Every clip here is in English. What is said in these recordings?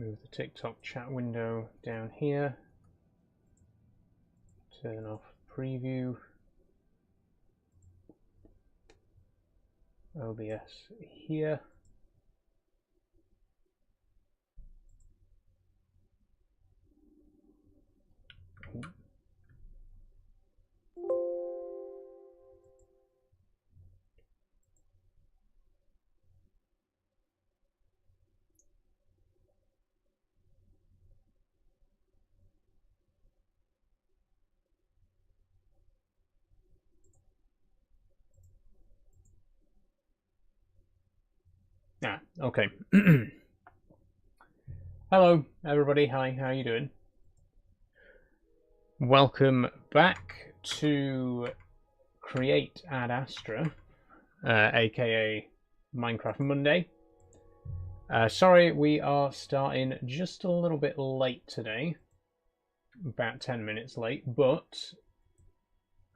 Move the TikTok chat window down here. Turn off preview. OBS here. Okay. Hello, everybody. Hi, how you doing? Welcome back to Create Ad Astra, aka Minecraft Monday. Sorry, we are starting just a little bit late today. About 10 minutes late, but...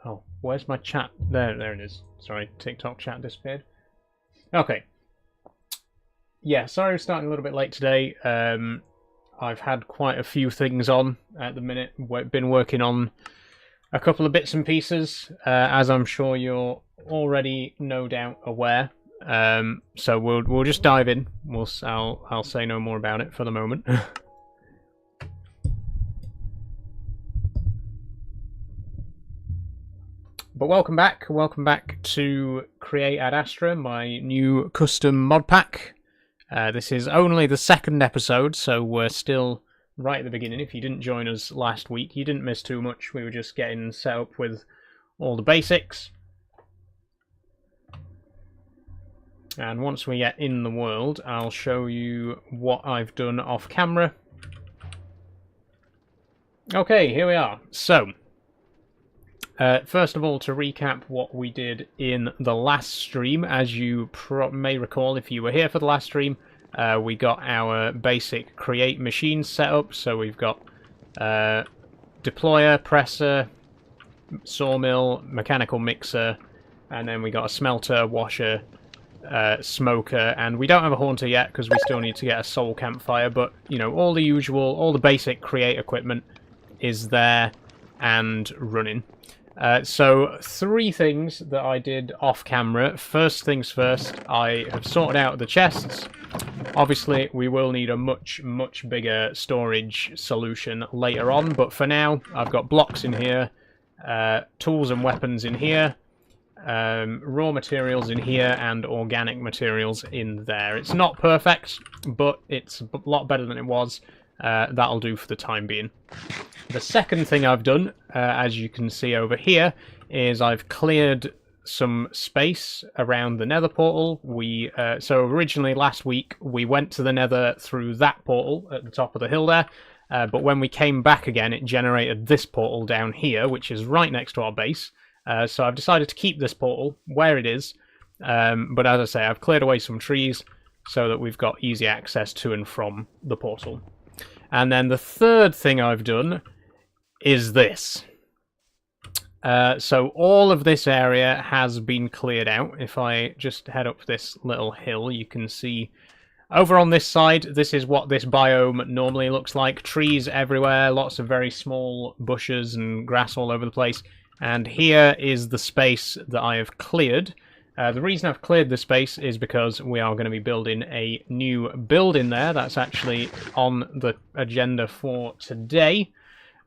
Oh, where's my chat? There it is. Sorry, TikTok chat disappeared. Okay. Yeah, sorry we're starting a little bit late today. I've had quite a few things on at the minute. Been working on a couple of bits and pieces, as I'm sure you're already no doubt aware. So we'll just dive in. I'll say no more about it for the moment. But welcome back to Create Ad Astra, my new custom mod pack. This is only the second episode, so we're still right at the beginning. If you didn't join us last week, you didn't miss too much. We were just getting set up with all the basics. And once we get in the world, I'll show you what I've done off camera. Okay, here we are. So, first of all, to recap what we did in the last stream, as you may recall if you were here for the last stream, we got our basic create machine set up. So we've got deployer, presser, sawmill, mechanical mixer, and then we got a smelter, washer, smoker, and we don't have a haunter yet because we still need to get a soul campfire, but you know, all the usual, all the basic create equipment is there and running. So, 3 things that I did off camera. First things first, I have sorted out the chests. Obviously, we will need a much bigger storage solution later on, but for now, I've got blocks in here, tools and weapons in here, raw materials in here, and organic materials in there. It's not perfect, but it's a lot better than it was. That'll do for the time being. The second thing I've done, as you can see over here, is I've cleared some space around the nether portal. So originally last week we went to the nether through that portal at the top of the hill there, but when we came back again it generated this portal down here, which is right next to our base. So I've decided to keep this portal where it is, but as I say, I've cleared away some trees so that we've got easy access to and from the portal. And then the third thing I've done is this. So all of this area has been cleared out. If I just head up this little hill, you can see over on this side, this is what this biome normally looks like. Trees everywhere, lots of very small bushes and grass all over the place. And here is the space that I have cleared. The reason I've cleared the space is because we are going to be building a new building there. That's actually on the agenda for today.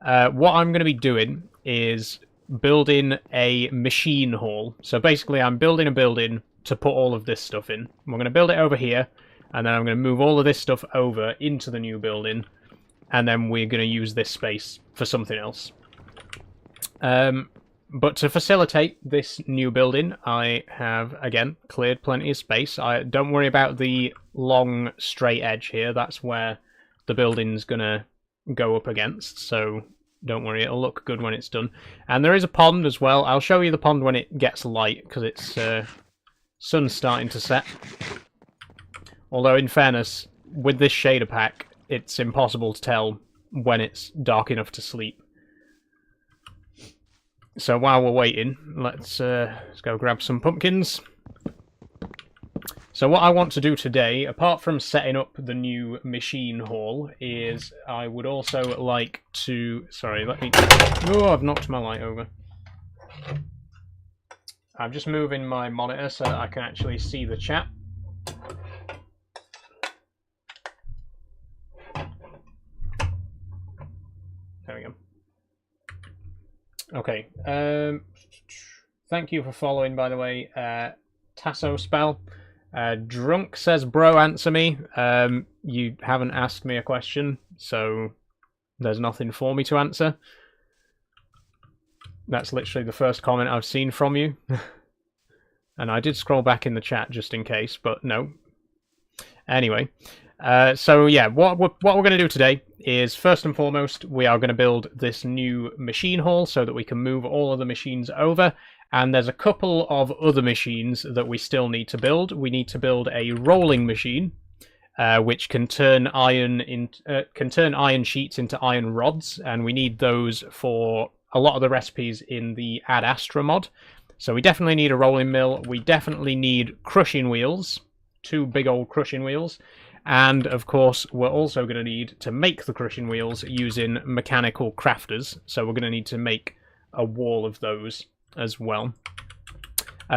What I'm going to be doing is building a machine hall. So basically I'm building a building to put all of this stuff in. I'm going to build it over here, and then I'm going to move all of this stuff over into the new building, and then we're going to use this space for something else. But to facilitate this new building, I have, again, cleared plenty of space. Don't worry about the long, straight edge here. That's where the building's going to go up against, so don't worry, it'll look good when it's done. And there is a pond as well. I'll show you the pond when it gets light, because it's sun's starting to set. Although, in fairness, with this shader pack, it's impossible to tell when it's dark enough to sleep. So while we're waiting, let's go grab some pumpkins. So what I want to do today, apart from setting up the new machine hall, is I would also like to... Sorry, let me... Oh, I've knocked my light over. I'm just moving my monitor so that I can actually see the chat. There we go. Okay. Thank you for following, by the way. Tasso Spell. Drunk says, bro, answer me. You haven't asked me a question, so there's nothing for me to answer. That's literally the first comment I've seen from you. And I did scroll back in the chat just in case, but no. Anyway, so yeah, what we're going to do today is, first and foremost, we are going to build this new machine hall so that we can move all of the machines over. And there's a couple of other machines that we still need to build. We need to build a rolling machine, which can turn iron sheets into iron rods, and we need those for a lot of the recipes in the Ad Astra mod. So we definitely need a rolling mill. We definitely need crushing wheels, 2 big old crushing wheels, and of course we're also going to need to make the crushing wheels using mechanical crafters. So we're going to need to make a wall of those as well.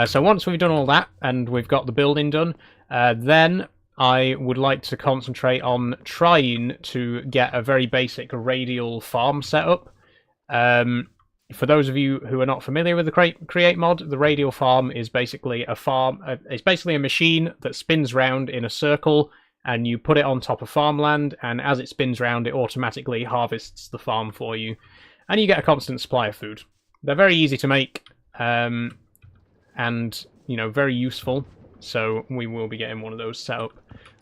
So once we've done all that and we've got the building done, then I would like to concentrate on trying to get a very basic radial farm set up. For those of you who are not familiar with the Create mod, the radial farm is basically a farm. It's basically a machine that spins round in a circle, and you put it on top of farmland, and as it spins round, it automatically harvests the farm for you, and you get a constant supply of food. They're very easy to make, and, you know, very useful, so we will be getting one of those set up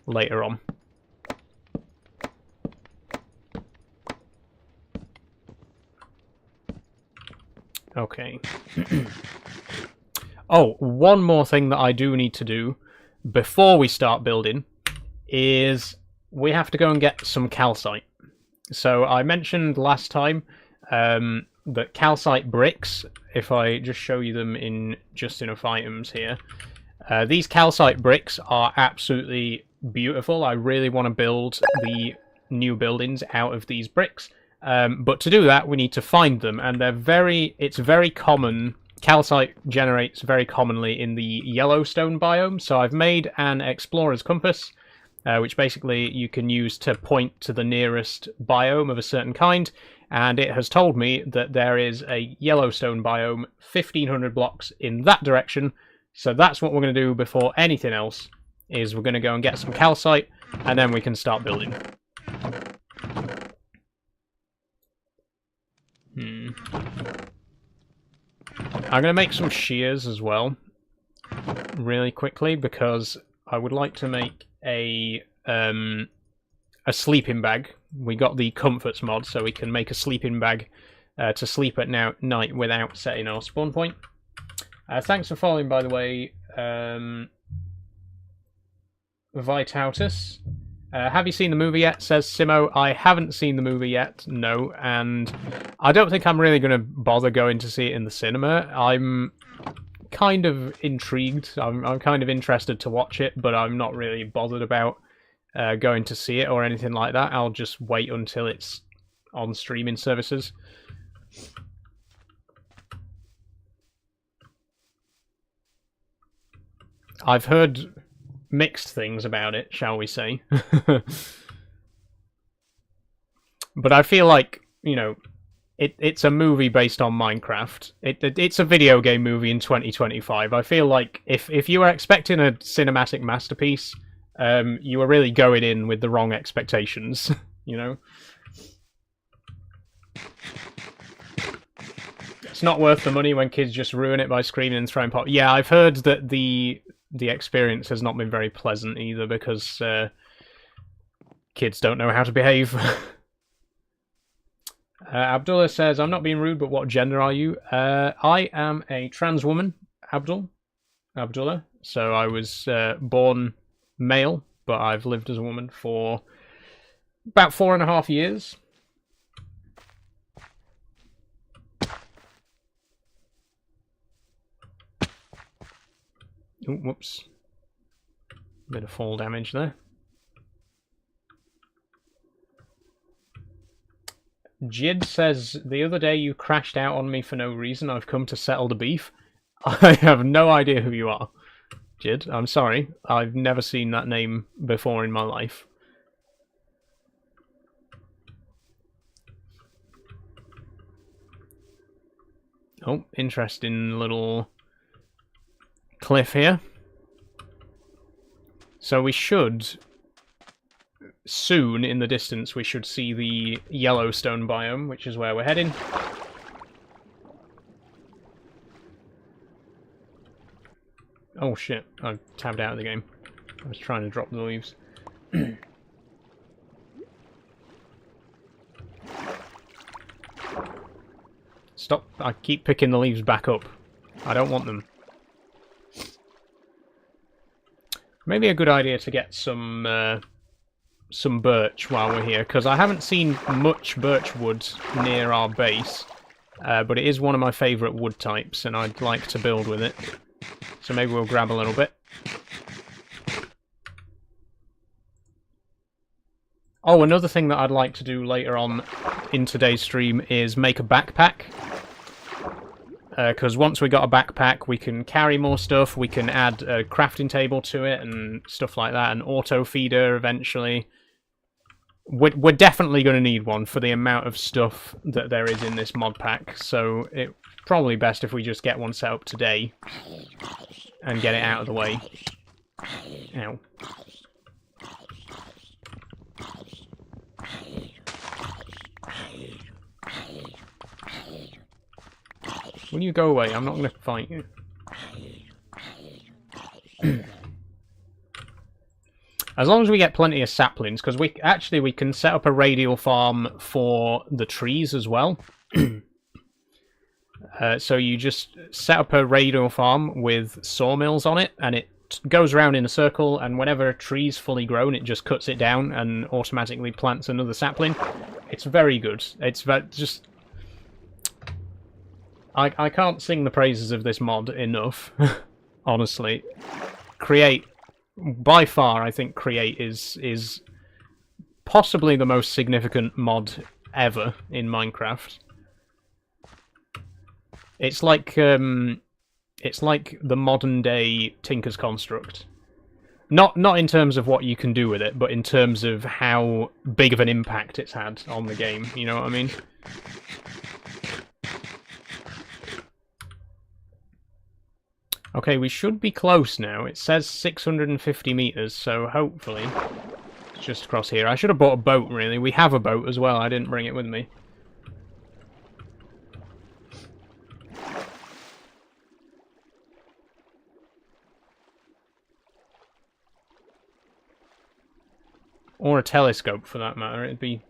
later on. Okay. Oh, one more thing that I do need to do before we start building is we have to go and get some calcite. So I mentioned last time that calcite bricks, if I just show you them in just enough items here, these calcite bricks are absolutely beautiful. I really want to build the new buildings out of these bricks, but to do that we need to find them, and it's very common. Calcite generates very commonly in the Yellowstone biome, so I've made an explorer's compass, which basically you can use to point to the nearest biome of a certain kind, and it has told me that there is a Yellowstone biome 1500 blocks in that direction. So that's what we're going to do before anything else, is we're going to go and get some calcite, and then we can start building. I'm going to make some shears as well, really quickly, because I would like to make a sleeping bag. We got the comforts mod, so we can make a sleeping bag to sleep at night without setting our spawn point. Thanks for following, by the way, Vitautus. Have you seen the movie yet? Says Simo. I haven't seen the movie yet, no, and I don't think I'm really going to bother going to see it in the cinema. I'm kind of intrigued. I'm kind of interested to watch it, but I'm not really bothered about going to see it or anything like that. I'll just wait until it's on streaming services. I've heard mixed things about it, shall we say. But I feel like, you know, it's a movie based on Minecraft. It's a video game movie in 2025. I feel like if you were expecting a cinematic masterpiece, you were really going in with the wrong expectations, you know? It's not worth the money when kids just ruin it by screaming and throwing pop. Yeah, I've heard that the experience has not been very pleasant either, because kids don't know how to behave. Abdullah says, I'm not being rude, but what gender are you? I am a trans woman, Abdullah. So I was born male, but I've lived as a woman for about 4.5 years. Ooh, whoops. Bit of fall damage there. Jid says, the other day you crashed out on me for no reason. I've come to settle the beef. I have no idea who you are, Jid. I'm sorry. I've never seen that name before in my life. Oh, interesting little cliff here. So we should, soon in the distance, we should see the Yellowstone biome, which is where we're heading. Oh shit, I tabbed out of the game. I was trying to drop the leaves. Stop, I keep picking the leaves back up. I don't want them. Maybe a good idea to get some birch while we're here, because I haven't seen much birch wood near our base, but it is one of my favourite wood types, and I'd like to build with it. So maybe we'll grab a little bit. Oh, another thing that I'd like to do later on in today's stream is make a backpack. Because once we got a backpack, we can carry more stuff, we can add a crafting table to it and stuff like that, an auto feeder eventually. We're definitely going to need one for the amount of stuff that there is in this mod pack, so it's probably best if we just get one set up today and get it out of the way. Ow. Will you go away? I'm not going to fight you. As long as we get plenty of saplings, because we can set up a radial farm for the trees as well. So you just set up a radial farm with sawmills on it, and it goes around in a circle, and whenever a tree's fully grown, it just cuts it down and automatically plants another sapling. It's very good. It's just... I can't sing the praises of this mod enough, honestly. Create, by far, I think Create is possibly the most significant mod ever in Minecraft. It's like the modern day Tinker's Construct. Not in terms of what you can do with it, but in terms of how big of an impact it's had on the game. You know what I mean? Okay, we should be close now. It says 650 meters, so hopefully it's just across here. I should have bought a boat, really. We have a boat as well. I didn't bring it with me. Or a telescope, for that matter. It'd be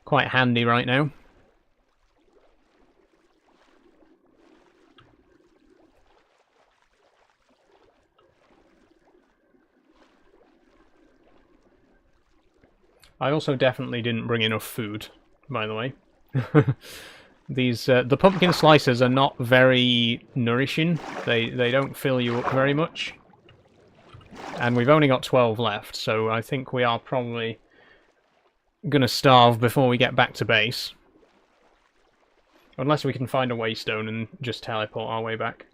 quite handy right now. I also definitely didn't bring enough food, by the way. These the pumpkin slices are not very nourishing. They don't fill you up very much. And we've only got 12 left, so I think we are probably gonna starve before we get back to base. Unless we can find a waystone and just teleport our way back.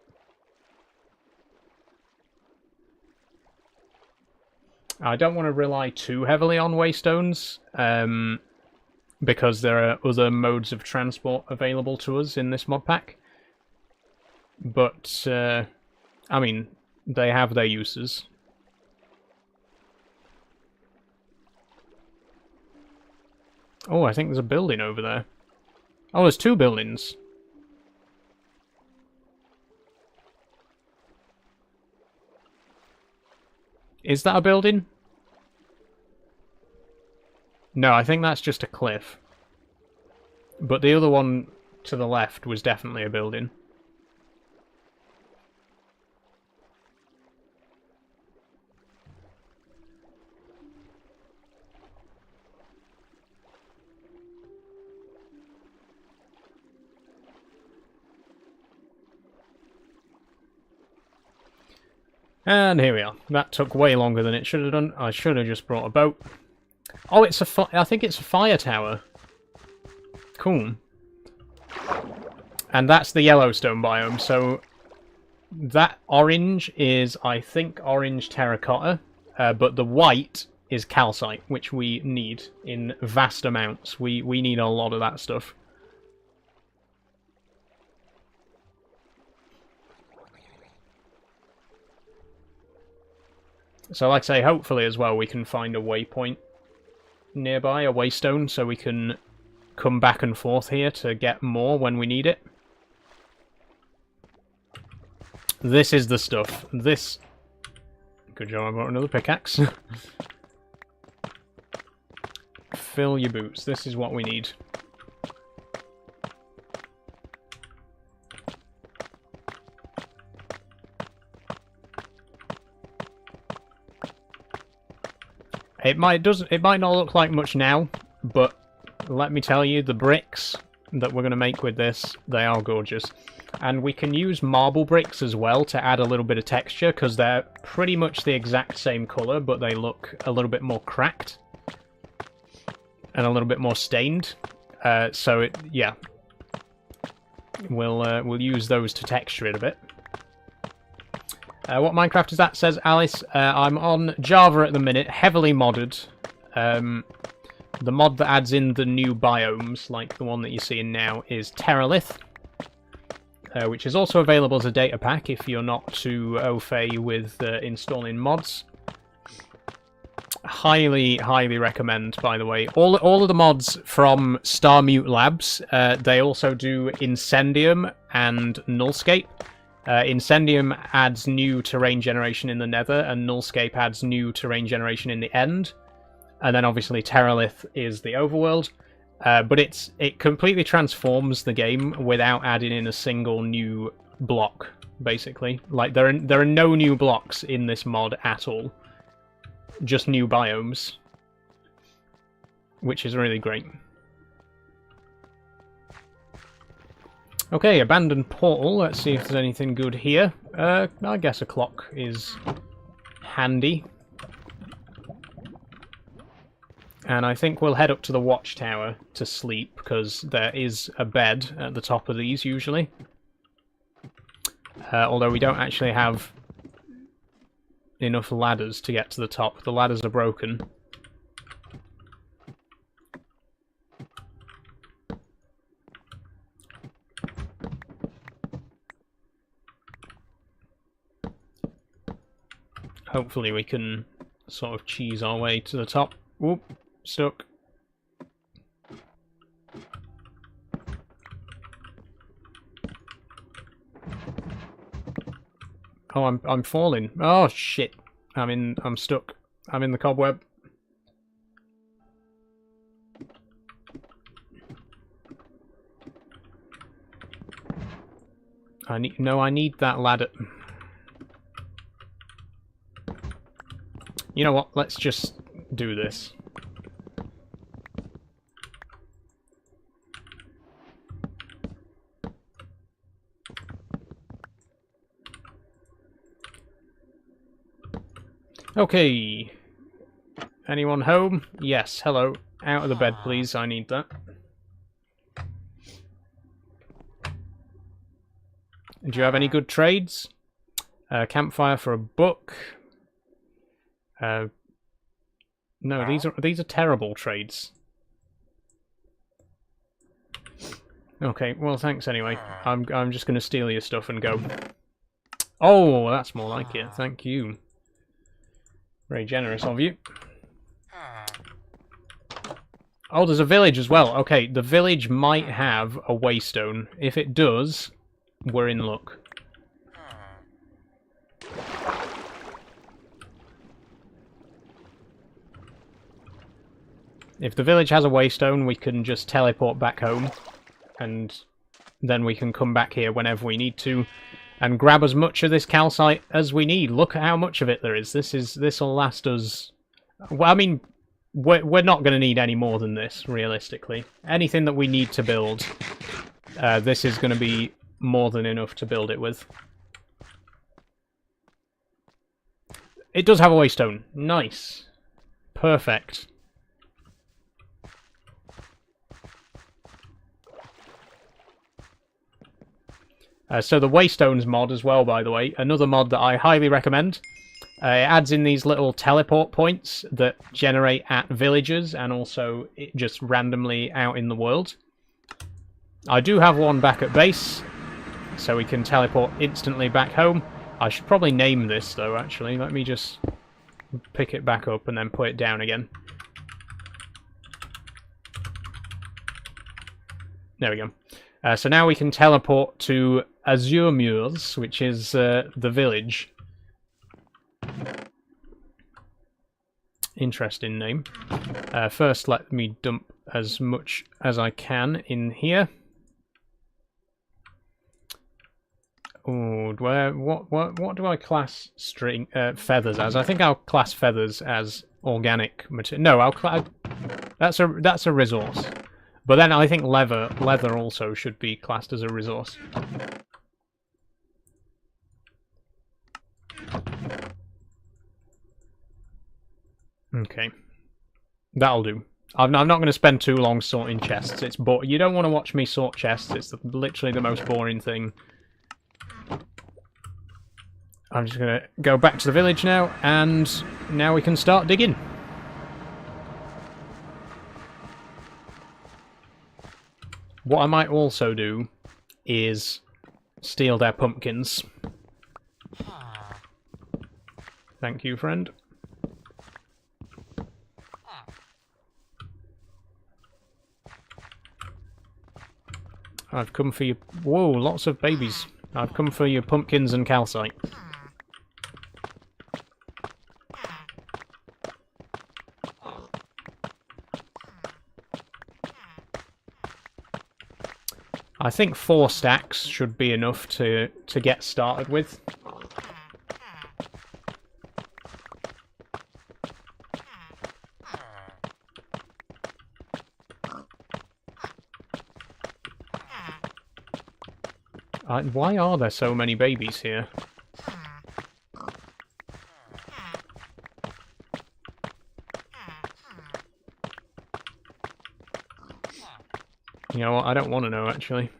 I don't want to rely too heavily on waystones, because there are other modes of transport available to us in this mod pack. But, I mean, they have their uses. Oh, I think there's a building over there. Oh, there's two buildings. Is that a building? No, I think that's just a cliff. But the other one to the left was definitely a building. And here we are. That took way longer than it should have done. I should have just brought a boat. Oh, I think it's a fire tower. Cool. And that's the Yellowstone biome, so that orange is, I think, orange terracotta, but the white is calcite, which we need in vast amounts. We need a lot of that stuff. So like I say, hopefully as well we can find a waypoint nearby, a waystone, so we can come back and forth here to get more when we need it. This is the stuff. This... Good job, I got another pickaxe. Fill your boots. This is what we need. It might not look like much now, but let me tell you, the bricks that we're going to make with this, they are gorgeous. And we can use marble bricks as well to add a little bit of texture, because they're pretty much the exact same colour, but they look a little bit more cracked. And a little bit more stained. Yeah. We'll use those to texture it a bit. What Minecraft is that, says Alice. I'm on Java at the minute, heavily modded. The mod that adds in the new biomes, like the one that you're seeing now, is TheRelaxedMovement, which is also available as a data pack if you're not too au fait with installing mods. Highly, highly recommend, by the way. All of the mods from Starmute Labs, they also do Incendium and Nullscape. Incendium adds new terrain generation in the Nether, and Nullscape adds new terrain generation in the End. And then obviously TheRelaxed is the overworld. But it completely transforms the game without adding in a single new block, basically. Like, there are no new blocks in this mod at all. Just new biomes. Which is really great. Okay, abandoned portal. Let's see if there's anything good here. I guess a clock is handy. And I think we'll head up to the watchtower to sleep, because there is a bed at the top of these, usually. Although we don't actually have enough ladders to get to the top. The ladders are broken. Hopefully we can sort of cheese our way to the top. Whoop, stuck. Oh, I'm falling. Oh shit. I'm stuck. I'm in the cobweb. I need that ladder. You know what? Let's just do this. Okay. Anyone home? Yes, hello. Out of the bed, please. I need that. Do you have any good trades? Campfire for a book. No, these are terrible trades. Okay, well, thanks anyway. I'm just going to steal your stuff and go. Oh, that's more like it. Thank you. Very generous of you. Oh, there's a village as well. Okay, the village might have a waystone. If it does, we're in luck. If the village has a waystone, we can just teleport back home, and then we can come back here whenever we need to, and grab as much of this calcite as we need. Look at how much of it there is. This'll last us. Well, I mean, we're not going to need any more than this, realistically. Anything that we need to build, this is going to be more than enough to build it with. It does have a waystone. Nice. Perfect. So the Waystones mod as well, by the way, another mod that I highly recommend. It adds in these little teleport points that generate at villages and also just randomly out in the world. I do have one back at base, so we can teleport instantly back home. I should probably name this, though, actually. Let me just pick it back up and then put it down again. There we go. So now we can teleport to Azuremures, which is the village. Interesting name. First, let me dump as much as I can in here. Oh, what do I class feathers as? I think I'll class feathers as organic material. No, that's a resource. But then I think leather also should be classed as a resource. Okay, that'll do. I'm not going to spend too long sorting chests. But you don't want to watch me sort chests. It's literally the most boring thing. I'm just going to go back to the village now, and now we can start digging. What I might also do is steal their pumpkins. Thank you, friend. I've come for your... Whoa, lots of babies. I've come for your pumpkins and calcite. I think 4 stacks should be enough to get started with. Why are there so many babies here? You know what? I don't want to know, actually.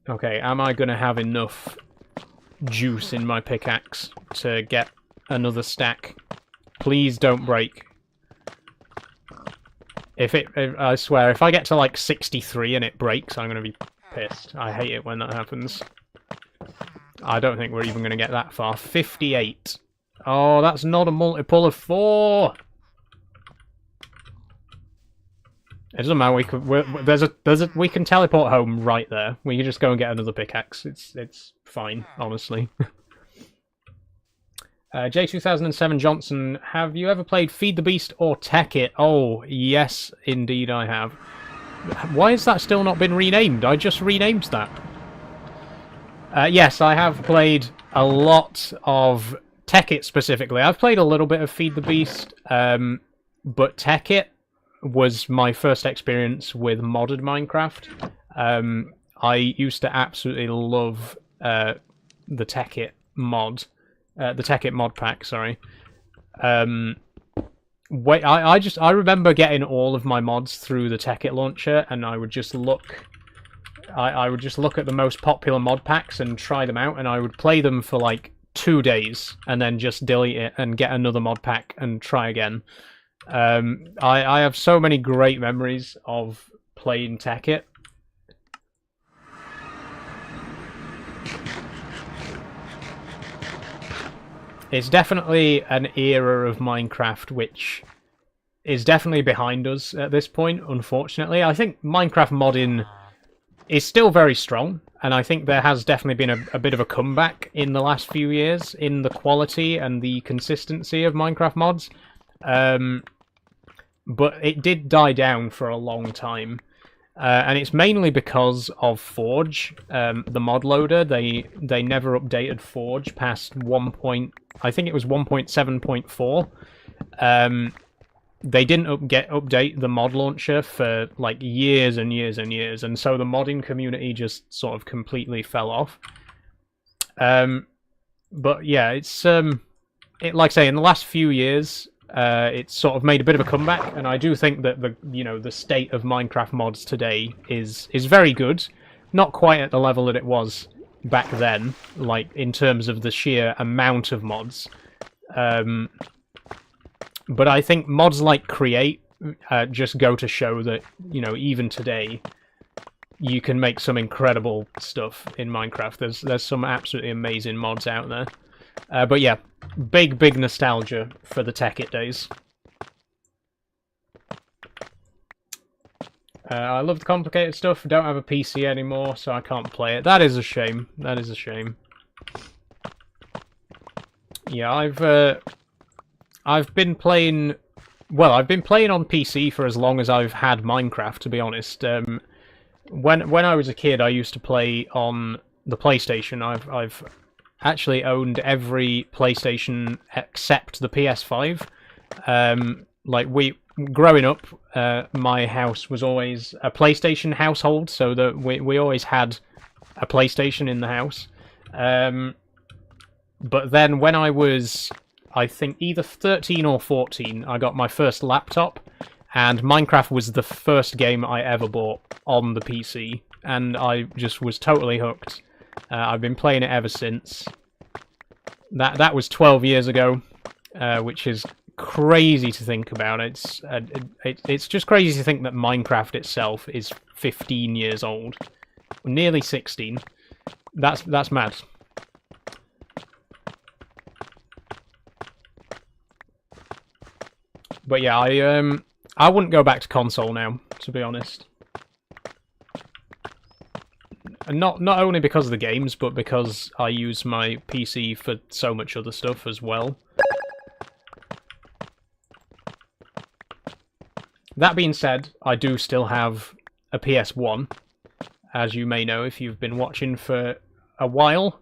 Okay, am I going to have enough juice in my pickaxe to get another stack? Please don't break. I swear, if I get to like 63 and it breaks, I'm going to be pissed. I hate it when that happens. I don't think we're even going to get that far. 58. Oh, that's not a multiple of 4. It doesn't matter. We can teleport home right there. We can just go and get another pickaxe. It's fine, honestly. J2007 Johnson, have you ever played Feed the Beast or Tekkit? Oh, yes, indeed I have. Why has that still not been renamed? I just renamed that. Yes, I have played a lot of Tekkit specifically. I've played a little bit of Feed the Beast, but Tekkit was my first experience with modded Minecraft. I used to absolutely love the Tekkit mod, the Tekkit mod pack. Sorry. I remember getting all of my mods through the Tekkit launcher, and I would just look. I would just look at the most popular mod packs and try them out, and I would play them for like 2 days, and then just delete it and get another mod pack and try again. I have so many great memories of playing Tekkit. It's definitely an era of Minecraft which is definitely behind us at this point, unfortunately. I think Minecraft modding is still very strong, and I think there has definitely been a bit of a comeback in the last few years in the quality and the consistency of Minecraft mods. But it did die down for a long time. And it's mainly because of Forge, the mod loader. They never updated Forge past I think it was 1.7.4. they didn't update the mod launcher for like years and years and years, and so the modding community just sort of completely fell off. But yeah, it's like I say, in the last few years, it's sort of made a bit of a comeback, and I do think that the state of Minecraft mods today is very good. Not quite at the level that it was back then, like in terms of the sheer amount of mods. But I think mods like Create just go to show that, even today, you can make some incredible stuff in Minecraft. There's some absolutely amazing mods out there. But yeah, big nostalgia for the Tekkit days. I love the complicated stuff. Don't have a PC anymore, so I can't play it. That is a shame. That is a shame. Yeah, I've been playing... Well, I've been playing on PC for as long as I've had Minecraft, to be honest. When I was a kid, I used to play on the PlayStation. I've actually owned every PlayStation except the PS5. Growing up, my house was always a PlayStation household, so that we always had a PlayStation in the house. But then when I was, I think, either 13 or 14, I got my first laptop, and Minecraft was the first game I ever bought on the PC, and I just was totally hooked. I've been playing it ever since. That was 12 years ago, which is crazy to think about. It's just crazy to think that Minecraft itself is 15 years old, nearly 16. That's mad. But yeah, I wouldn't go back to console now, to be honest. And not only because of the games, but because I use my PC for so much other stuff as well. That being said, I do still have a PS1, as you may know if you've been watching for a while.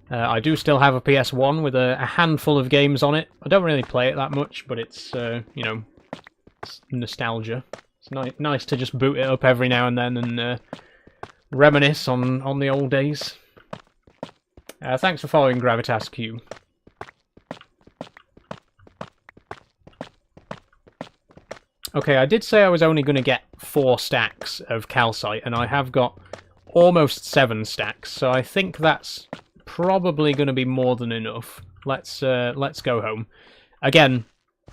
I do still have a PS1 with a handful of games on it. I don't really play it that much, but it's, it's nostalgia. It's nice to just boot it up every now and then and reminisce on the old days. Thanks for following Gravitas Q. Okay, I did say I was only going to get 4 stacks of calcite, and I have got almost 7 stacks, so I think that's probably going to be more than enough. Let's go home. Again,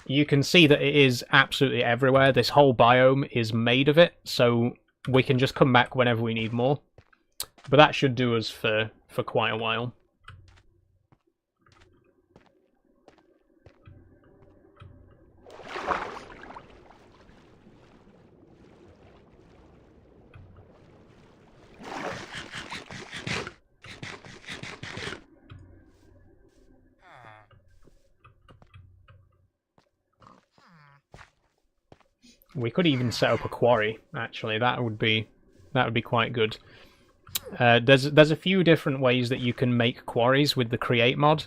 you can see that it is absolutely everywhere. This whole biome is made of it, so we can just come back whenever we need more. But that should do us for quite a while. We could even set up a quarry, actually. That would be quite good. There's a few different ways that you can make quarries with the Create mod.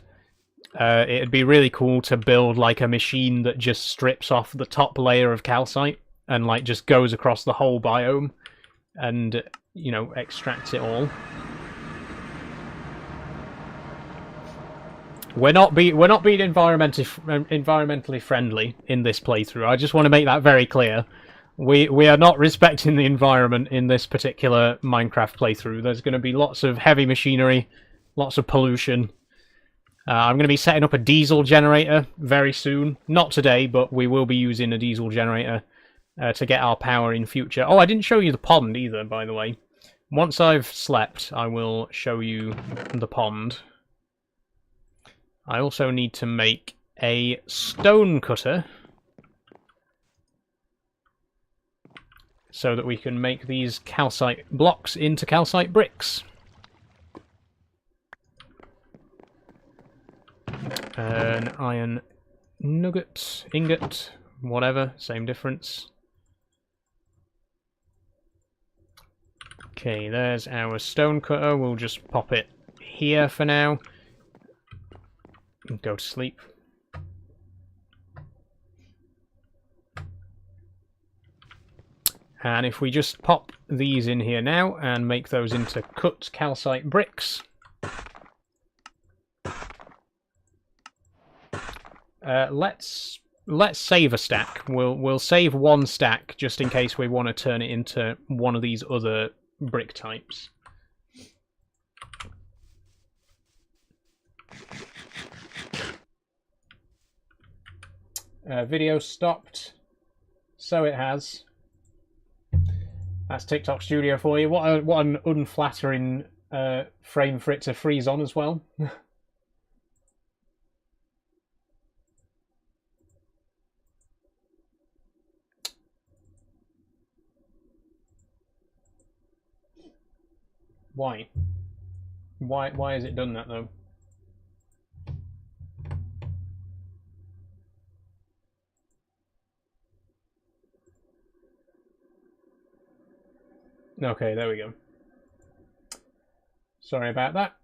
It'd be really cool to build like a machine that just strips off the top layer of calcite and like just goes across the whole biome and, extracts it all. We're not being environmentally friendly in this playthrough. I just want to make that very clear. We are not respecting the environment in this particular Minecraft playthrough. There's going to be lots of heavy machinery, lots of pollution. I'm going to be setting up a diesel generator very soon. Not today, but we will be using a diesel generator to get our power in future. Oh, I didn't show you the pond either, by the way. Once I've slept, I will show you the pond. I also need to make a stone cutter so that we can make these calcite blocks into calcite bricks. An iron nugget, ingot, whatever, same difference. Okay, there's our stone cutter. We'll just pop it here for now. Go to sleep. And if we just pop these in here now and make those into cut calcite bricks. Let's save a stack. We'll save one stack just in case we want to turn it into one of these other brick types. Video stopped. So it has. That's TikTok Studio for you. What an unflattering frame for it to freeze on as well. Why? Why has it done that though? Okay, there we go. Sorry about that.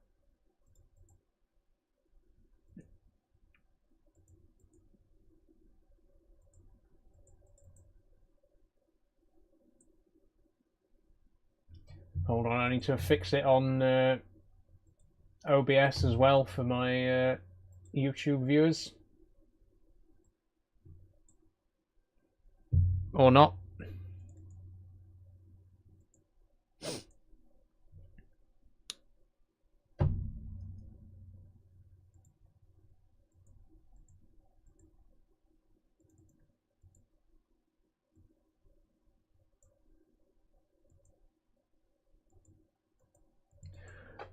Hold on, I need to fix it on OBS as well for my YouTube viewers. Or not.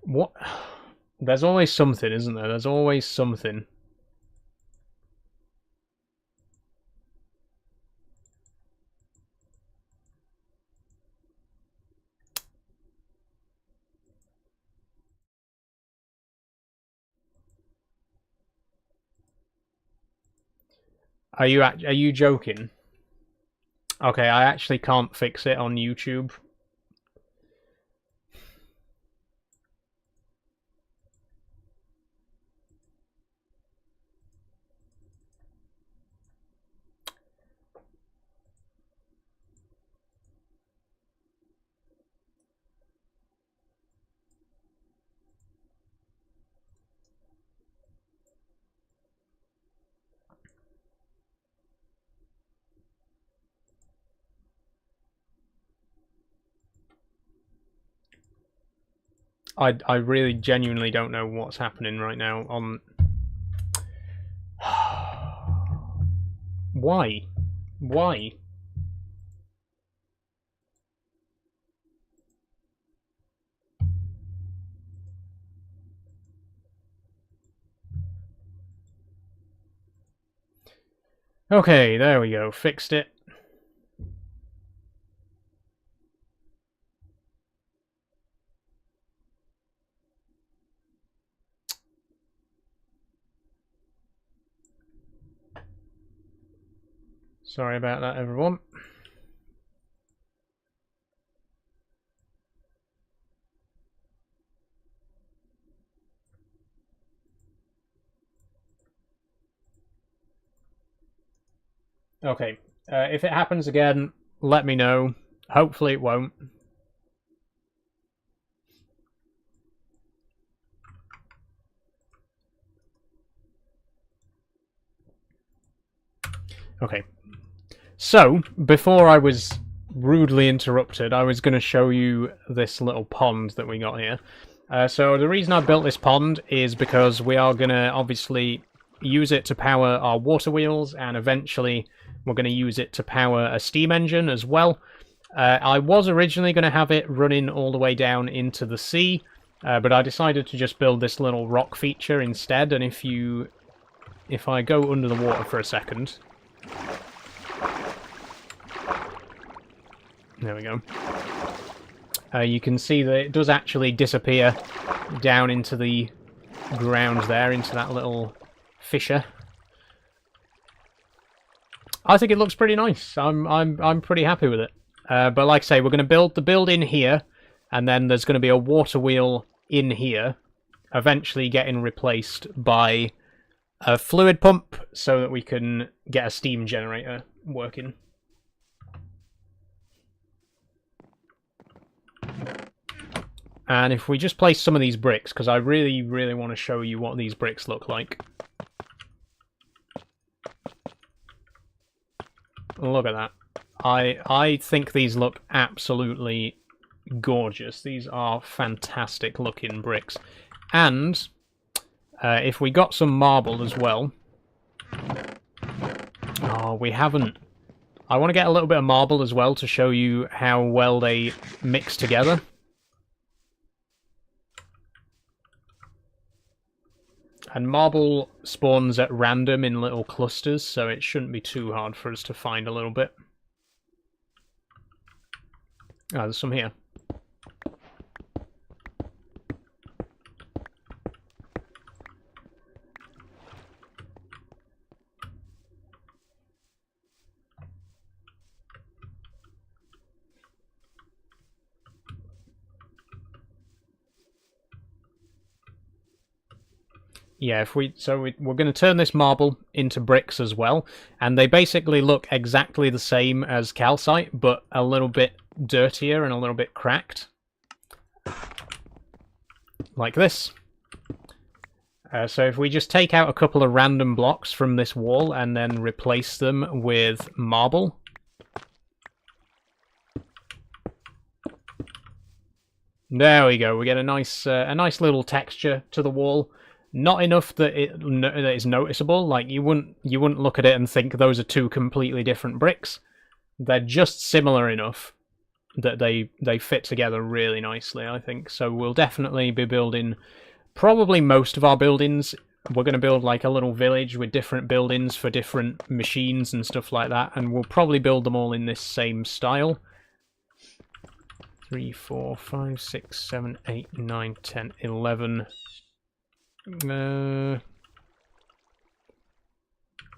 What? There's always something, isn't there? There's always something. Are you joking? Okay, I actually can't fix it on YouTube. I really genuinely don't know what's happening right now on... Why? Why? Okay, there we go. Fixed it. Sorry about that, everyone. Okay, if it happens again, let me know. Hopefully it won't. Okay. So, before I was rudely interrupted, I was going to show you this little pond that we got here. So the reason I built this pond is because we are going to obviously use it to power our water wheels, and eventually we're going to use it to power a steam engine as well. I was originally going to have it running all the way down into the sea, but I decided to just build this little rock feature instead, and if I go under the water for a second... There we go. You can see that it does actually disappear down into the ground there, into that little fissure. I think it looks pretty nice. I'm pretty happy with it. But like I say, we're going to build the building here, and then there's going to be a water wheel in here, eventually getting replaced by a fluid pump so that we can get a steam generator working. And if we just place some of these bricks, because I really, really want to show you what these bricks look like. Look at that. I think these look absolutely gorgeous. These are fantastic looking bricks. And if we got some marble as well... Oh, we haven't. I want to get a little bit of marble as well to show you how well they mix together. And marble spawns at random in little clusters, so it shouldn't be too hard for us to find a little bit. Ah, there's some here. Yeah, we're going to turn this marble into bricks as well, and they basically look exactly the same as calcite, but a little bit dirtier and a little bit cracked. Like this. So if we just take out a couple of random blocks from this wall and then replace them with marble. There we go, we get a nice little texture to the wall. Not enough that that is noticeable. Like you wouldn't look at it and think those are two completely different bricks. They're just similar enough that they fit together really nicely, I think. So we'll definitely be building probably most of our buildings. We're going to build like a little village with different buildings for different machines and stuff like that, and we'll probably build them all in this same style. 3, 4, 5, 6, 7, 8, 9, 10, 11.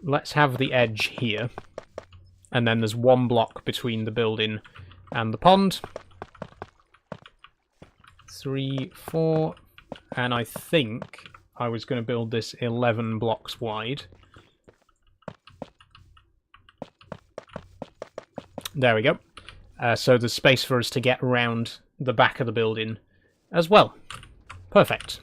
Let's have the edge here, and then there's one block between the building and the pond. 3, 4, and I think I was going to build this 11 blocks wide. There we go. So there's space for us to get around the back of the building as well. Perfect.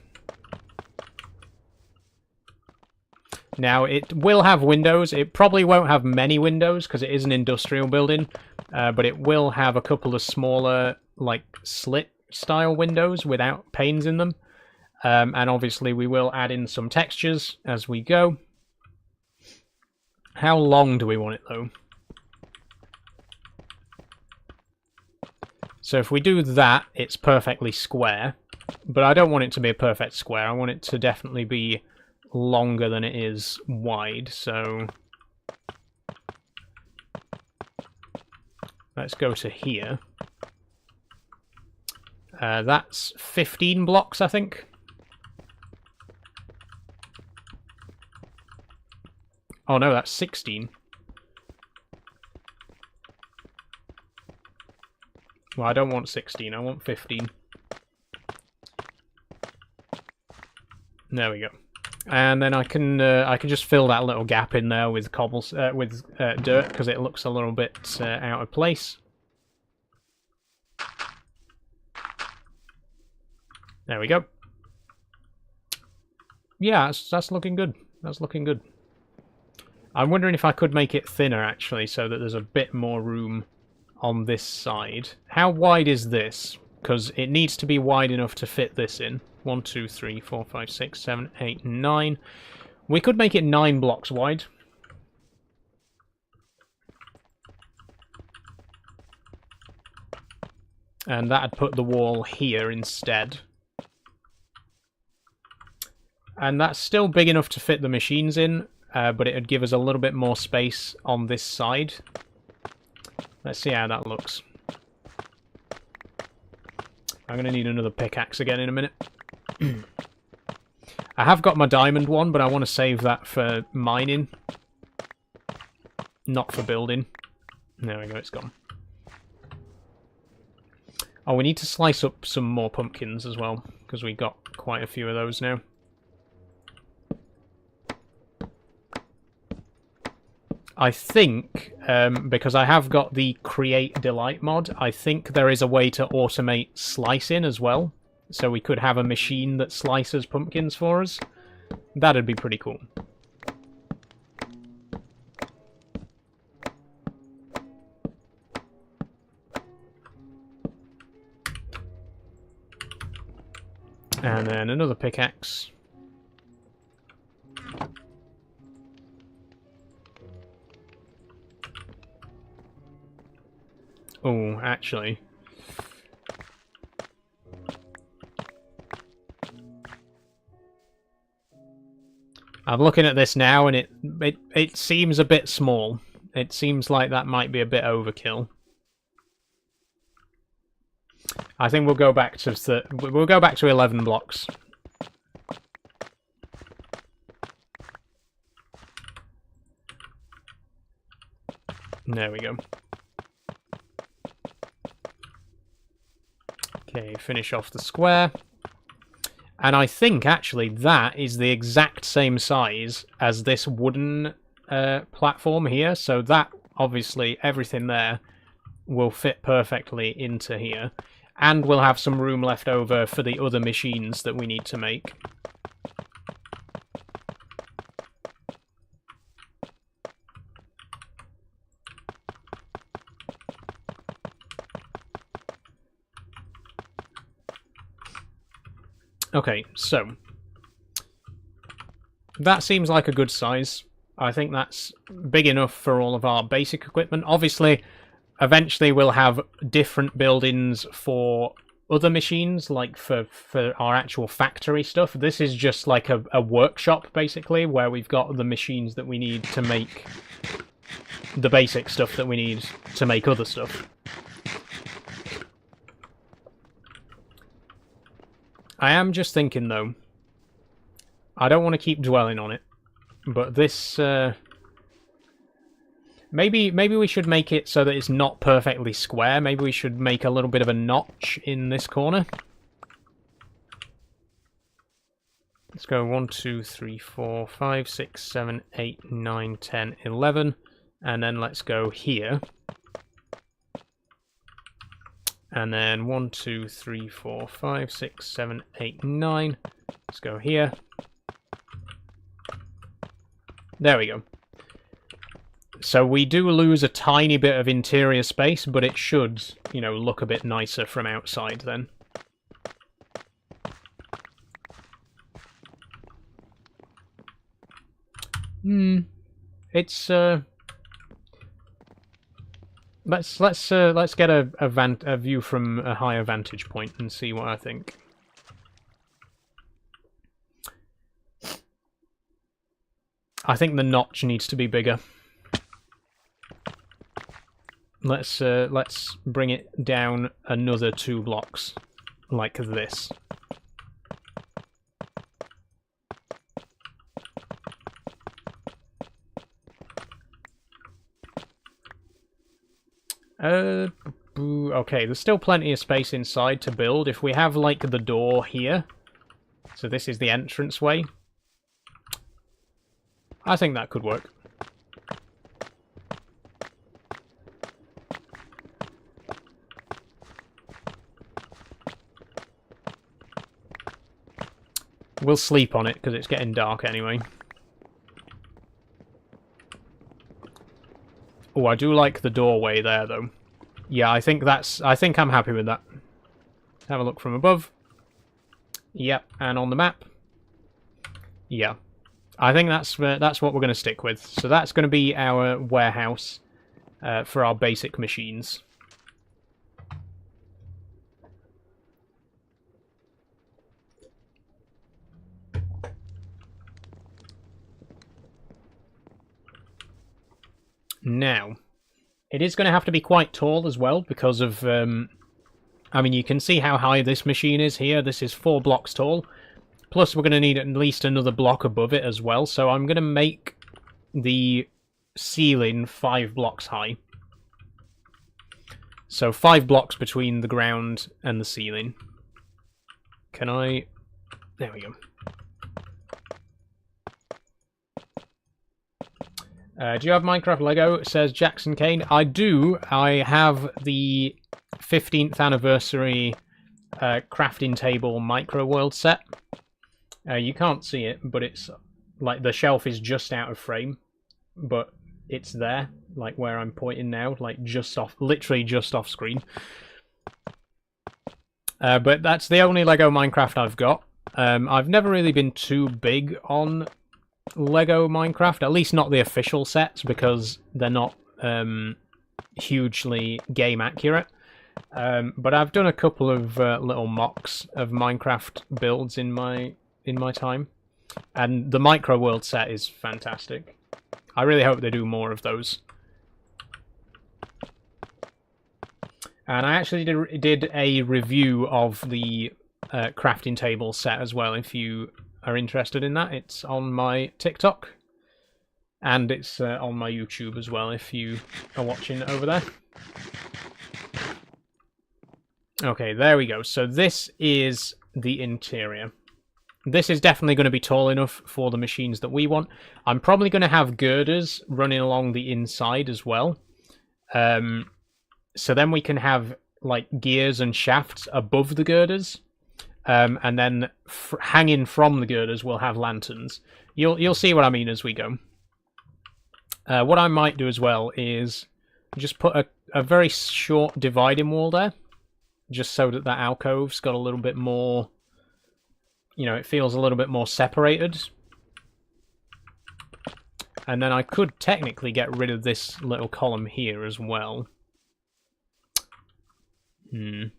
Now, it will have windows. It probably won't have many windows because it is an industrial building, but it will have a couple of smaller, like, slit-style windows without panes in them. And obviously, we will add in some textures as we go. How long do we want it, though? So if we do that, it's perfectly square. But I don't want it to be a perfect square. I want it to definitely be longer than it is wide, so let's go to here. That's 15 blocks, I think. Oh no, that's 16. Well, I don't want 16, I want 15. There we go. And then I can just fill that little gap in there with cobbles, dirt, because it looks a little bit out of place. There we go. Yeah, that's looking good. That's looking good. I'm wondering if I could make it thinner, actually, so that there's a bit more room on this side. How wide is this? Because it needs to be wide enough to fit this in. 1, 2, 3, 4, 5, 6, 7, 8, 9. We could make it 9 blocks wide. And that'd put the wall here instead. And that's still big enough to fit the machines in, but it'd give us a little bit more space on this side. Let's see how that looks. I'm going to need another pickaxe again in a minute. I have got my diamond one, but I want to save that for mining. Not for building. There we go, it's gone. Oh, we need to slice up some more pumpkins as well, because we got quite a few of those now. I think, because I have got the Create Delight mod, I think there is a way to automate slicing as well. so we could have a machine that slices pumpkins for us. That'd be pretty cool. And then another pickaxe. Oh, actually. I'm looking at this now, and it seems a bit small. It seems like that might be a bit overkill. I think we'll go back to 11 blocks. There we go. Okay, finish off the square. And I think, actually, that is the exact same size as this wooden platform here. So that, obviously, everything there will fit perfectly into here. And we'll have some room left over for the other machines that we need to make. Okay, so that seems like a good size. I think that's big enough for all of our basic equipment. Obviously, eventually we'll have different buildings for other machines, like for our actual factory stuff. This is just like a workshop, basically, where we've got the machines that we need to make the basic stuff that we need to make other stuff. I am just thinking, though, I don't want to keep dwelling on it, but this, maybe we should make it so that it's not perfectly square. Maybe we should make a little bit of a notch in this corner. Let's go 1, 2, 3, 4, 5, 6, 7, 8, 9, 10, 11, and then let's go here. And then 1, 2, 3, 4, 5, 6, 7, 8, 9. Let's go here. There we go. So we do lose a tiny bit of interior space, but it should, you know, look a bit nicer from outside then. It's Let's get a view from a higher vantage point and see what I think. I think the notch needs to be bigger. Let's bring it down another 2 blocks, like this. Okay, there's still plenty of space inside to build. If we have, like, the door here, so this is the entranceway, I think that could work. We'll sleep on it, because it's getting dark anyway. Oh, I do like the doorway there, though. Yeah, I think I'm happy with that. Have a look from above. Yep, and on the map. Yeah. I think that's what we're going to stick with. So that's going to be our warehouse for our basic machines. Now, it is going to have to be quite tall as well because of, I mean, you can see how high this machine is here. This is 4 blocks tall. Plus, we're going to need at least another block above it as well. So I'm going to make the ceiling 5 blocks high. So 5 blocks between the ground and the ceiling. Can I... There we go. Do you have Minecraft Lego? Says Jackson Kane. I do. I have the 15th anniversary crafting table micro world set. You can't see it, but it's like the shelf is just out of frame, but it's there, like where I'm pointing now, like just off, literally just off screen. But that's the only Lego Minecraft I've got. I've never really been too big on Lego Minecraft, at least not the official sets, because they're not hugely game accurate. But I've done a couple of little mocks of Minecraft builds in my time, and the micro world set is fantastic. I really hope they do more of those. And I actually did a review of the crafting table set as well. If you are interested in that, it's on my TikTok, and it's on my YouTube as well if you are watching over there. Okay, there we go. So this is the interior. This is definitely going to be tall enough for the machines that we want. I'm probably going to have girders running along the inside as well. So then we can have like gears and shafts above the girders. And then hanging from the girders we'll have lanterns. You'll see what I mean as we go. What I might do as well is just put a very short dividing wall there, just so that that alcove's got a little bit more, you know, it feels a little bit more separated. And then I could technically get rid of this little column here as well. No,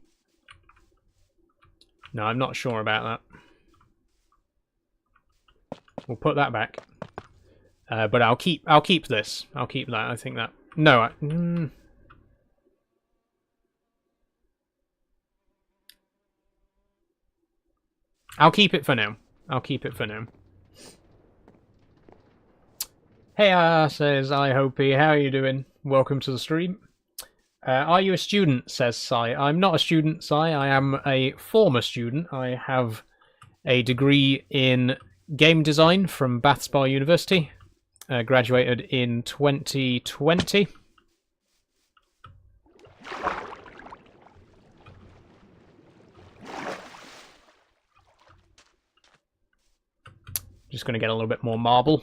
I'm not sure about that. We'll put that back. But I'll keep this. I'll keep that. I think that. No. I'll keep it for now. I'll keep it for now. Hey, says I Hopey. How are you doing? Welcome to the stream. Are you a student? Says Sai. I'm not a student, Sai. I am a former student. I have a degree in game design from Bath Spa University. Graduated in 2020. Just going to get a little bit more marble.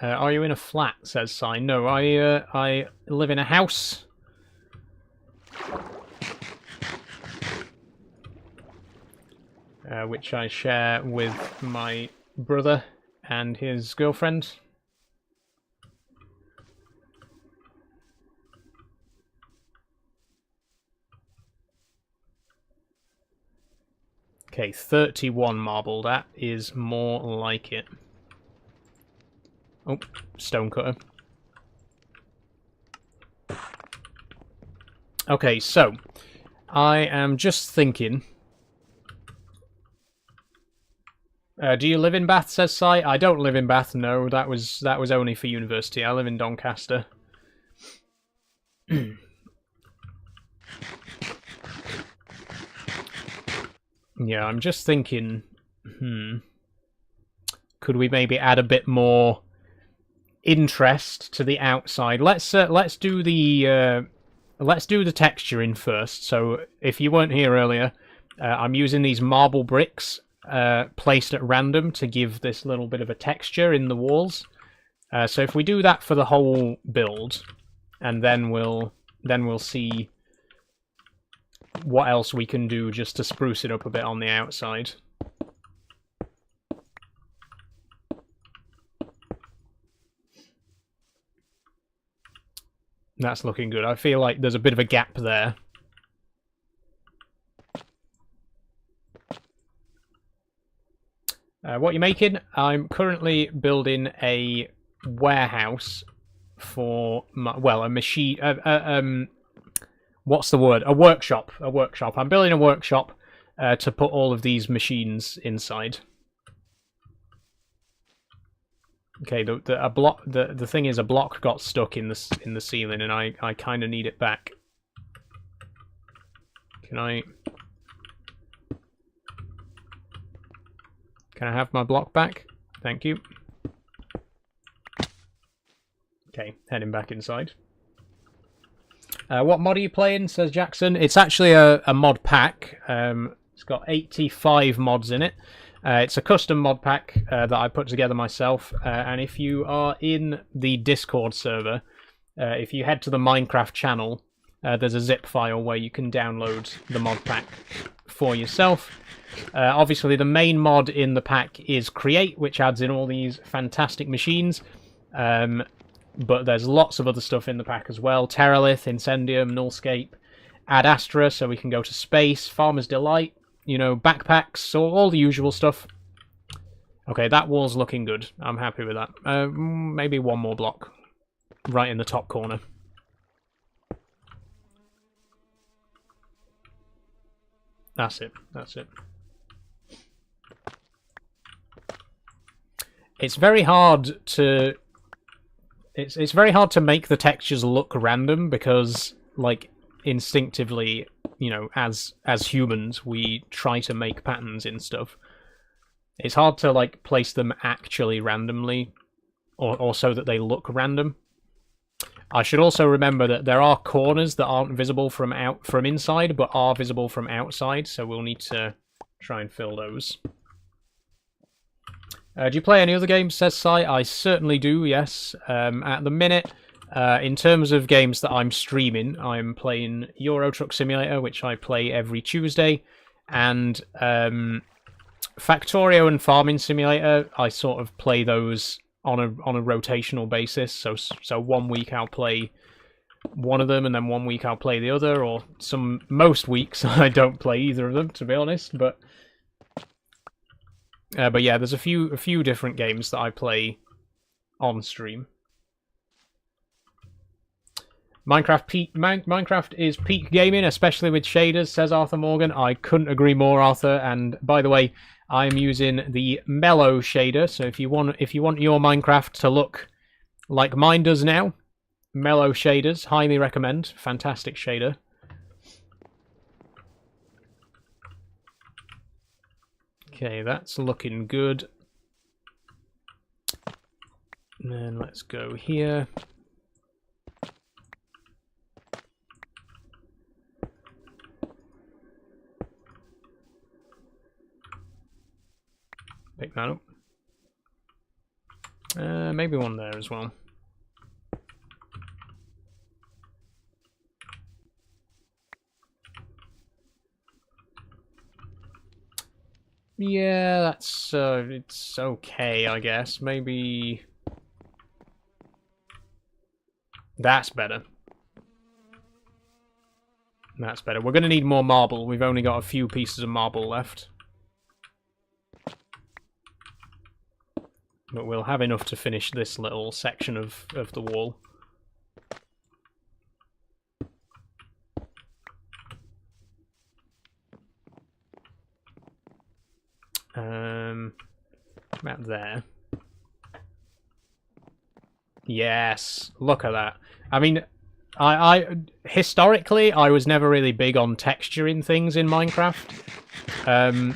Are you in a flat? Says Sai. No, I live in a house. Which I share with my brother and his girlfriend. Okay, 31 marble. That is more like it. Oh, stonecutter. Okay, so I am just thinking. Do you live in Bath? Says Sai. I don't live in Bath. No, that was only for university. I live in Doncaster. Yeah, I'm just thinking. Could we maybe add a bit more interest to the outside? Let's do the texture in first. So if you weren't here earlier, I'm using these marble bricks placed at random to give this little bit of a texture in the walls. So if we do that for the whole build, and then we'll see what else we can do just to spruce it up a bit on the outside. That's looking good. I feel like there's a bit of a gap there. What you making? I'm currently building a warehouse for my, well, a machine. What's the word? A workshop. A workshop. I'm building a workshop to put all of these machines inside. Okay, the thing is, a block got stuck in the ceiling, and I kind of need it back. Can I? Can I have my block back? Thank you. Okay, heading back inside. What mod are you playing, says Jackson? It's actually a mod pack. It's got 85 mods in it. It's a custom mod pack that I put together myself. And if you are in the Discord server, if you head to the Minecraft channel, there's a zip file where you can download the mod pack for yourself. Obviously, the main mod in the pack is Create, which adds in all these fantastic machines. But there's lots of other stuff in the pack as well. Terralith, Incendium, Nullscape, Add Astra, so we can go to space, Farmer's Delight, you know, backpacks, so all the usual stuff. Okay, that wall's looking good. I'm happy with that. Maybe one more block. Right in the top corner. That's it. That's it. It's very hard to... It's very hard to make the textures look random because, like, instinctively, you know, as humans, we try to make patterns in stuff. It's hard to, like, place them actually randomly, or so that they look random. I should also remember that there are corners that aren't visible from inside, but are visible from outside, so we'll need to try and fill those. Do you play any other games, says Sai? I certainly do, yes. At the minute, in terms of games that I'm streaming, I'm playing Euro Truck Simulator, which I play every Tuesday, and Factorio and Farming Simulator, I sort of play those on a rotational basis. So 1 week I'll play one of them, and then 1 week I'll play the other, or most weeks I don't play either of them, to be honest, But yeah, there's a few different games that I play on stream. Minecraft is peak gaming, especially with shaders, says Arthur Morgan. I couldn't agree more, Arthur. And by the way, I'm using the Mellow shader. So if you want your Minecraft to look like mine does now, Mellow shaders, highly recommend. Fantastic shader. Okay, that's looking good. And then let's go here. Pick that up. Maybe one there as well. Yeah, that's it's okay, I guess. Maybe that's better. That's better. We're going to need more marble. We've only got a few pieces of marble left. But we'll have enough to finish this little section of the wall. About there. Yes, look at that. I mean, I historically I was never really big on texturing things in Minecraft.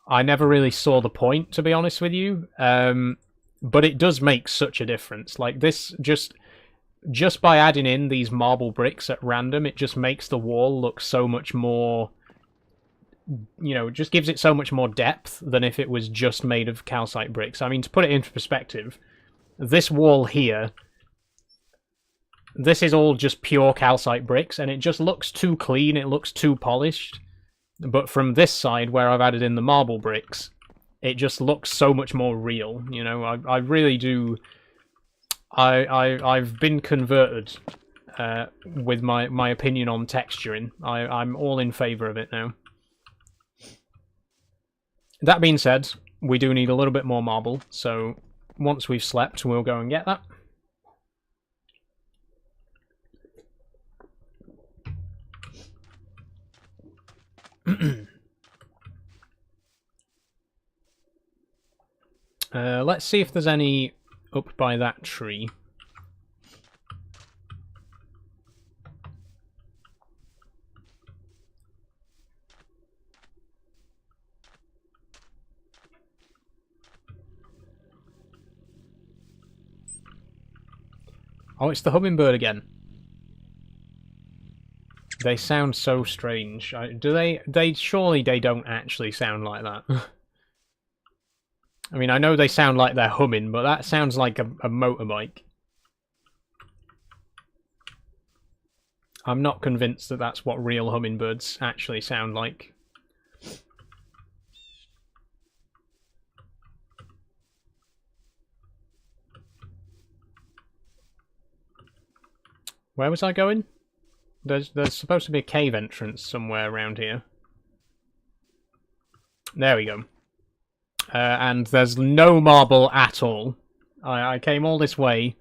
I never really saw the point, to be honest with you. But it does make such a difference. Like this, just by adding in these marble bricks at random, it just makes the wall look so much more, you know, just gives it so much more depth than if it was just made of calcite bricks. I mean, to put it into perspective, this wall here, this is all just pure calcite bricks, and it just looks too clean, it looks too polished. But from this side, where I've added in the marble bricks, it just looks so much more real, you know. I really do... I've been converted with my opinion on texturing. I'm all in favour of it now. That being said, we do need a little bit more marble, so once we've slept, we'll go and get that. Let's see if there's any up by that tree. Oh, it's the hummingbird again. They sound so strange. Do they? Surely they don't actually sound like that. I mean, I know they sound like they're humming, but that sounds like a motorbike. I'm not convinced that that's what real hummingbirds actually sound like. Where was I going? There's supposed to be a cave entrance somewhere around here. There we go. And there's no marble at all. I came all this way,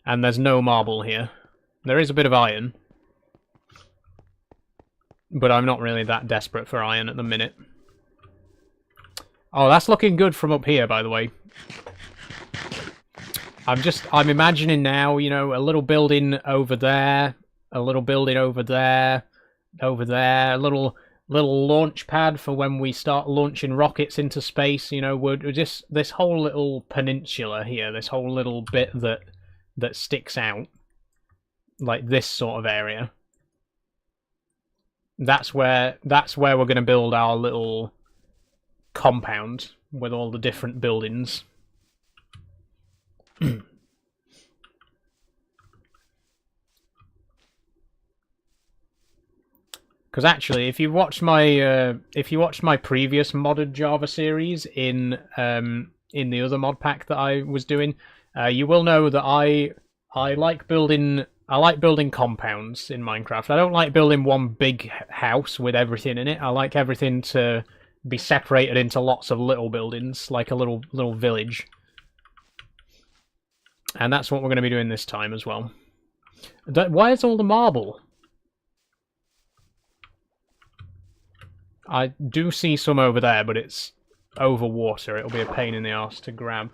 and there's no marble here. There is a bit of iron. But I'm not really that desperate for iron at the minute. Oh, that's looking good from up here, by the way. I'm imagining now, you know, a little building over there, a little building over there, a little launch pad for when we start launching rockets into space. You know, we're just this whole little peninsula here, this whole little bit that sticks out, like this sort of area. That's where we're going to build our little compound with all the different buildings. Because actually, if you watched my previous modded Java series in the other mod pack that I was doing, you will know that I like building compounds in Minecraft. I don't like building one big house with everything in it. I like everything to be separated into lots of little buildings, like a little village. And that's what we're going to be doing this time as well. Why is all the marble? I do see some over there, but it's over water. It'll be a pain in the arse to grab.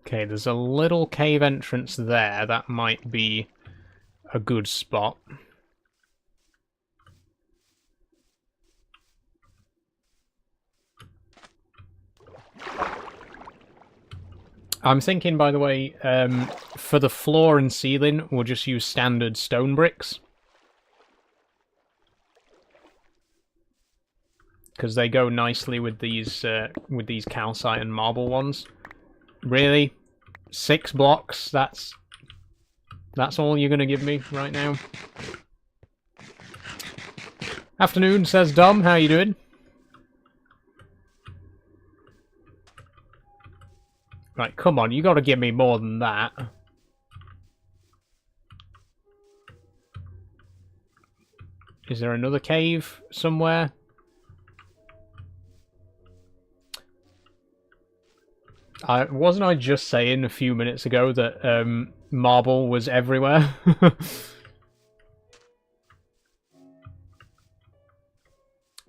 Okay, there's a little cave entrance there. That might be a good spot. I'm thinking, by the way, for the floor and ceiling, we'll just use standard stone bricks. Because they go nicely with these calcite and marble ones. Really? 6 blocks? That's all you're gonna give me right now? Afternoon, says Dom. How you doing? Right, come on, you gotta give me more than that. Is there another cave somewhere? Wasn't I just saying a few minutes ago that marble was everywhere?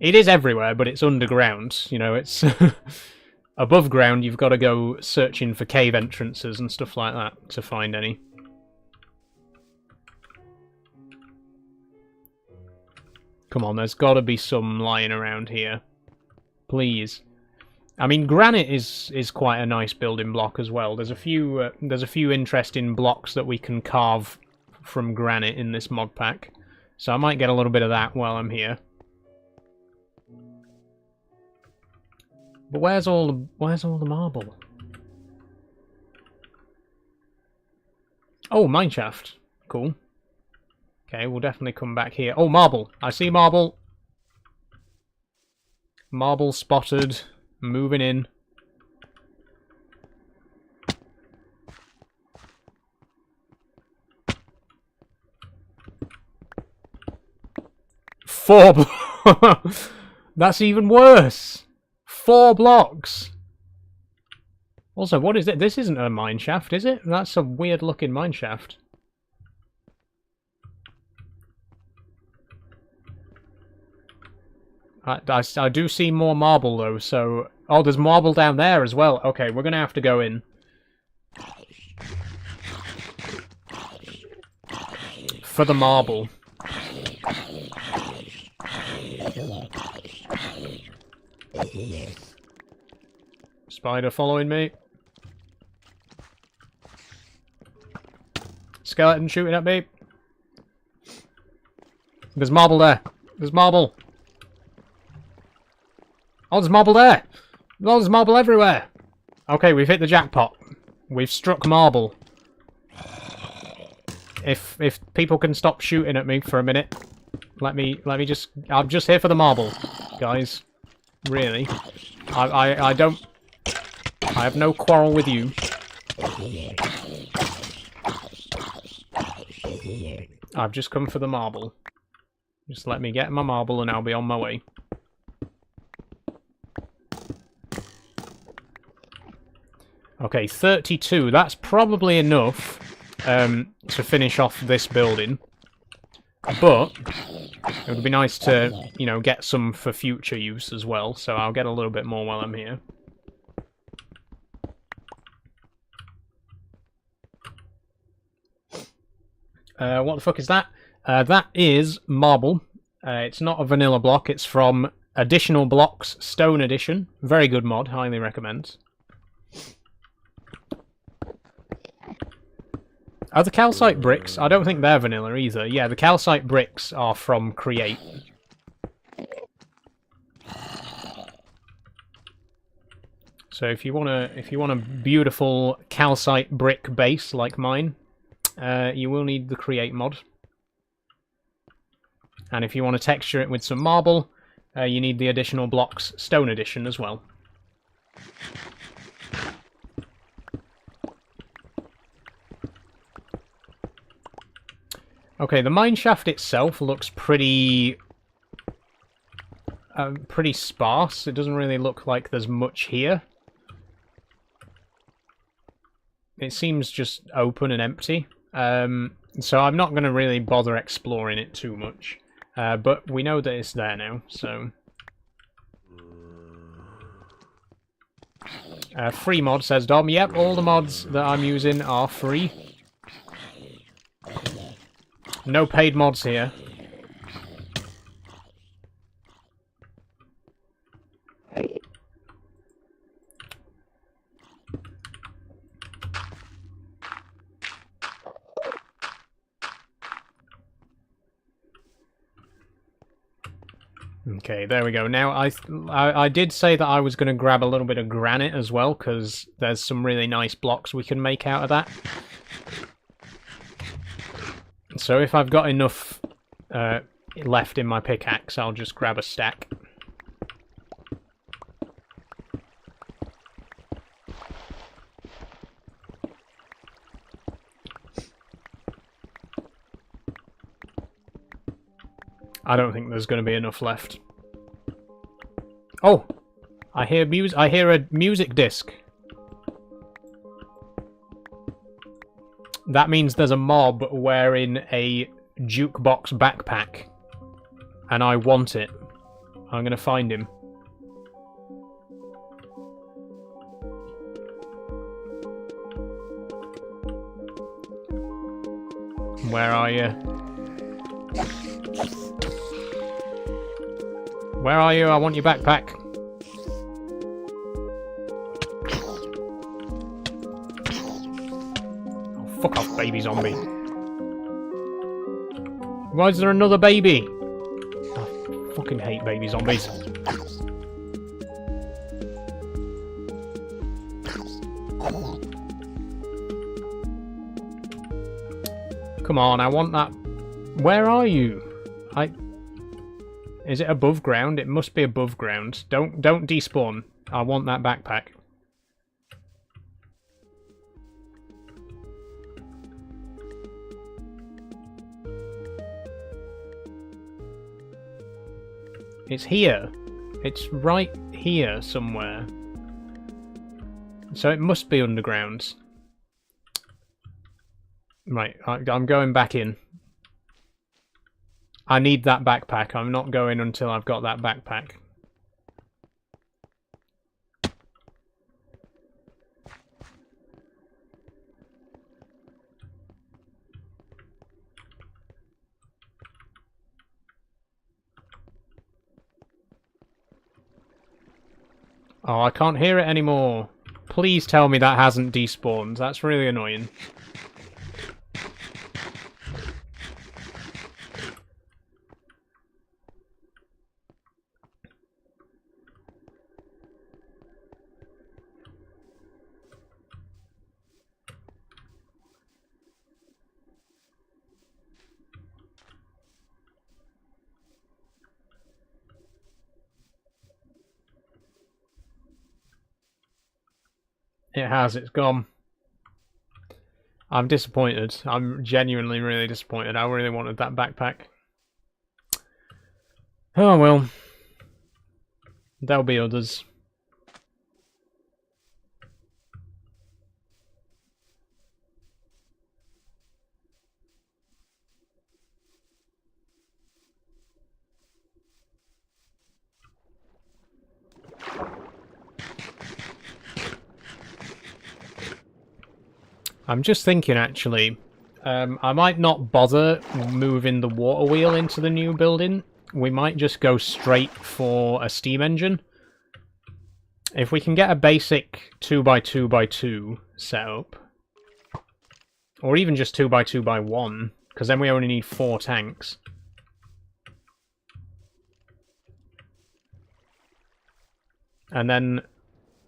It is everywhere, but it's underground. You know, it's above ground. You've got to go searching for cave entrances and stuff like that to find any. Come on, there's got to be some lying around here. Please. I mean, granite is quite a nice building block as well. There's a few interesting blocks that we can carve from granite in this mod pack, so I might get a little bit of that while I'm here. But where's all the marble? Oh, mineshaft. Cool. Okay, we'll definitely come back here. Oh, marble. I see marble. Marble spotted. Moving in. That's even worse. 4 blocks. Also, what is it? This isn't a mine shaft, is it? That's a weird looking mine shaft. I do see more marble, though, so... Oh, there's marble down there as well. Okay, we're going to have to go in. For the marble. Spider following me. Skeleton shooting at me. There's marble there. There's marble. Oh, there's marble there. Oh, there's marble everywhere. Okay, we've hit the jackpot. We've struck marble. If people can stop shooting at me for a minute, let me just... I'm just here for the marble, guys. Really. I don't... I have no quarrel with you. I've just come for the marble. Just let me get my marble and I'll be on my way. Okay, 32. That's probably enough to finish off this building. But it would be nice to, you know, get some for future use as well. So I'll get a little bit more while I'm here. What the fuck is that? That is marble. It's not a vanilla block. It's from Additional Blocks Stone Edition. Very good mod. Highly recommend. Are the calcite bricks? I don't think they're vanilla either. Yeah, the calcite bricks are from Create. So if you want a beautiful calcite brick base like mine, you will need the Create mod. And if you want to texture it with some marble, you need the Additional Blocks Stone Edition as well. Okay, the mineshaft itself looks pretty sparse. It doesn't really look like there's much here. It seems just open and empty. So I'm not going to really bother exploring it too much. But we know that it's there now, so... free mod, says Dom. Yep, all the mods that I'm using are free. No paid mods here. Okay, there we go. Now, I did say that I was going to grab a little bit of granite as well, because there's some really nice blocks we can make out of that. So if I've got enough left in my pickaxe, I'll just grab a stack. I don't think there's going to be enough left. Oh! I hear a music disc. That means there's a mob wearing a jukebox backpack. And I want it. I'm going to find him. Where are you? Where are you? I want your backpack. Oh, fuck off, baby zombie. Why is there another baby? I fucking hate baby zombies. Come on, I want that. Where are you? Is it above ground? It must be above ground. Don't despawn. I want that backpack. It's here. It's right here somewhere. So it must be underground. Right, I'm going back in. I need that backpack. I'm not going until I've got that backpack. Oh, I can't hear it anymore. Please tell me that hasn't despawned. That's really annoying. It has, it's gone. I'm disappointed. I'm genuinely really disappointed. I really wanted that backpack. Oh well. There'll be others. I'm just thinking, actually, I might not bother moving the water wheel into the new building. We might just go straight for a steam engine. If we can get a basic 2x2x2 setup, or even just 2x2x1, because then we only need 4 tanks. And then,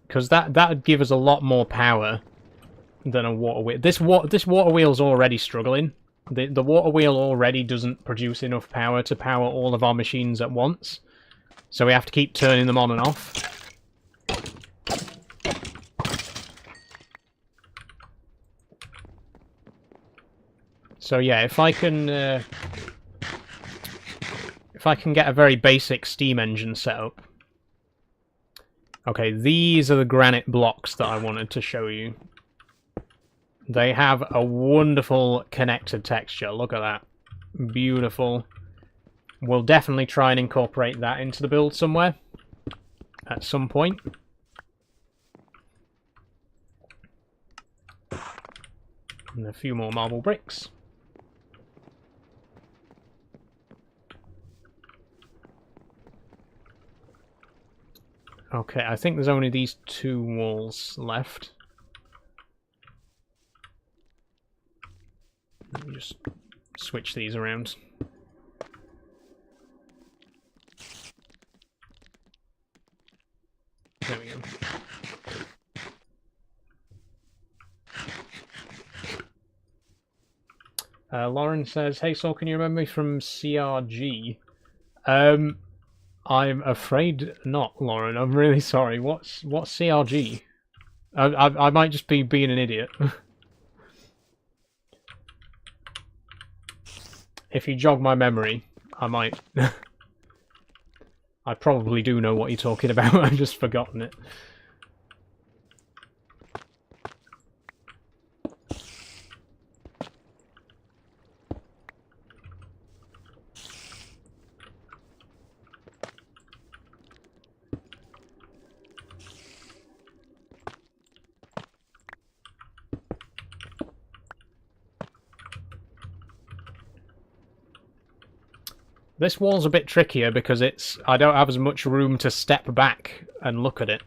because that would give us a lot more power than a water wheel. This water wheel's already struggling. The water wheel already doesn't produce enough power to power all of our machines at once. So we have to keep turning them on and off. So yeah, if I can get a very basic steam engine setup. Okay, these are the granite blocks that I wanted to show you. They have a wonderful connected texture. Look at that. Beautiful. We'll definitely try and incorporate that into the build somewhere. At some point. And a few more marble bricks. Okay, I think there's only these 2 walls left. Let me just switch these around. There we go. Lauren says, "Hey Saul, can you remember me from CRG?" I'm afraid not, Lauren. I'm really sorry. What's CRG? I might just be being an idiot. If you jog my memory, I might... I probably do know what you're talking about, I've just forgotten it. This wall's a bit trickier because I don't have as much room to step back and look at it.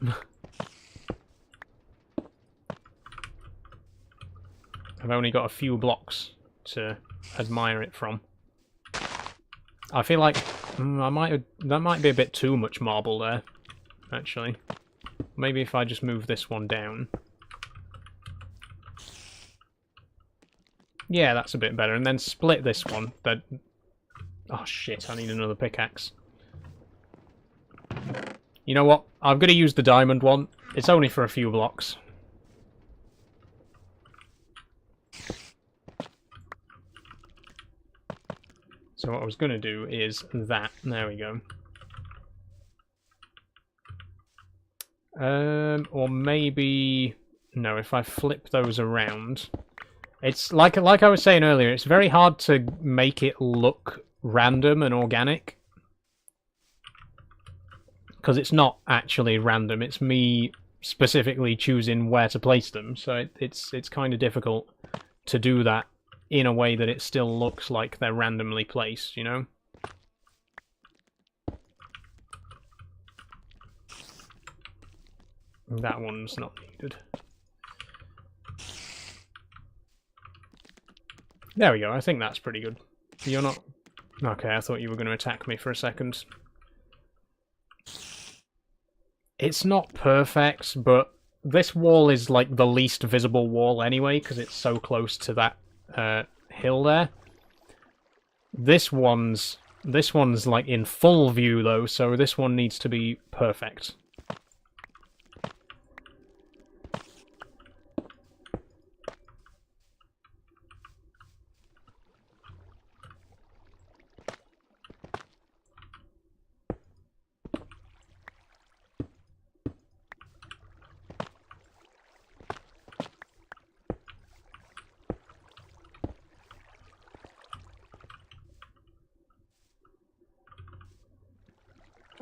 I've only got a few blocks to admire it from. I feel like that might be a bit too much marble there, actually. Maybe if I just move this one down. Yeah, that's a bit better. And then split this one. Oh shit, I need another pickaxe. You know what? I'm going to use the diamond one. It's only for a few blocks. So what I was going to do is that. There we go. Or maybe... No, if I flip those around... It's like I was saying earlier, it's very hard to make it look random and organic. Because it's not actually random, it's me specifically choosing where to place them, so it's kind of difficult to do that in a way that it still looks like they're randomly placed, you know? That one's not needed. There we go, I think that's pretty good. You're not... Okay, I thought you were going to attack me for a second. It's not perfect, but this wall is like the least visible wall anyway, because it's so close to that hill there. This one's like in full view though, so this one needs to be perfect.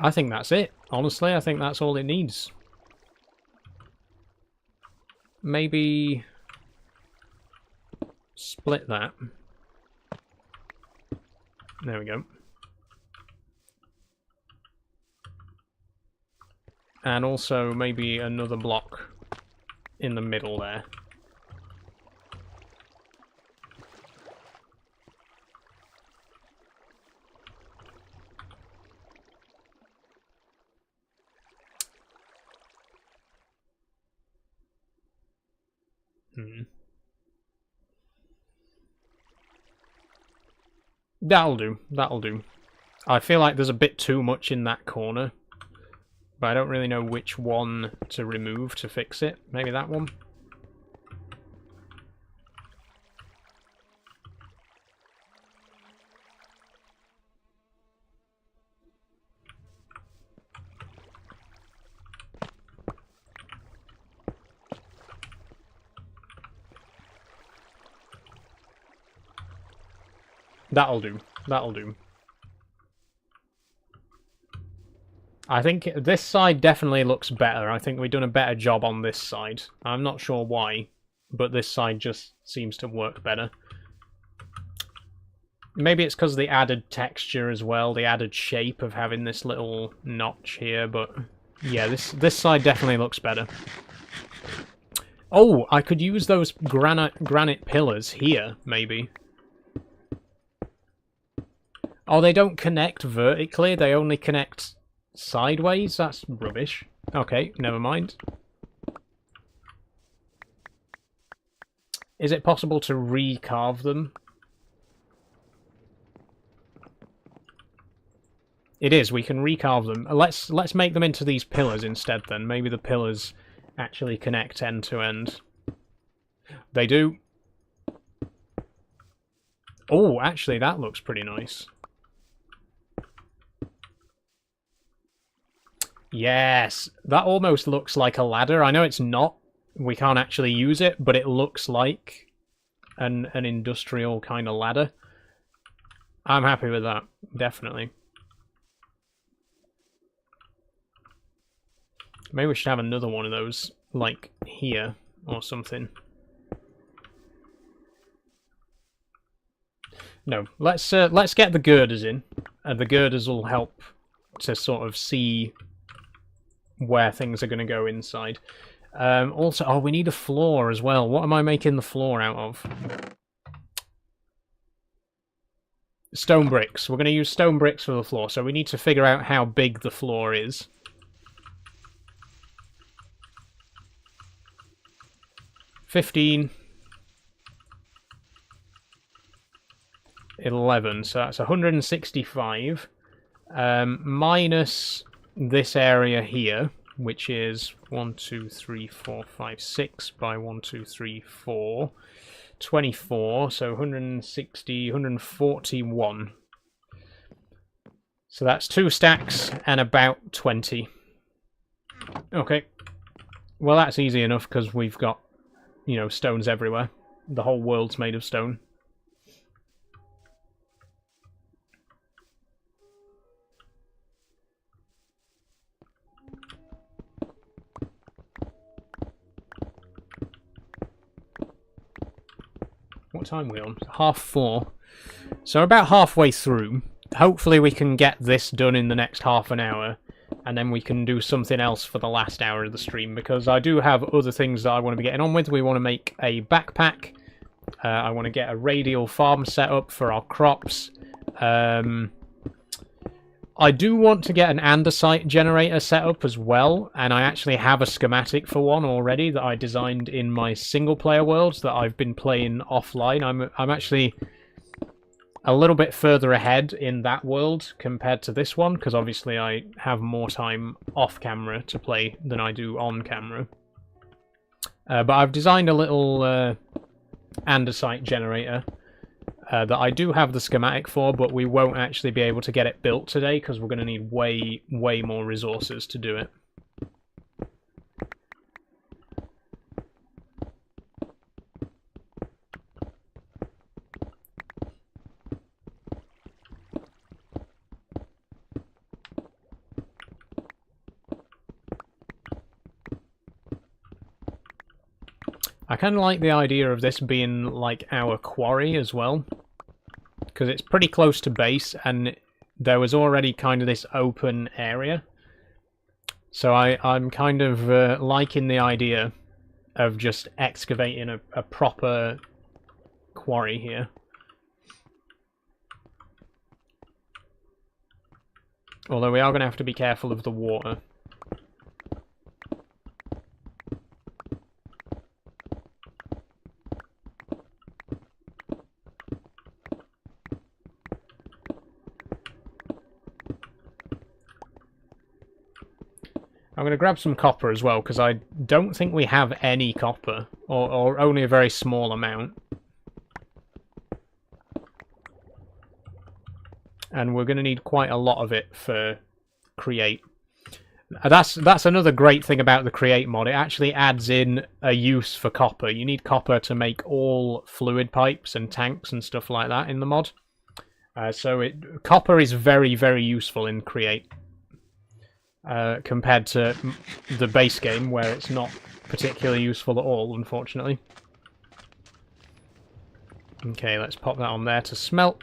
I think that's it. Honestly, I think that's all it needs. Maybe split that. There we go. And also maybe another block in the middle there. That'll do, that'll do. I feel like there's a bit too much in that corner, but I don't really know which one to remove to fix it. Maybe that one? That'll do. That'll do. I think this side definitely looks better. I think we've done a better job on this side. I'm not sure why, but this side just seems to work better. Maybe it's because of the added texture as well, the added shape of having this little notch here, but yeah, this side definitely looks better. Oh, I could use those granite pillars here, maybe. Oh, they don't connect vertically, they only connect sideways? That's rubbish. Okay, never mind. Is it possible to recarve them? It is, we can recarve them. Let's make them into these pillars instead then. Maybe the pillars actually connect end to end. They do. Oh, actually that looks pretty nice. Yes, that almost looks like a ladder. I know it's not. We can't actually use it, but it looks like an industrial kind of ladder. I'm happy with that, definitely. Maybe we should have another one of those, like here or something. No, let's get the girders in, and the girders will help to sort of see where things are going to go inside. Also, oh, we need a floor as well. What am I making the floor out of? Stone bricks. We're going to use stone bricks for the floor, so we need to figure out how big the floor is. 15. 11, so that's 165. Minus this area here, which is 1, 2, 3, 4, 5, 6 by 1, 2, 3, 4, 24, so 160, 141. So that's 2 stacks and about 20. Okay. Well, that's easy enough because we've got, you know, stones everywhere. The whole world's made of stone. What time are we on? 4:30. So about halfway through. Hopefully we can get this done in the next half an hour, and then we can do something else for the last hour of the stream, because I do have other things that I want to be getting on with. We want to make a backpack. I want to get a radial farm set up for our crops. I do want to get an andesite generator set up as well, and I actually have a schematic for one already that I designed in my single-player worlds that I've been playing offline. I'm actually a little bit further ahead in that world compared to this one, because obviously I have more time off-camera to play than I do on-camera. But I've designed a little andesite generator that I do have the schematic for, but we won't actually be able to get it built today because we're going to need way more resources to do it. I kind of like the idea of this being like our quarry as well, because it's pretty close to base and there was already kind of this open area. So I'm kind of liking the idea of just excavating a proper quarry here. Although we are going to have to be careful of the water. I'm going to grab some copper as well, because I don't think we have any copper, or only a very small amount. And we're going to need quite a lot of it for Create. That's another great thing about the Create mod. It actually adds in a use for copper. You need copper to make all fluid pipes and tanks and stuff like that in the mod. So copper is very useful in Create. Compared to the base game, where it's not particularly useful at all, unfortunately. Okay, let's pop that on there to smelt.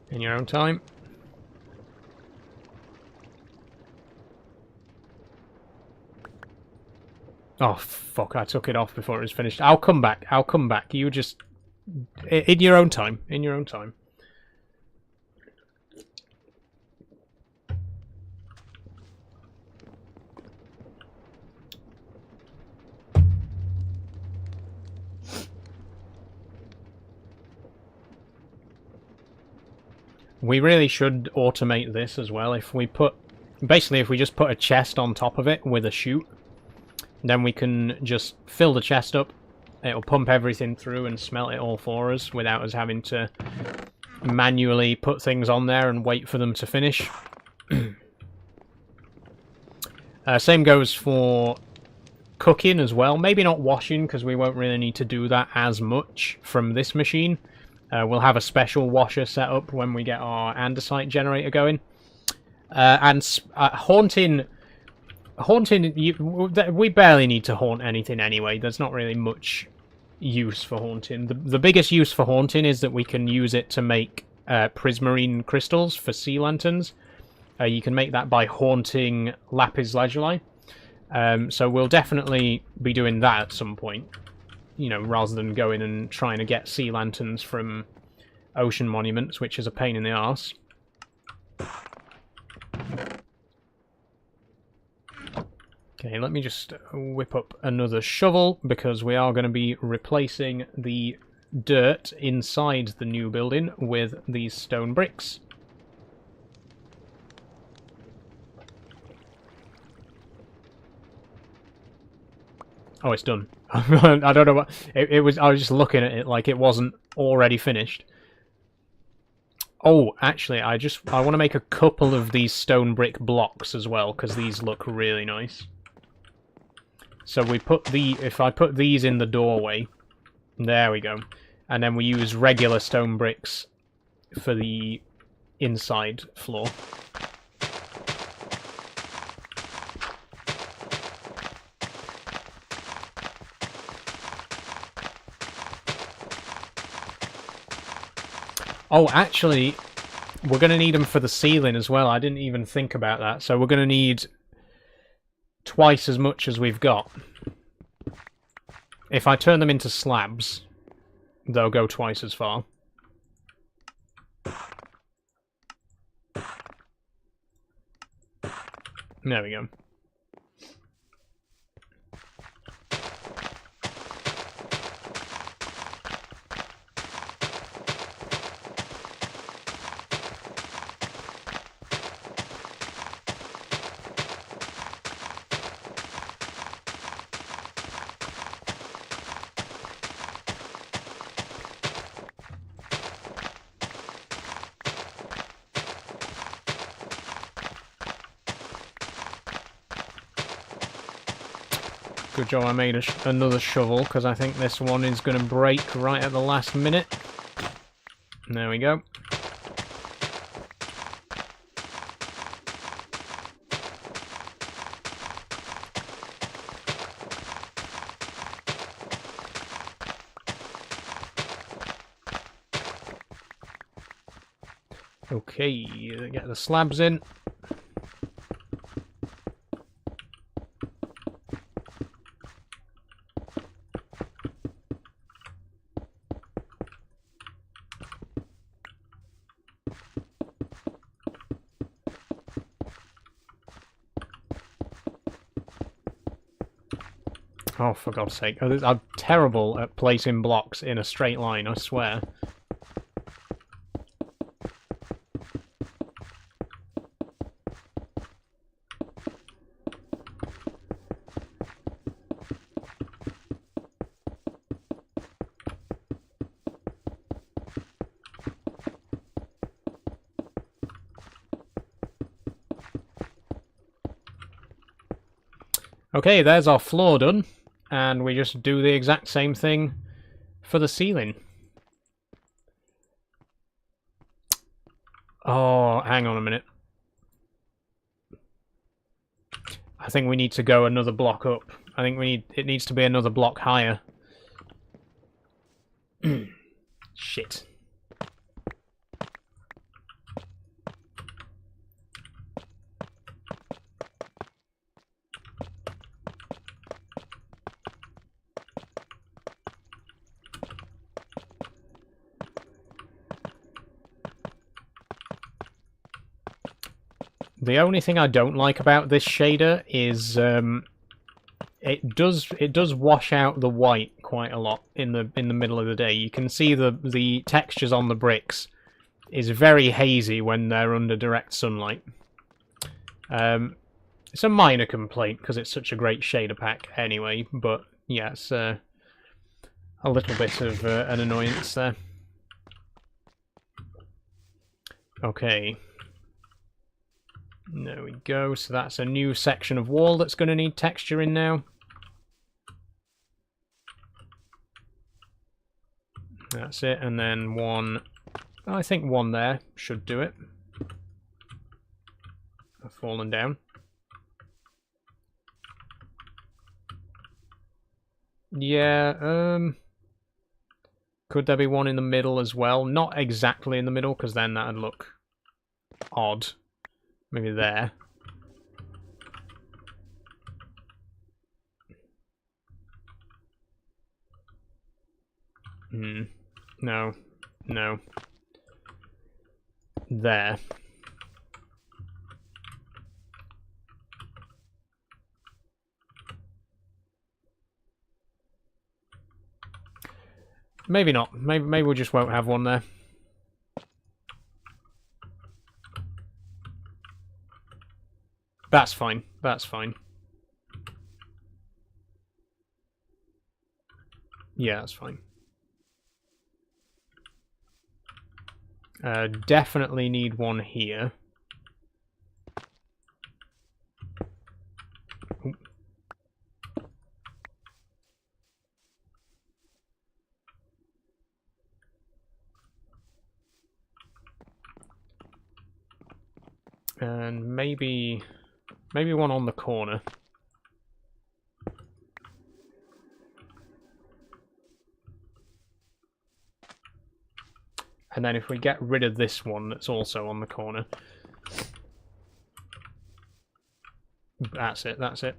In your own time. Oh, fuck, I took it off before it was finished. I'll come back. I'll come back. You just... In your own time. In your own time. We really should automate this as well. If we put... Basically, if we just put a chest on top of it with a chute, then we can just fill the chest up. It'll pump everything through and smelt it all for us without us having to manually put things on there and wait for them to finish. Same goes for cooking as well. Maybe not washing, because we won't really need to do that as much from this machine. We'll have a special washer set up when we get our andesite generator going. Haunting, we barely need to haunt anything anyway. There's not really much use for haunting. The biggest use for haunting is that we can use it to make prismarine crystals for sea lanterns. You can make that by haunting lapis lazuli. So we'll definitely be doing that at some point. You know, rather than going and trying to get sea lanterns from ocean monuments, which is a pain in the arse. Okay, let me just whip up another shovel, because we are going to be replacing the dirt inside the new building with these stone bricks. Oh, it's done. I don't know what it was. I was just looking at it like it wasn't already finished. Oh, actually, I want to make a couple of these stone brick blocks as well, because these look really nice. So we put if I put these in the doorway, there we go, and then we use regular stone bricks for the inside floor. Oh, actually, we're going to need them for the ceiling as well. I didn't even think about that. So we're going to need twice as much as we've got. If I turn them into slabs, they'll go twice as far. There we go. Good job I made another shovel, because I think this one is going to break right at the last minute. There we go. Okay, get the slabs in. Oh, for God's sake. I'm terrible at placing blocks in a straight line, I swear. Okay, there's our floor done. And we just do the exact same thing for the ceiling. Oh, hang on a minute. I think we need to go another block up. I think it needs to be another block higher. Shit. The only thing I don't like about this shader is it does wash out the white quite a lot in the middle of the day. You can see the textures on the bricks is very hazy when they're under direct sunlight. It's a minor complaint because it's such a great shader pack anyway, but yeah, it's a little bit of an annoyance there. Okay. There we go, so that's a new section of wall that's going to need texture in now. That's it, and then one, I think one there should do it. I've fallen down. Yeah, could there be one in the middle as well? Not exactly in the middle, because then that'd look odd. Maybe there. No. No. There. Maybe not. Maybe we just won't have one there. That's fine. That's fine. Yeah, that's fine. Definitely need one here. And maybe one on the corner. And then if we get rid of this one that's also on the corner. That's it, that's it.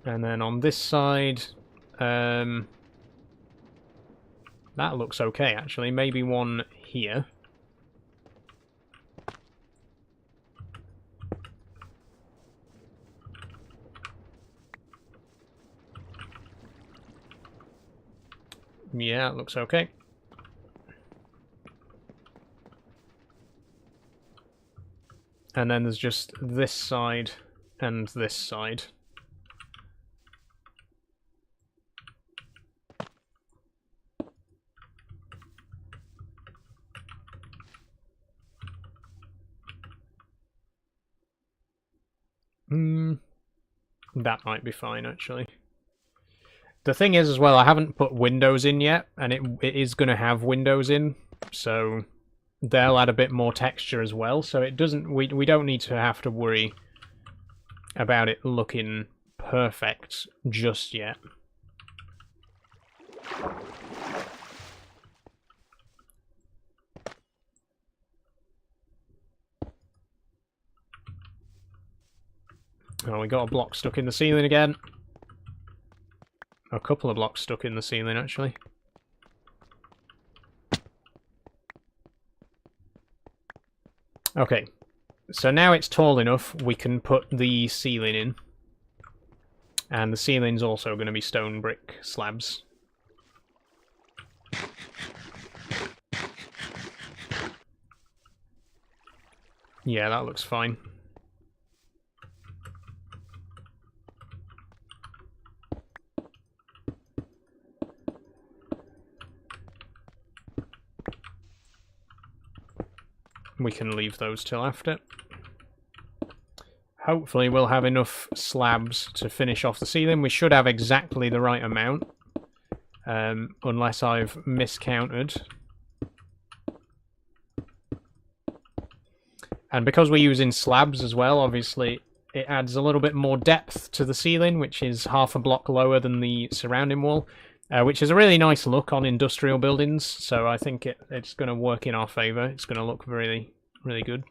And then on this side, that looks okay actually. Maybe one here. Yeah, it looks okay. And then there's just this side and this side. That might be fine, actually. The thing is, as well, I haven't put windows in yet, and it is going to have windows in, so they'll add a bit more texture as well. So it doesn't. We don't need to have to worry about it looking perfect just yet. Oh, we got a block stuck in the ceiling again. A couple of blocks stuck in the ceiling, actually. Okay, so now it's tall enough, we can put the ceiling in. And the ceiling's also going to be stone brick slabs. Yeah, that looks fine. We can leave those till after. Hopefully we'll have enough slabs to finish off the ceiling. We should have exactly the right amount. Unless I've miscounted. And because we're using slabs as well, obviously it adds a little bit more depth to the ceiling, which is half a block lower than the surrounding wall. Which is a really nice look on industrial buildings, so I think it's going to work in our favour. It's going to look really, really good.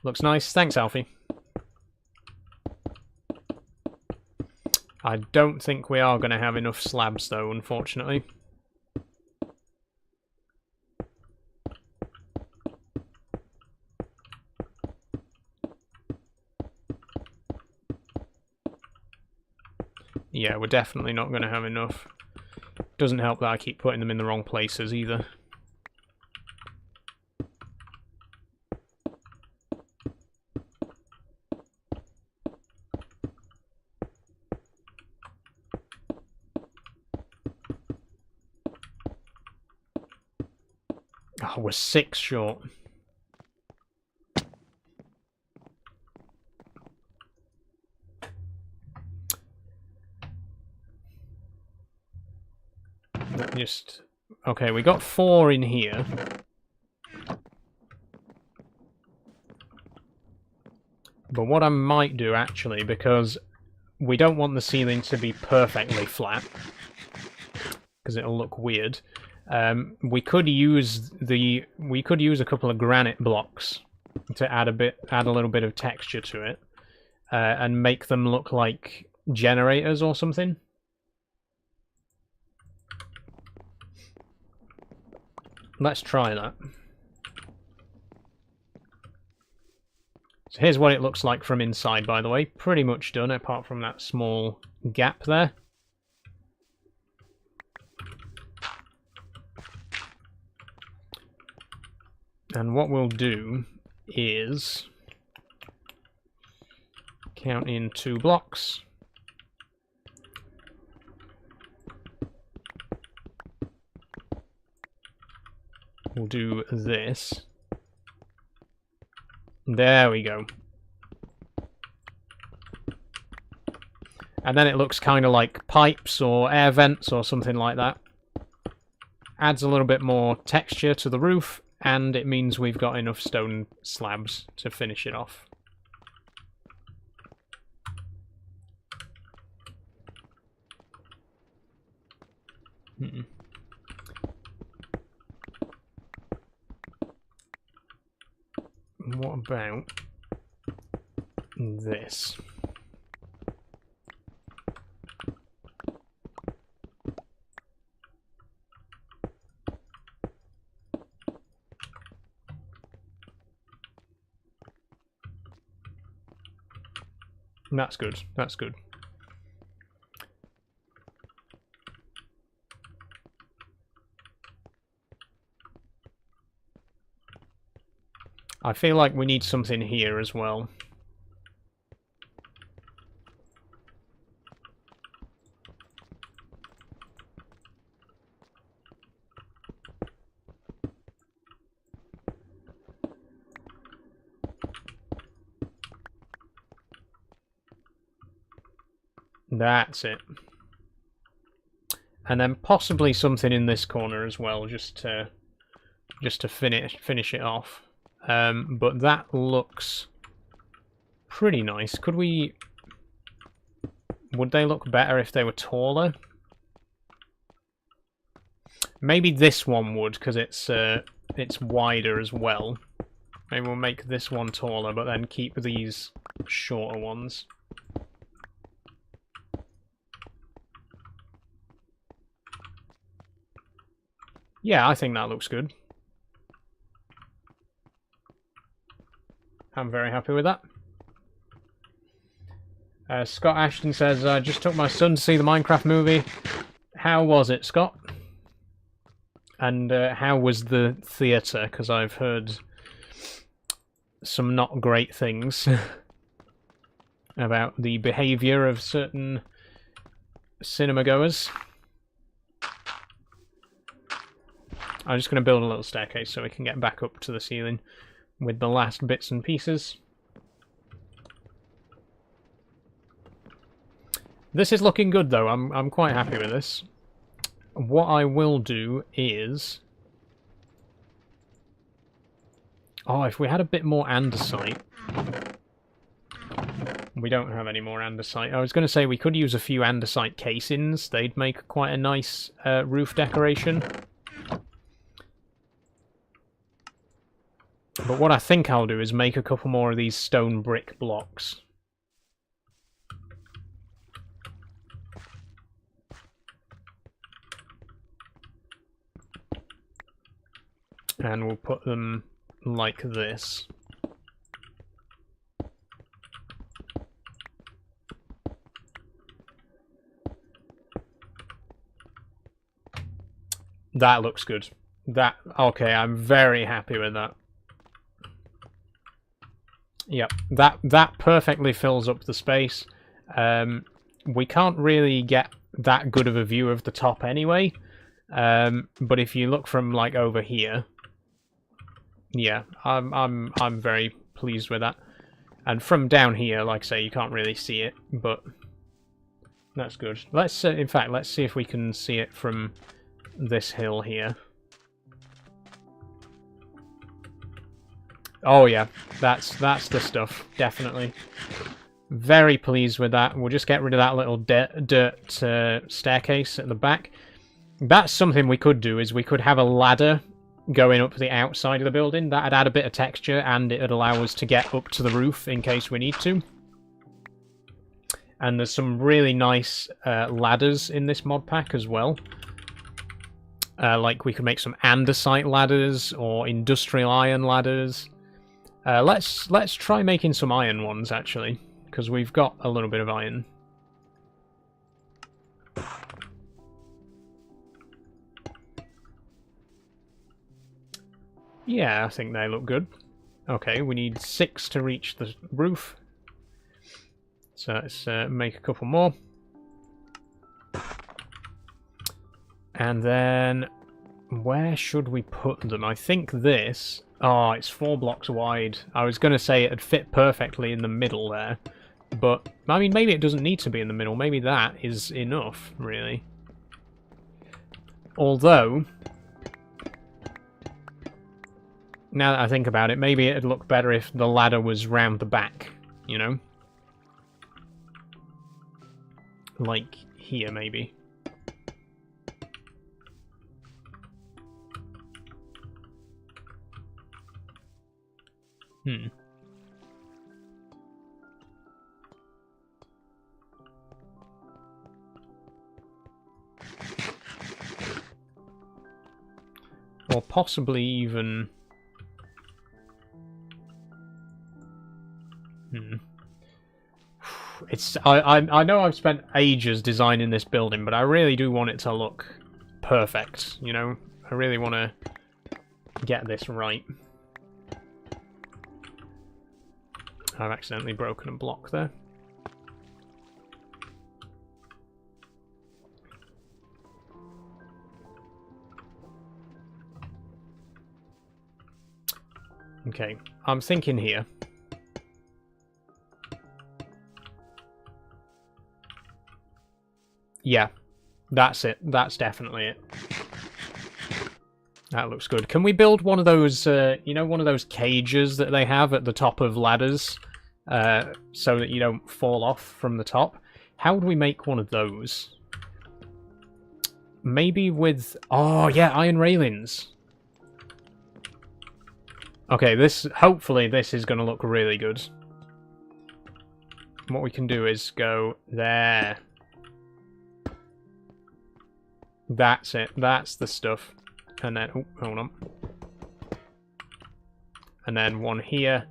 Looks nice. Thanks, Alfie. I don't think we are going to have enough slabs, though, unfortunately. Yeah, we're definitely not going to have enough. Doesn't help that I keep putting them in the wrong places either. Oh, we're 6 short. Just... Okay, we got 4 in here. But what I might do, actually, because we don't want the ceiling to be perfectly flat, because it'll look weird, we could use a couple of granite blocks to add a little bit of texture to it, and make them look like generators or something. Let's try that. So here's what it looks like from inside, by the way. Pretty much done, apart from that small gap there. And what we'll do is count in 2 blocks. We'll do this. There we go. And then it looks kind of like pipes or air vents or something like that. Adds a little bit more texture to the roof, and it means we've got enough stone slabs to finish it off. What about this? That's good. That's good. I feel like we need something here as well. That's it. And then possibly something in this corner as well, just to finish it off. But that looks pretty nice. Could we... Would they look better if they were taller? Maybe this one would, because it's wider as well. Maybe we'll make this one taller, but then keep these shorter ones. Yeah, I think that looks good. I'm very happy with that. Scott Ashton says, I just took my son to see the Minecraft movie. How was it, Scott? And how was the theatre? Because I've heard some not great things about the behaviour of certain cinema goers. I'm just going to build a little staircase so we can get back up to the ceiling with the last bits and pieces. This is looking good though, I'm quite happy with this. What I will do is... Oh, if we had a bit more andesite... We don't have any more andesite. I was going to say we could use a few andesite casings. They'd make quite a nice roof decoration. But what I think I'll do is make a couple more of these stone brick blocks. And we'll put them like this. That looks good. Okay, I'm very happy with that. Yep, that perfectly fills up the space. We can't really get that good of a view of the top anyway. But if you look from like over here, yeah, I'm very pleased with that. And from down here, like I say, you can't really see it, but that's good. Let's in fact, let's see if we can see it from this hill here. Oh yeah, that's the stuff, definitely. Very pleased with that. We'll just get rid of that little dirt staircase at the back. That's something we could do, is we could have a ladder going up the outside of the building. That'd add a bit of texture, and it'd allow us to get up to the roof in case we need to. And there's some really nice ladders in this mod pack as well. Like we could make some andesite ladders or industrial iron ladders. Let's try making some iron ones, actually, because we've got a little bit of iron. Yeah, I think they look good. Okay, we need 6 to reach the roof. So let's make a couple more. And then, where should we put them? I think this... Oh, it's 4 blocks wide. I was going to say it'd fit perfectly in the middle there, But, I mean, maybe it doesn't need to be in the middle. Maybe that is enough, really. Although, now that I think about it, maybe it'd look better if the ladder was round the back, you know? Like here, maybe. Or possibly even... It's I know I've spent ages designing this building, but I really do want it to look perfect, you know? I really want to get this right. I've accidentally broken a block there. Okay, I'm thinking here. Yeah, that's it. That's definitely it. That looks good. Can we build one of those, you know, one of those cages that they have at the top of ladders, so that you don't fall off from the top? How would we make one of those? Maybe with... Oh, yeah, iron railings. Okay, this... Hopefully this is going to look really good. What we can do is go there. That's it. That's the stuff. And then... Oh, hold on. And then one here.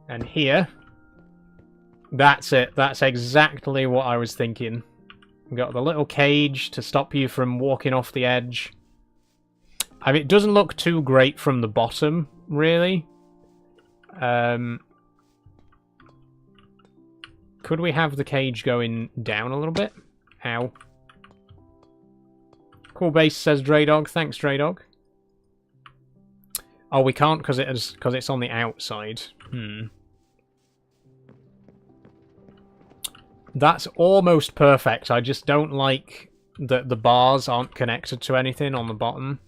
And here. That's it. That's exactly what I was thinking. We've got the little cage to stop you from walking off the edge. I mean, it doesn't look too great from the bottom, really. Could we have the cage going down a little bit? Ow. Cool base, says Draydog. Thanks, Draydog. Oh, we can't because it's on the outside. That's almost perfect. I just don't like that the bars aren't connected to anything on the bottom.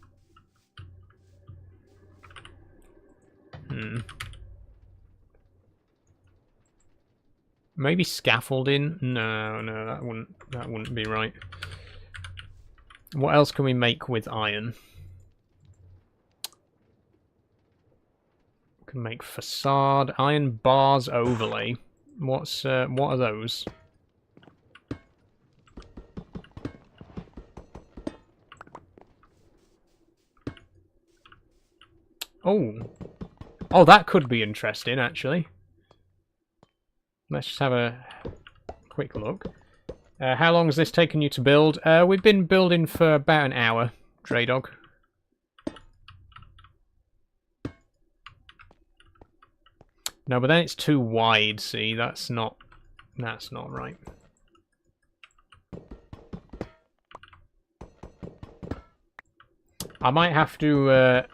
Maybe scaffolding? No, that wouldn't be right. What else can we make with iron? We can make facade, iron bars overlay. What are those? Oh, that could be interesting, actually. Let's just have a quick look. How long has this taken you to build? We've been building for about an hour, Draydog. No, but then it's too wide, see? That's not right. I might have to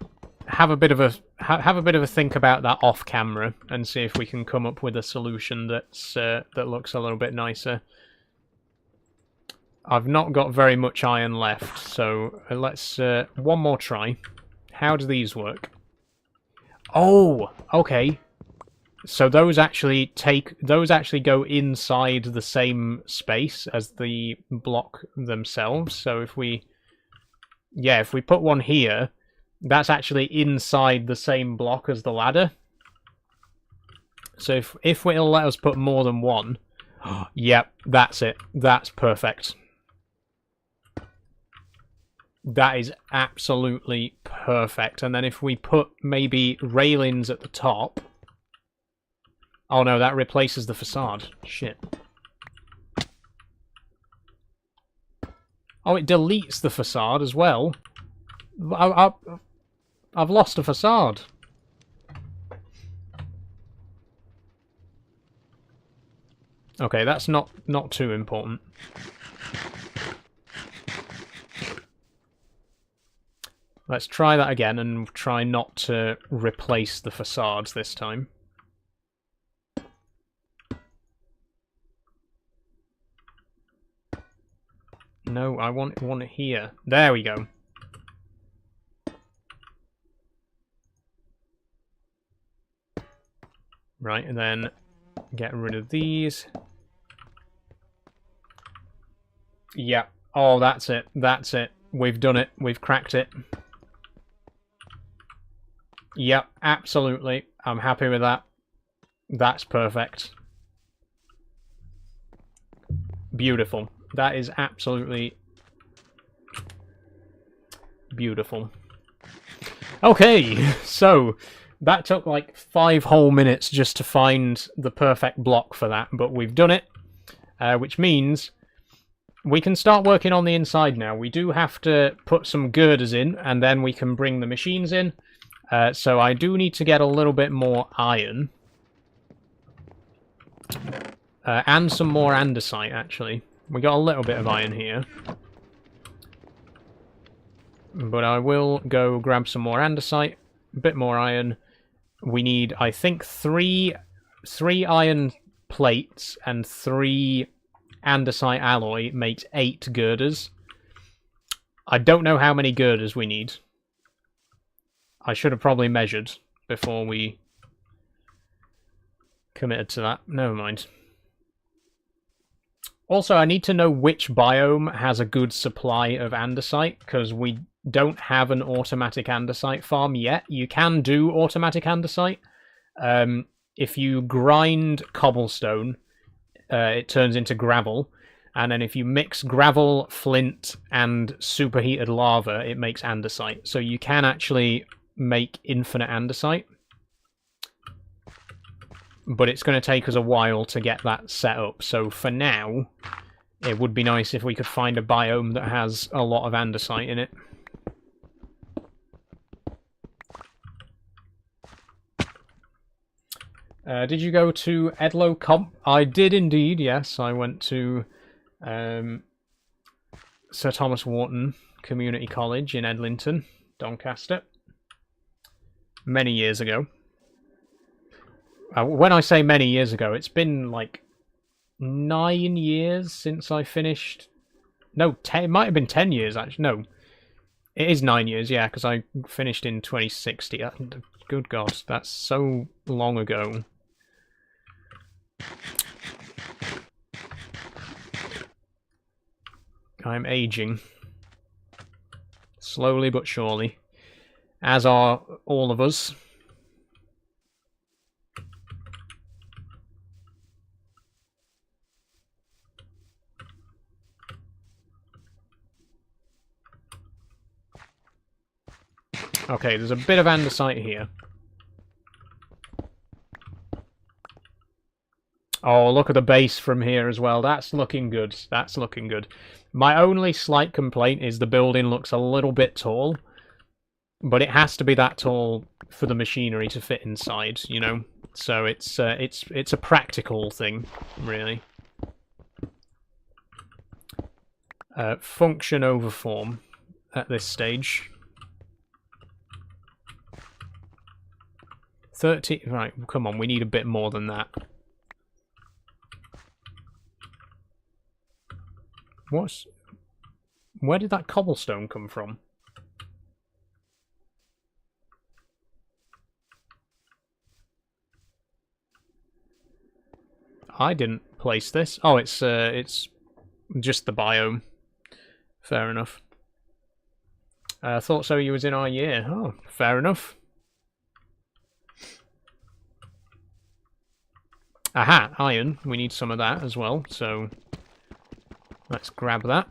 have a bit of a think about that off camera and see if we can come up with a solution that's that looks a little bit nicer. I've not got very much iron left, so let's one more try. How do these work? Oh, okay. So those actually go inside the same space as the block themselves. So if we put one here, that's actually inside the same block as the ladder. So if it'll let us put more than one, yep, that's it. That's perfect. That is absolutely perfect. And then if we put maybe railings at the top... Oh no, that replaces the facade. Shit. Oh, it deletes the facade as well. I've lost a facade. Okay, that's not too important. Let's try that again and try not to replace the facades this time. No, I want it here. There we go. Right, and then get rid of these. Yeah. Oh, that's it. That's it. We've done it. We've cracked it. Yep, absolutely. I'm happy with that. That's perfect. Beautiful. That is absolutely beautiful. Okay, so that took like 5 whole minutes just to find the perfect block for that, but we've done it, which means we can start working on the inside now. We do have to put some girders in, and then we can bring the machines in. So I do need to get a little bit more iron. And some more andesite, actually. We got a little bit of iron here. But I will go grab some more andesite. A bit more iron. We need, I think, three iron plates and 3 andesite alloy makes 8 girders. I don't know how many girders we need. I should have probably measured before we committed to that. Never mind. Also, I need to know which biome has a good supply of andesite, because we don't have an automatic andesite farm yet. You can do automatic andesite. If you grind cobblestone, it turns into gravel. And then if you mix gravel, flint, and superheated lava, it makes andesite. So you can actually make infinite andesite. But it's going to take us a while to get that set up. So for now, it would be nice if we could find a biome that has a lot of andesite in it. Did you go to Edlow Comp? I did indeed, yes. I went to Sir Thomas Wharton Community College in Edlington, Doncaster, many years ago. When I say many years ago, it's been like 9 years since I finished. No, it might have been 10 years, actually. No, it is 9 years, yeah, because I finished in 2060. Good God, that's so long ago. I'm aging. Slowly but surely. As are all of us. Okay, there's a bit of andesite here. Oh, look at the base from here as well. That's looking good. That's looking good. My only slight complaint is the building looks a little bit tall. But it has to be that tall for the machinery to fit inside, you know? So it's a practical thing, really. Function over form at this stage. 30... Right, come on, we need a bit more than that. Where did that cobblestone come from? I didn't place this. Oh, it's just the biome. Fair enough. I thought so. You was in our year. Oh, fair enough. Aha, iron. We need some of that as well, so let's grab that.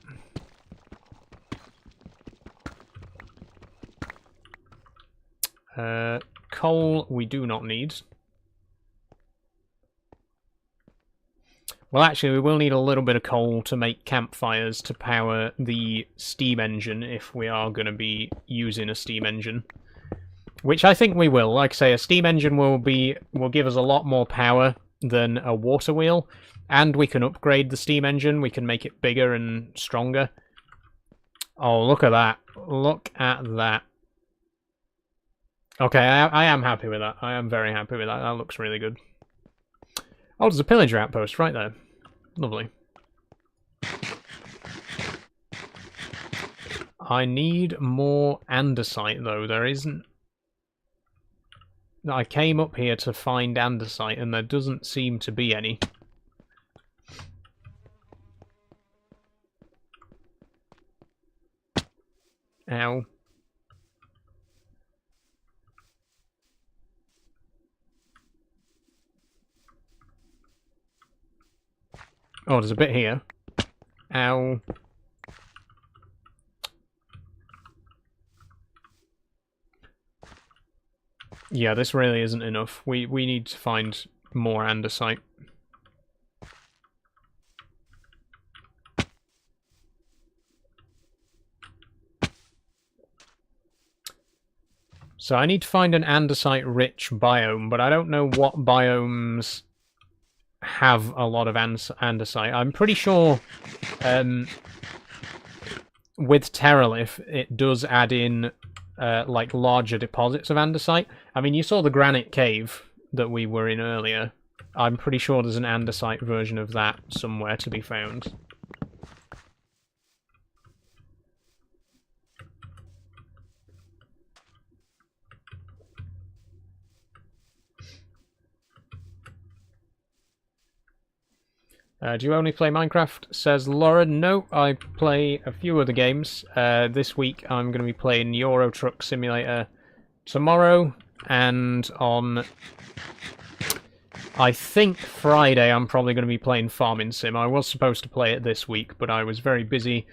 Coal we do not need. Well, actually, we will need a little bit of coal to make campfires to power the steam engine if we are going to be using a steam engine. Which I think we will. Like I say, a steam engine will give us a lot more power than a water wheel, and we can upgrade the steam engine. We can make it bigger and stronger. Oh, look at that. Look at that. Okay, I am happy with that. I am very happy with that. That looks really good. Oh, there's a pillager outpost right there. Lovely. I need more andesite, though. There isn't... I came up here to find andesite, and there doesn't seem to be any. Ow. Oh, there's a bit here. Ow. Yeah, this really isn't enough. We need to find more andesite. So I need to find an andesite-rich biome, but I don't know what biomes have a lot of andesite. I'm pretty sure with Terralith it does add in like larger deposits of andesite. I mean, you saw the granite cave that we were in earlier. I'm pretty sure there's an andesite version of that somewhere to be found. Do you only play Minecraft? Says Lauren. No, I play a few other games. This week I'm going to be playing Euro Truck Simulator tomorrow, and on, I think, Friday I'm probably going to be playing Farming Sim. I was supposed to play it this week, but I was very busy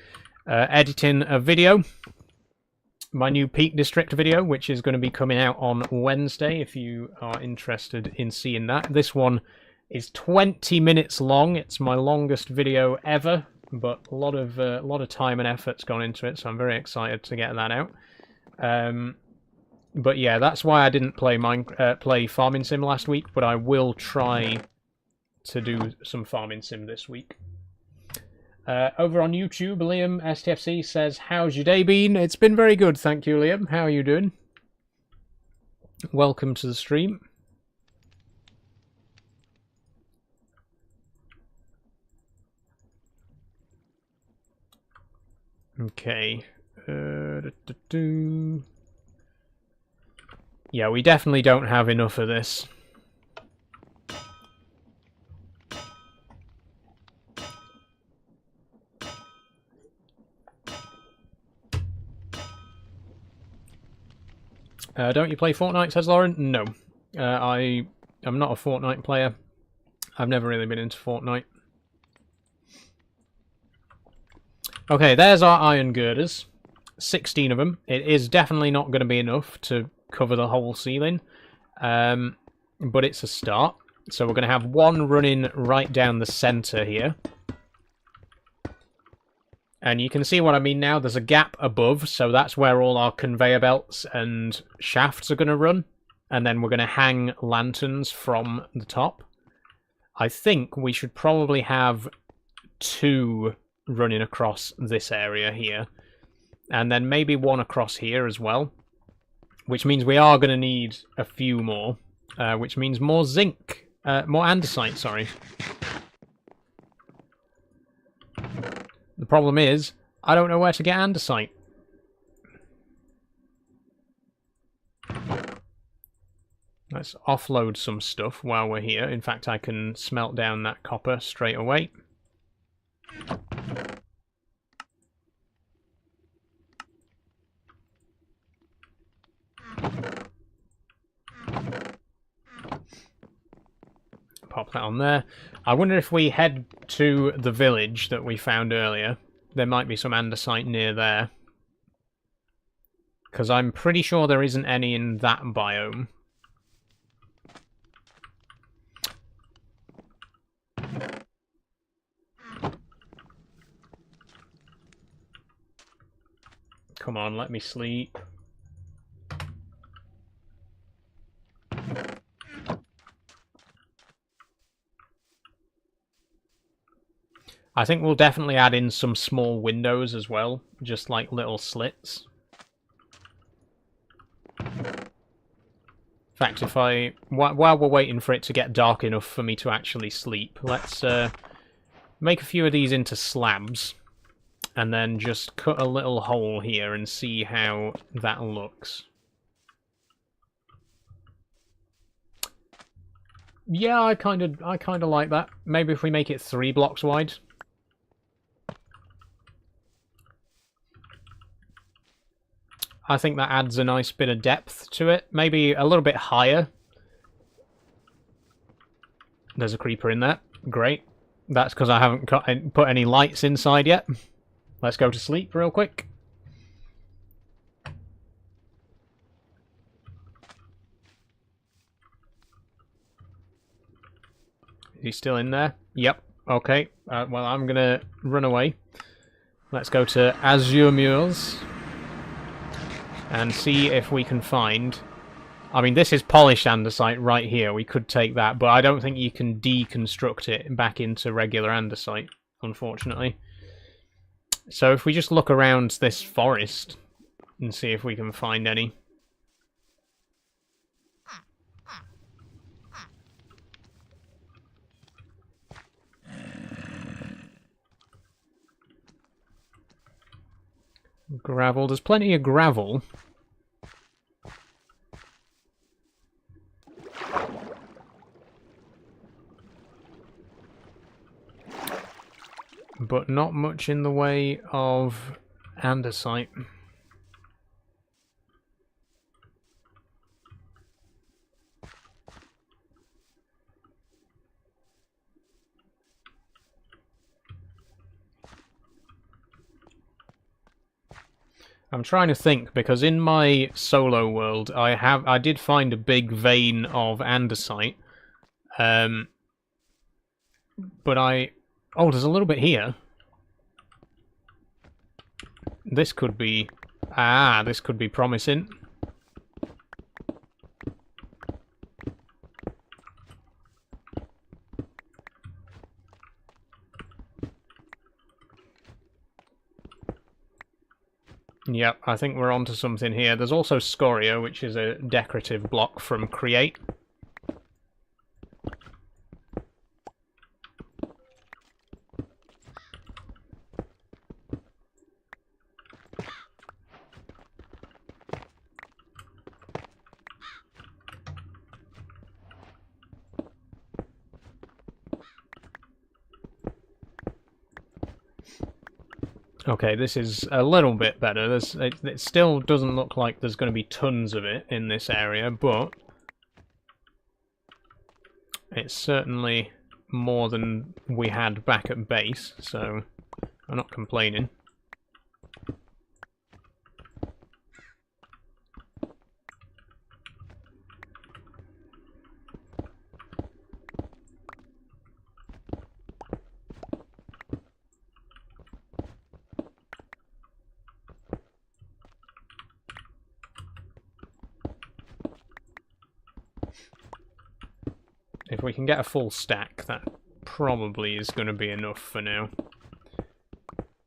editing a video. My new Peak District video, which is going to be coming out on Wednesday, if you are interested in seeing that. This one is 20 minutes long. It's my longest video ever, but a lot of time and effort's gone into it, so I'm very excited to get that out. But yeah, that's why I didn't play Farming Sim last week, but I will try to do some Farming Sim this week. Over on YouTube, Liam STFC says, "How's your day been?" It's been very good, thank you, Liam. How are you doing? Welcome to the stream. Okay. Yeah, we definitely don't have enough of this. Don't you play Fortnite, says Lauren? No. I'm not a Fortnite player. I've never really been into Fortnite. Okay, there's our iron girders. 16 of them. It is definitely not going to be enough to cover the whole ceiling. But it's a start. So we're going to have one running right down the centre here. And you can see what I mean now. There's a gap above, so that's where all our conveyor belts and shafts are going to run. And then we're going to hang lanterns from the top. I think we should probably have 2 running across this area here. And then maybe 1 across here as well. Which means we are going to need a few more. Which means more zinc. More andesite, sorry. The problem is, I don't know where to get andesite. Let's offload some stuff while we're here. In fact, I can smelt down that copper straight away. Pop that on there. I wonder if we head to the village that we found earlier. There might be some andesite near there. Because I'm pretty sure there isn't any in that biome. Come on, let me sleep. I think we'll definitely add in some small windows as well, just like little slits. In fact, if while we're waiting for it to get dark enough for me to actually sleep, let's make a few of these into slabs. And then just cut a little hole here and see how that looks. Yeah, I kind of like that. Maybe if we make it 3 blocks wide. I think that adds a nice bit of depth to it. Maybe a little bit higher. There's a creeper in there. Great. That's because I haven't put any lights inside yet. Let's go to sleep real quick. Is he still in there? Yep. Okay. Well, I'm going to run away. Let's go to Azure Mules and see if we can find... I mean, this is polished andesite right here. We could take that, but I don't think you can deconstruct it back into regular andesite, unfortunately. So if we just look around this forest and see if we can find any. Gravel. There's plenty of gravel. But not much in the way of andesite. I'm trying to think, because in my solo world I did find a big vein of andesite. But oh, there's a little bit here. This could be this could be promising. Yep, I think we're onto something here. There's also scoria, which is a decorative block from Create. Okay, this is a little bit better. It still doesn't look like there's going to be tons of it in this area, but it's certainly more than we had back at base, so I'm not complaining. If we can get a full stack, that probably is going to be enough for now.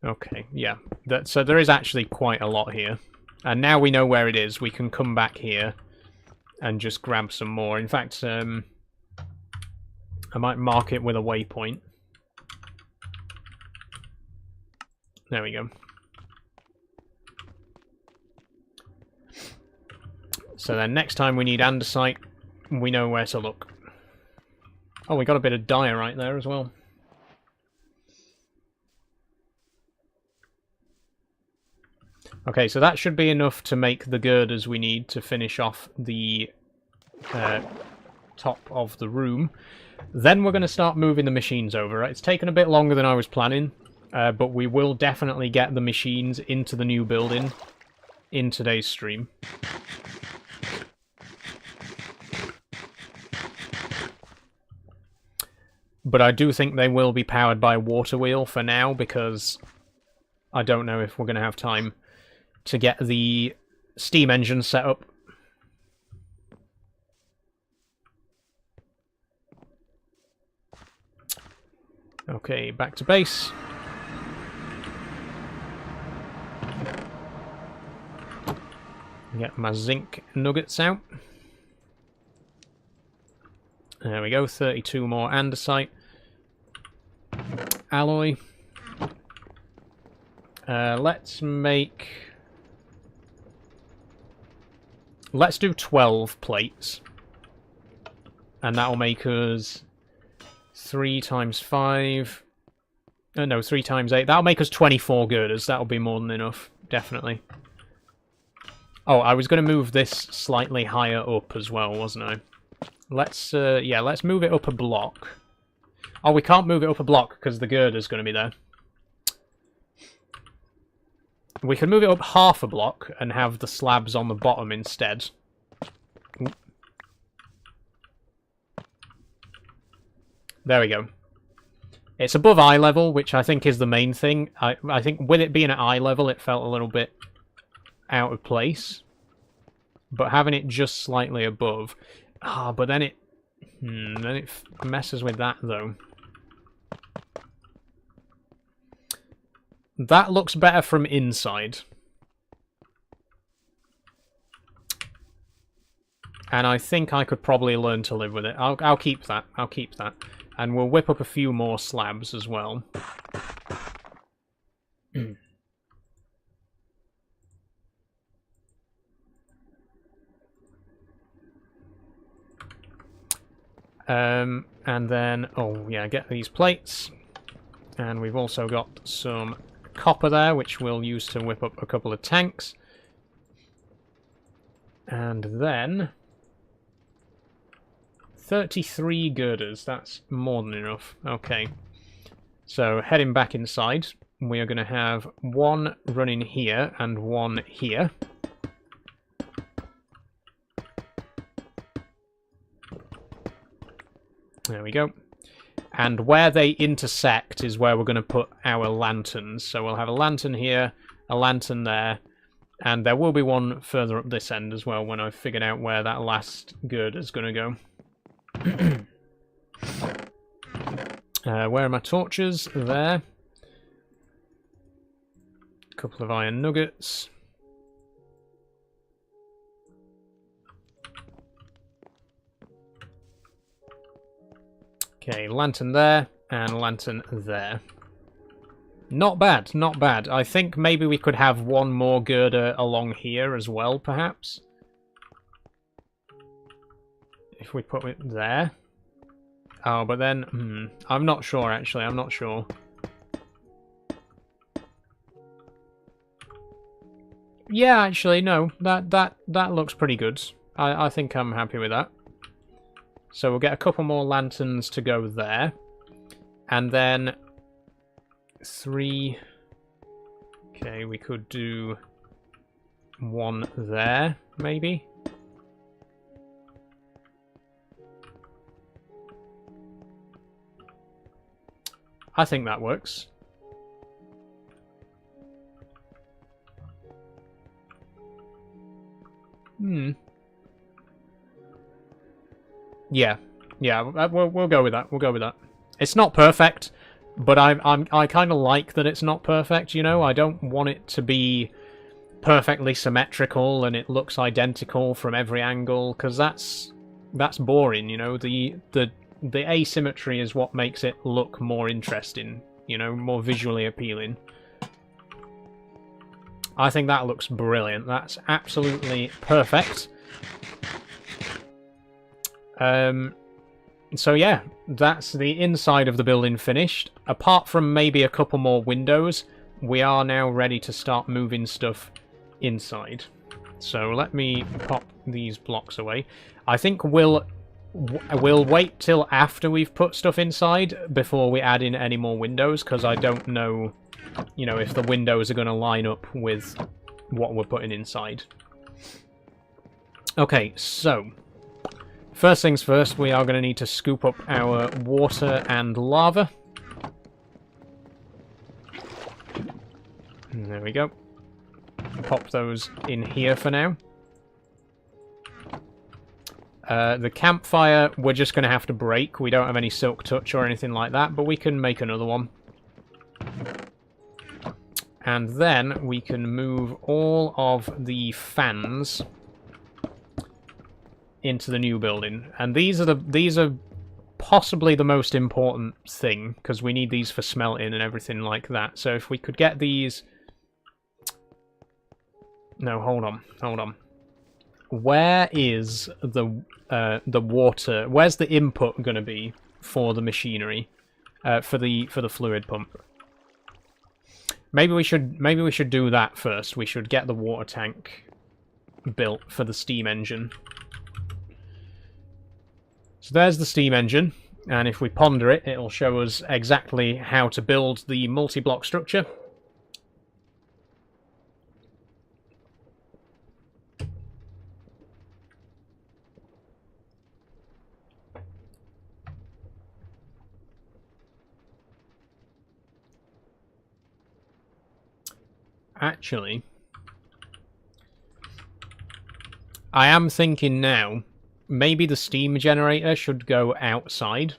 Okay, yeah. So there is actually quite a lot here. And now we know where it is, we can come back here and just grab some more. In fact, I might mark it with a waypoint. There we go. So then next time we need andesite, we know where to look. Oh, we got a bit of diorite there as well. Okay, so that should be enough to make the girders we need to finish off the top of the room. Then we're going to start moving the machines over. Right? It's taken a bit longer than I was planning, but we will definitely get the machines into the new building in today's stream. But I do think they will be powered by water wheel for now, because I don't know if we're going to have time to get the steam engine set up. Okay, back to base. Get my zinc nuggets out. There we go, 32 more andesite. Alloy. Let's do 12 plates. And that'll make us 3 times 5... no, 3 times 8. That'll make us 24 girders. That'll be more than enough, definitely. Oh, I was going to move this slightly higher up as well, wasn't I? Let's, yeah, let's move it up a block. Oh, we can't move it up a block because the girder's going to be there. We can move it up half a block and have the slabs on the bottom instead. There we go. It's above eye level, which I think is the main thing. I think with it being at eye level, it felt a little bit out of place. But having it just slightly above... Ah, but then it... then it messes with that, though. That looks better from inside. And I think I could probably learn to live with it. I'll keep that. I'll keep that. And we'll whip up a few more slabs as well. And then, oh yeah, get these plates. And we've also got some copper there, which we'll use to whip up a couple of tanks. And then 33 girders, that's more than enough. Okay. So heading back inside, we are going to have one running here and one here. There we go. And where they intersect is where we're going to put our lanterns. So we'll have a lantern here, a lantern there, and there will be one further up this end as well when I've figured out where that last girder's going to go. Where are my torches? There. A couple of iron nuggets. Okay, lantern there, and lantern there. Not bad, not bad. I think maybe we could have one more girder along here as well, perhaps. If we put it there. Oh, but then, I'm not sure, actually, I'm not sure. Yeah, actually, no, that looks pretty good. I think I'm happy with that. So we'll get a couple more lanterns to go there. And then 3... Okay, we could do one there, maybe. I think that works. Yeah, we'll go with that. We'll go with that. It's not perfect, but I kind of like that it's not perfect. You know, I don't want it to be perfectly symmetrical and it looks identical from every angle, because that's boring. You know, the asymmetry is what makes it look more interesting. You know, more visually appealing. I think that looks brilliant. That's absolutely perfect. So yeah, that's the inside of the building finished. Apart from maybe a couple more windows, we are now ready to start moving stuff inside. So let me pop these blocks away. I think we'll wait till after we've put stuff inside before we add in any more windows, because I don't know, you know, if the windows are going to line up with what we're putting inside. Okay, so first things first, we are going to need to scoop up our water and lava. And there we go. Pop those in here for now. The campfire, we're just going to have to break. We don't have any silk touch or anything like that, but we can make another one. And then we can move all of the fans into the new building. And these are possibly the most important thing, because we need these for smelting and everything like that. So if we could get these No, hold on, hold on. Where is the water? Where's the input going to be for the machinery, for the fluid pump? Maybe we should do that first. We should get the water tank built for the steam engine. So there's the steam engine, and if we ponder it, it'll show us exactly how to build the multi-block structure. Actually, I am thinking now, maybe the steam generator should go outside.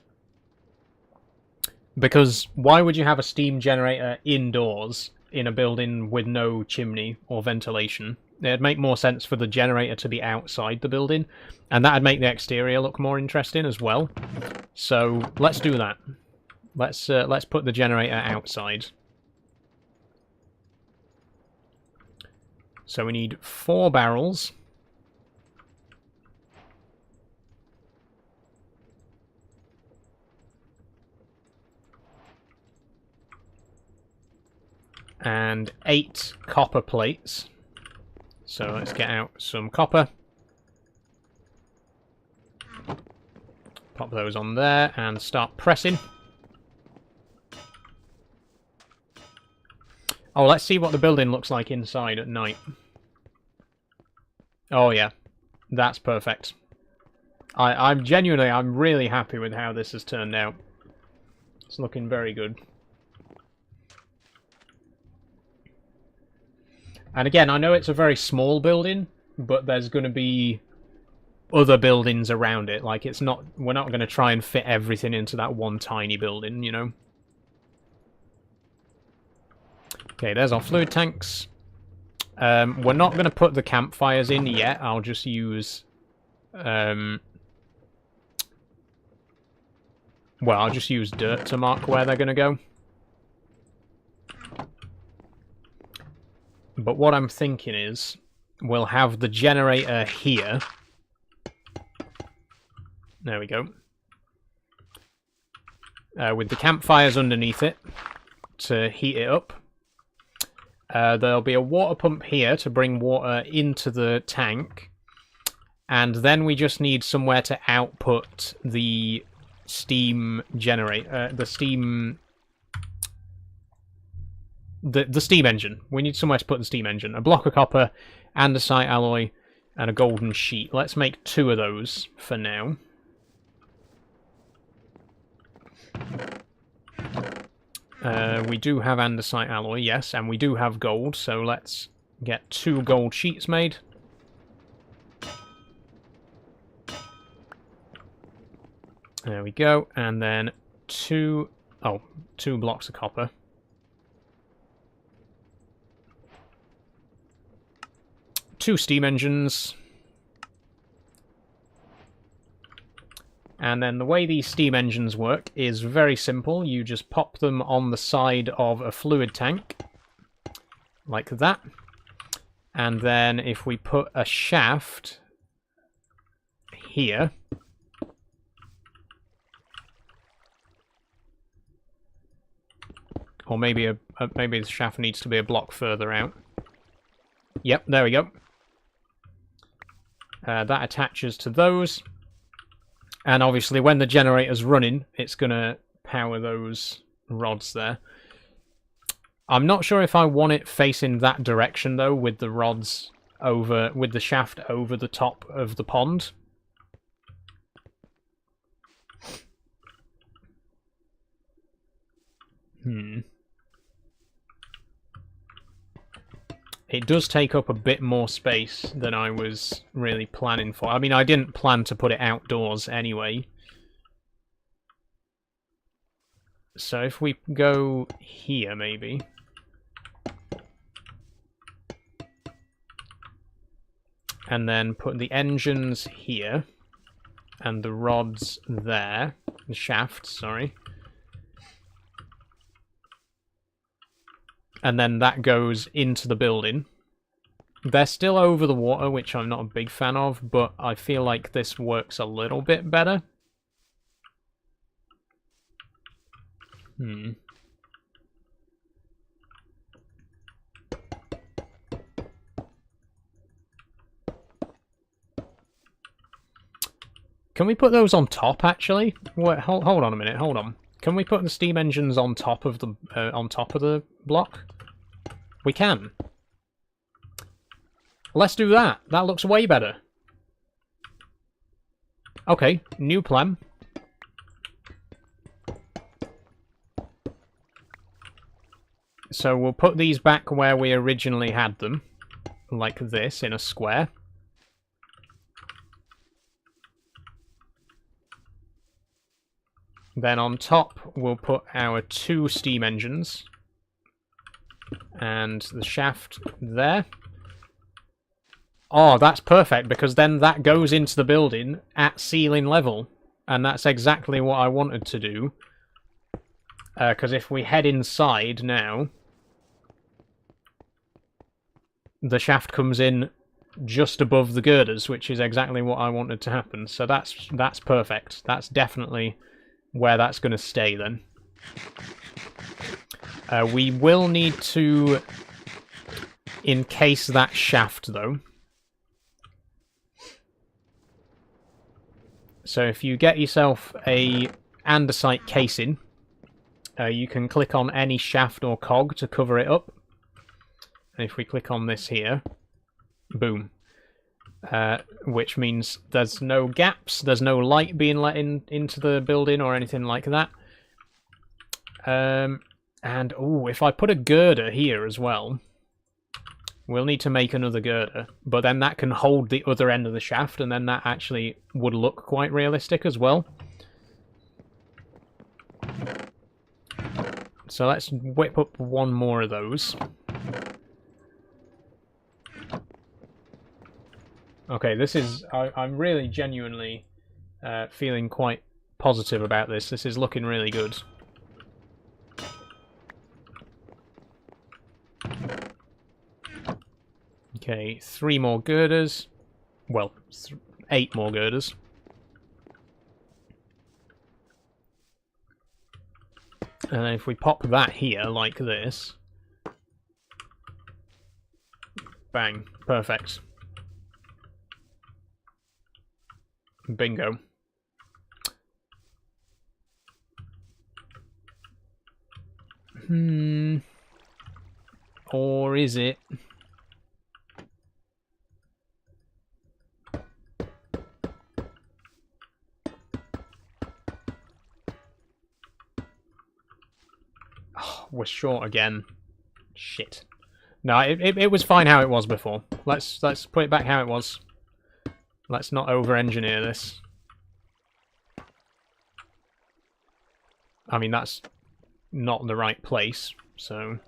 Because why would you have a steam generator indoors in a building with no chimney or ventilation? It'd make more sense for the generator to be outside the building, and that'd make the exterior look more interesting as well. So let's do that. Let's put the generator outside. So we need 4 barrels. And 8 copper plates. So let's get out some copper. Pop those on there and start pressing. Oh, let's see what the building looks like inside at night. Oh yeah, that's perfect. I'm really happy with how this has turned out. It's looking very good. And again, I know it's a very small building, but there's going to be other buildings around it. Like, we're not going to try and fit everything into that one tiny building, you know? Okay, there's our fluid tanks. We're not going to put the campfires in yet. I'll just use... well, I'll just use dirt to mark where they're going to go. But what I'm thinking is, we'll have the generator here. There we go. With the campfires underneath it to heat it up. There'll be a water pump here to bring water into the tank. And then we just need somewhere to output the steam generator, the steam engine. We need somewhere to put the steam engine. A block of copper, andesite alloy, and a golden sheet. Let's make 2 of those for now. We do have andesite alloy, yes, and we do have gold, so let's get 2 gold sheets made. There we go, and then 2 blocks of copper. Two steam engines. And then the way these steam engines work is very simple. You just pop them on the side of a fluid tank, like that. And then if we put a shaft here, or maybe maybe the shaft needs to be a block further out. Yep, there we go. That attaches to those. And obviously when the generator's running, it's going to power those rods there. I'm not sure if I want it facing that direction though, with the rods over, with the shaft over the top of the pond. It does take up a bit more space than I was really planning for. I mean, I didn't plan to put it outdoors anyway. So if we go here, maybe. And then put the engines here. And the rods there. The shafts, sorry. And then that goes into the building. They're still over the water, which I'm not a big fan of, but I feel like this works a little bit better. Can we put those on top, actually? Wait, hold on a minute, hold on. Can we put the steam engines on top of the block? We can. Let's do that. That looks way better. Okay, new plan. So we'll put these back where we originally had them, like this, in a square. Then on top, we'll put our 2 steam engines. And the shaft there. Oh, that's perfect, because then that goes into the building at ceiling level. And that's exactly what I wanted to do. Because if we head inside now, the shaft comes in just above the girders, which is exactly what I wanted to happen. So that's perfect. That's definitely where that's going to stay then. We will need to encase that shaft though. So if you get yourself a andesite casing, you can click on any shaft or cog to cover it up. And if we click on this here, boom. Which means there's no gaps, there's no light being let into the building or anything like that. And, oh, if I put a girder here as well, we'll need to make another girder, but then that can hold the other end of the shaft, and then that actually would look quite realistic as well. So let's whip up one more of those. Okay, this is... I'm really genuinely feeling quite positive about this. This is looking really good. Okay, 3 more girders. Well, 8 more girders. And then if we pop that here, like this... Bang. Perfect. Bingo. Or is it? Oh, we're short again. Shit. No, it was fine how it was before. Let's put it back how it was. Let's not over-engineer this. I mean, that's not the right place, so...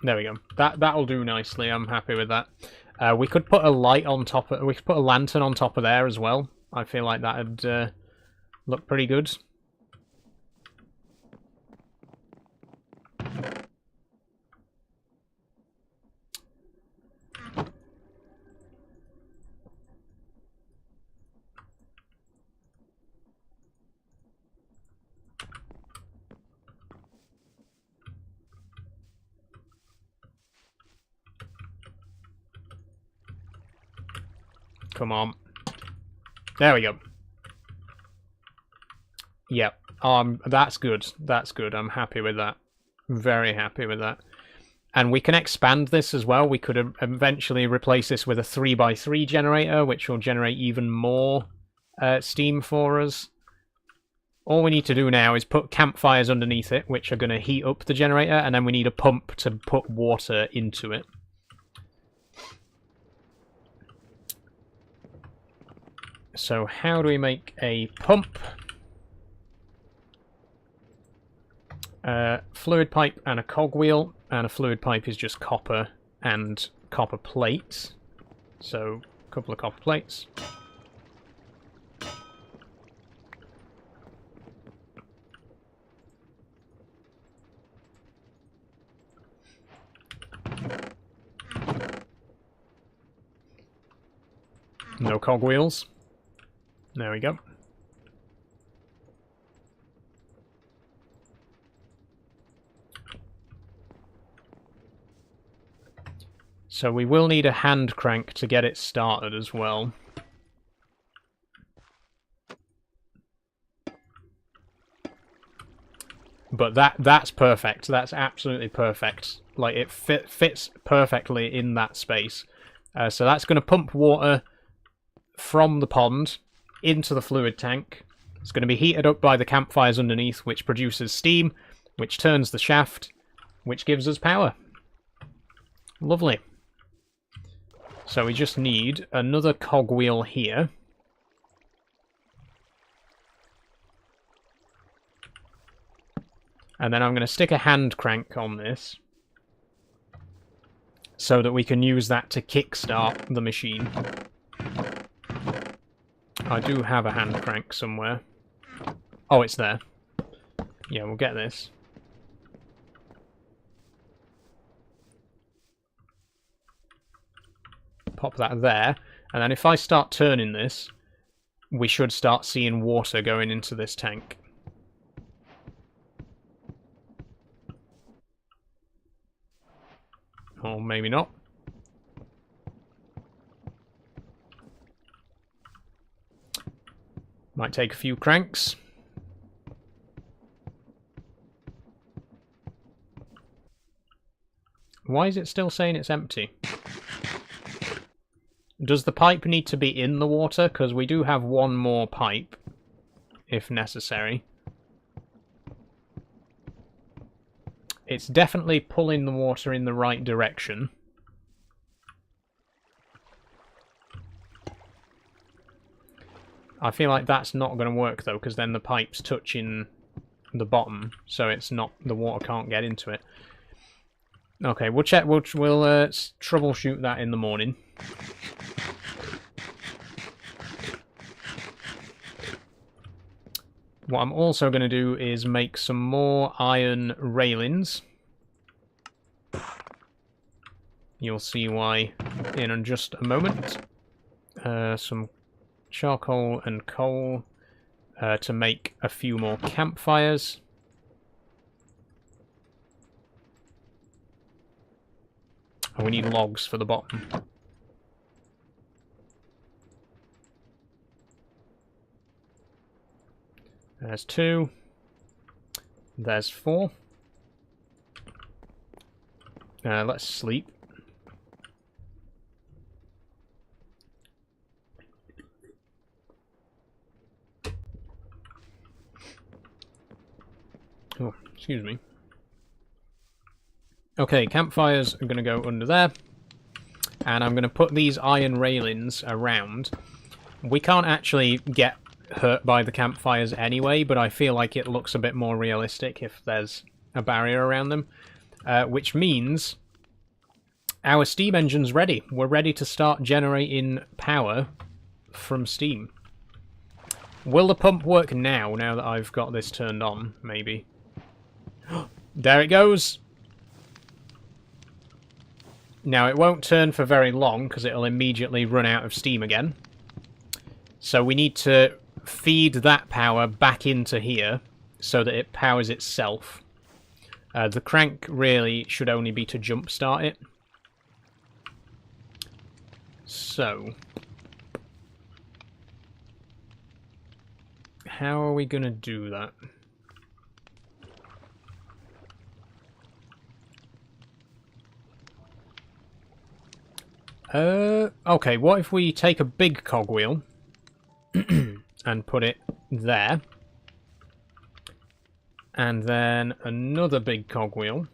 There we go. That'll do nicely. I'm happy with that. We could put a light on top of... We could put a lantern on top of there as well. I feel like that'd look pretty good. Come on. There we go. Yep. That's good. That's good. I'm happy with that. Very happy with that. And we can expand this as well. We could eventually replace this with a 3x3 generator, which will generate even more steam for us. All we need to do now is put campfires underneath it, which are going to heat up the generator, and then we need a pump to put water into it. So how do we make a pump? Fluid pipe and a cogwheel, and a fluid pipe is just copper and copper plates. So a couple of copper plates. No cogwheels. There we go. So we will need a hand crank to get it started as well. But that's perfect. That's absolutely perfect. Like, it fits perfectly in that space. So that's going to pump water from the pond into the fluid tank. It's going to be heated up by the campfires underneath, which produces steam, which turns the shaft, which gives us power. Lovely. So we just need another cogwheel here. And then I'm going to stick a hand crank on this so that we can use that to kickstart the machine. I do have a hand crank somewhere. Oh, it's there. Yeah, we'll get this. Pop that there. And then if I start turning this, we should start seeing water going into this tank. Or maybe not. Might take a few cranks. Why is it still saying it's empty? Does the pipe need to be in the water? Because we do have one more pipe, if necessary. It's definitely pulling the water in the right direction. I feel like that's not going to work though, because then the pipe's touching the bottom, so it's not, the water can't get into it. Okay, we'll check. We'll troubleshoot that in the morning. What I'm also going to do is make some more iron railings. You'll see why in just a moment. Some charcoal and coal to make a few more campfires. And we need logs for the bottom. There's 2. There's 4. Let's sleep. Oh, excuse me. Okay, campfires are going to go under there. And I'm going to put these iron railings around. We can't actually get hurt by the campfires anyway, but I feel like it looks a bit more realistic if there's a barrier around them. Which means our steam engine's ready. We're ready to start generating power from steam. Will the pump work now that I've got this turned on? Maybe. There it goes! Now, it won't turn for very long, because it'll immediately run out of steam again. So we need to feed that power back into here, so that it powers itself. The crank really should only be to jumpstart it. So, how are we going to do that? Okay, what if we take a big cogwheel and put it there, and then another big cogwheel,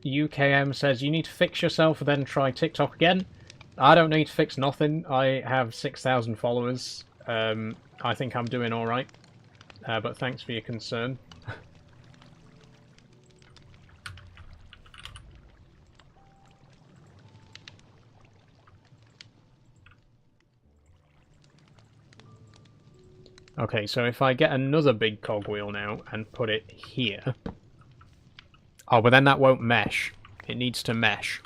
UKM says you need to fix yourself, then try TikTok again. I don't need to fix nothing. I have 6,000 followers. I think I'm doing alright. But thanks for your concern. Okay, so if I get another big cogwheel now and put it here... Oh, but then that won't mesh. It needs to mesh.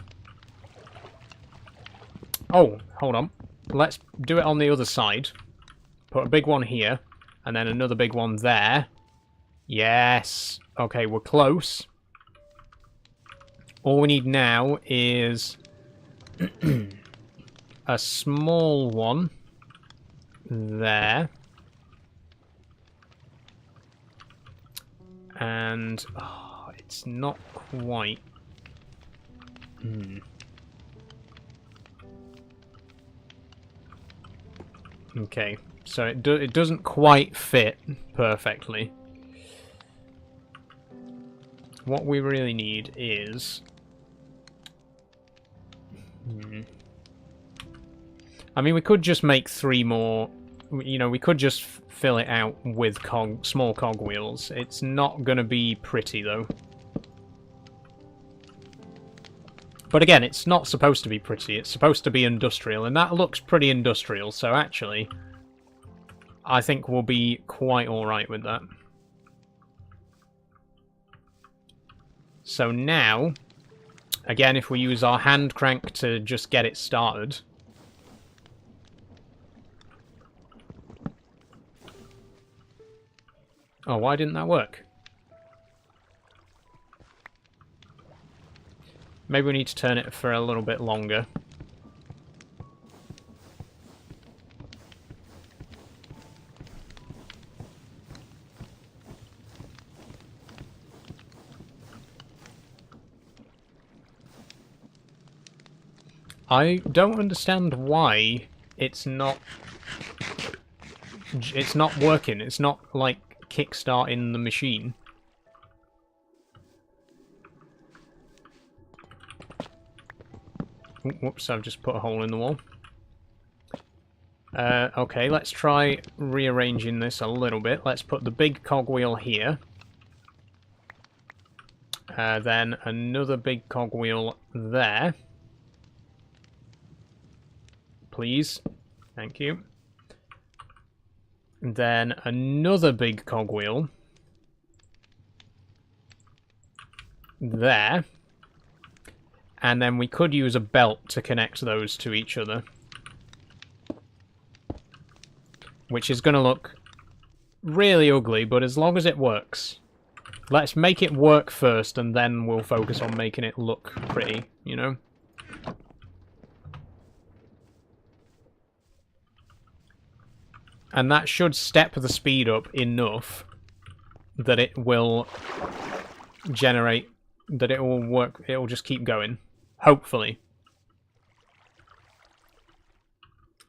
Oh, hold on. Let's do it on the other side. Put a big one here, and then another big one there. Yes! Okay, we're close. All we need now is a small one there. And oh, it's not quite. Okay, so it doesn't quite fit perfectly. What we really need is... I mean, we could just make 3 more... You know, we could just fill it out with small cogwheels. It's not going to be pretty, though. But again, it's not supposed to be pretty. It's supposed to be industrial, and that looks pretty industrial, so actually, I think we'll be quite alright with that. So now, again, if we use our hand crank to just get it started... Oh, why didn't that work? Maybe we need to turn it for a little bit longer. I don't understand why it's not working. It's not, like, kickstarting the machine. Whoops, I've just put a hole in the wall. Okay, let's try rearranging this a little bit. Let's put the big cogwheel here. Then another big cogwheel there. Please. Thank you. Then another big cogwheel there. And then we could use a belt to connect those to each other. Which is going to look really ugly, but as long as it works. Let's make it work first, and then we'll focus on making it look pretty, you know? And that should step the speed up enough that it will generate, that it will work, it will just keep going. Hopefully.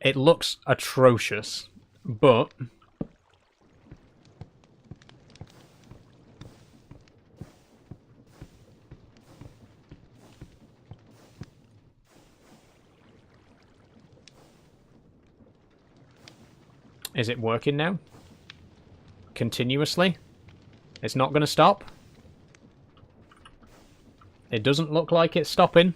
It looks atrocious, but... Is it working now? Continuously? It's not going to stop? It doesn't look like it's stopping.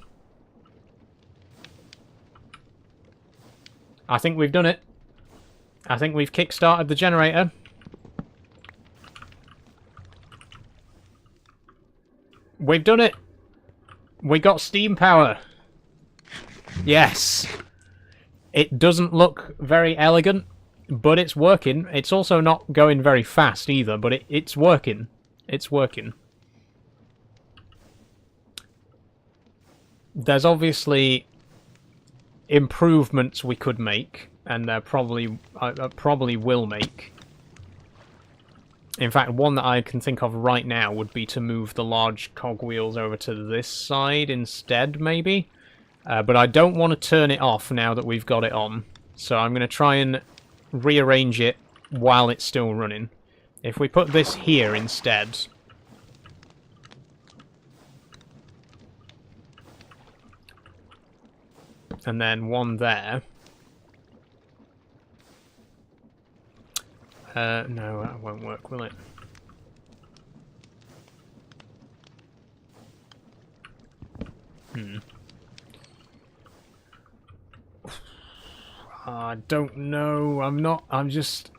I think we've done it. I think we've kick-started the generator. We've done it! We got steam power! Yes! It doesn't look very elegant, but it's working. It's also not going very fast either, but it's working. It's working. There's obviously improvements we could make, and there probably will make. In fact, one that I can think of right now would be to move the large cogwheels over to this side instead, maybe. But I don't want to turn it off now that we've got it on. So I'm going to try and rearrange it while it's still running. If we put this here instead... and then one there... no, that won't work, will it? I don't know. I'm just...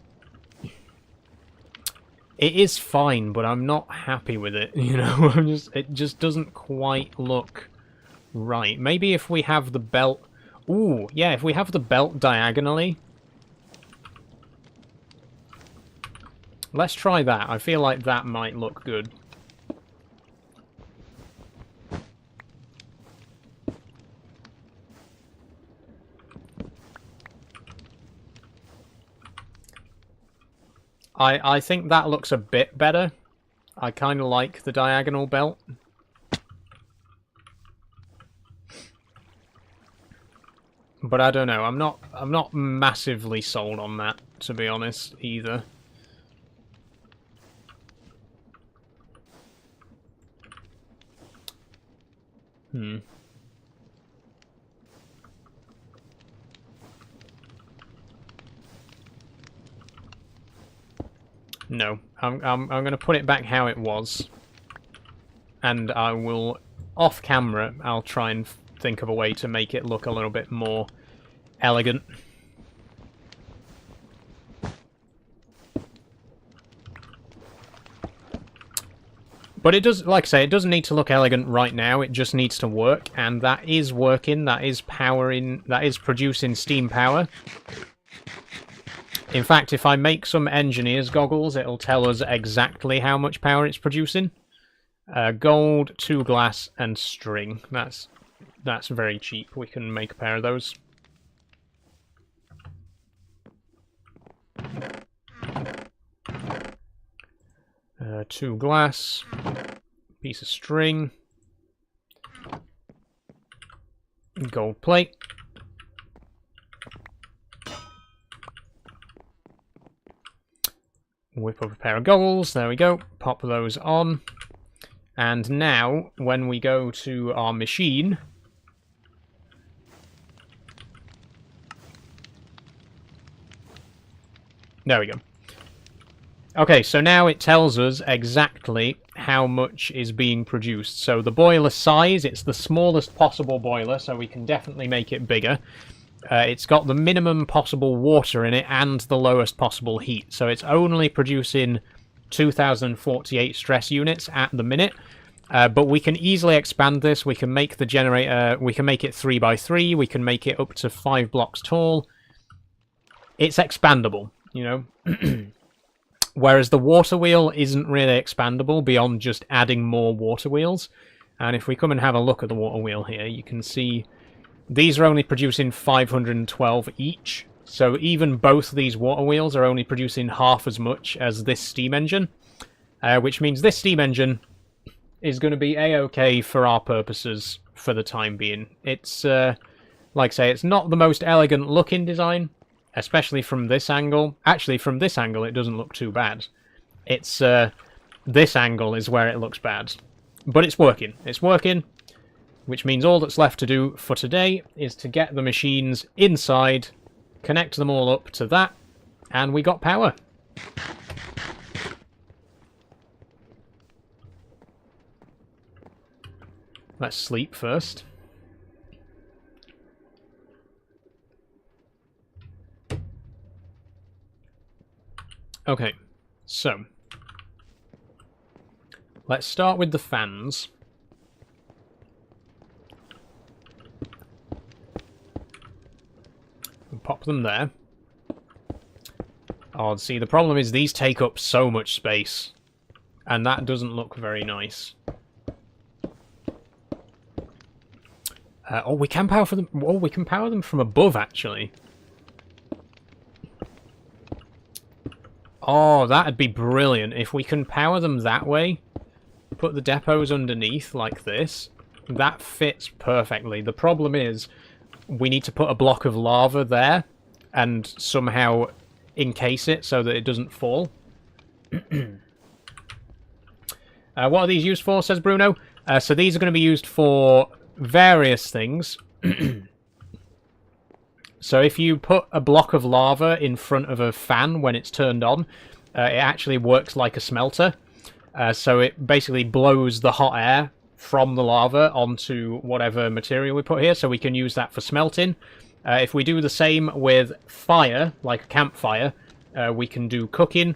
It is fine, but I'm not happy with it, you know? It just doesn't quite look right. Maybe if we have the belt... Ooh, yeah, if we have the belt diagonally... Let's try that. I feel like that might look good. I think that looks a bit better. I kind of like the diagonal belt. But I don't know. I'm not massively sold on that, to be honest, either. No, I'm going to put it back how it was, and I will, off camera, I'll try and think of a way to make it look a little bit more elegant. But it does, like I say, it doesn't need to look elegant right now. It just needs to work, and that is working. That is powering. That is producing steam power. In fact, if I make some engineer's goggles, it'll tell us exactly how much power it's producing. Gold, 2 glass, and string. That's very cheap. We can make a pair of those. Two glass, piece of string, gold plate. Whip up a pair of goggles, there we go, pop those on. And now, when we go to our machine, there we go. Okay, so now it tells us exactly how much is being produced. So the boiler size, it's the smallest possible boiler, so we can definitely make it bigger. It's got the minimum possible water in it and the lowest possible heat. So it's only producing 2048 stress units at the minute. But we can easily expand this. We can make the generator, we can make it 3x3, we can make it up to 5 blocks tall. It's expandable, you know. Whereas the water wheel isn't really expandable beyond just adding more water wheels. And if we come and have a look at the water wheel here, you can see these are only producing 512 each. So even both these water wheels are only producing half as much as this steam engine. Which means this steam engine is going to be a-okay for our purposes for the time being. It's, like I say, it's not the most elegant looking design. Especially from this angle. Actually, from this angle, it doesn't look too bad. It's, this angle is where it looks bad. But it's working. It's working. Which means all that's left to do for today is to get the machines inside, connect them all up to that, and we got power. Let's sleep first. Okay, so let's start with the fans. And pop them there. Oh, see, the problem is these take up so much space, and that doesn't look very nice. Oh, we can power them. Oh, we can power them from above, actually. Oh, that'd be brilliant. If we can power them that way, put the depots underneath like this, that fits perfectly. The problem is, we need to put a block of lava there and somehow encase it so that it doesn't fall. What are these used for, says Bruno? So these are going to be used for various things. So if you put a block of lava in front of a fan when it's turned on, it actually works like a smelter. So it basically blows the hot air from the lava onto whatever material we put here, so we can use that for smelting. If we do the same with fire, like a campfire, we can do cooking.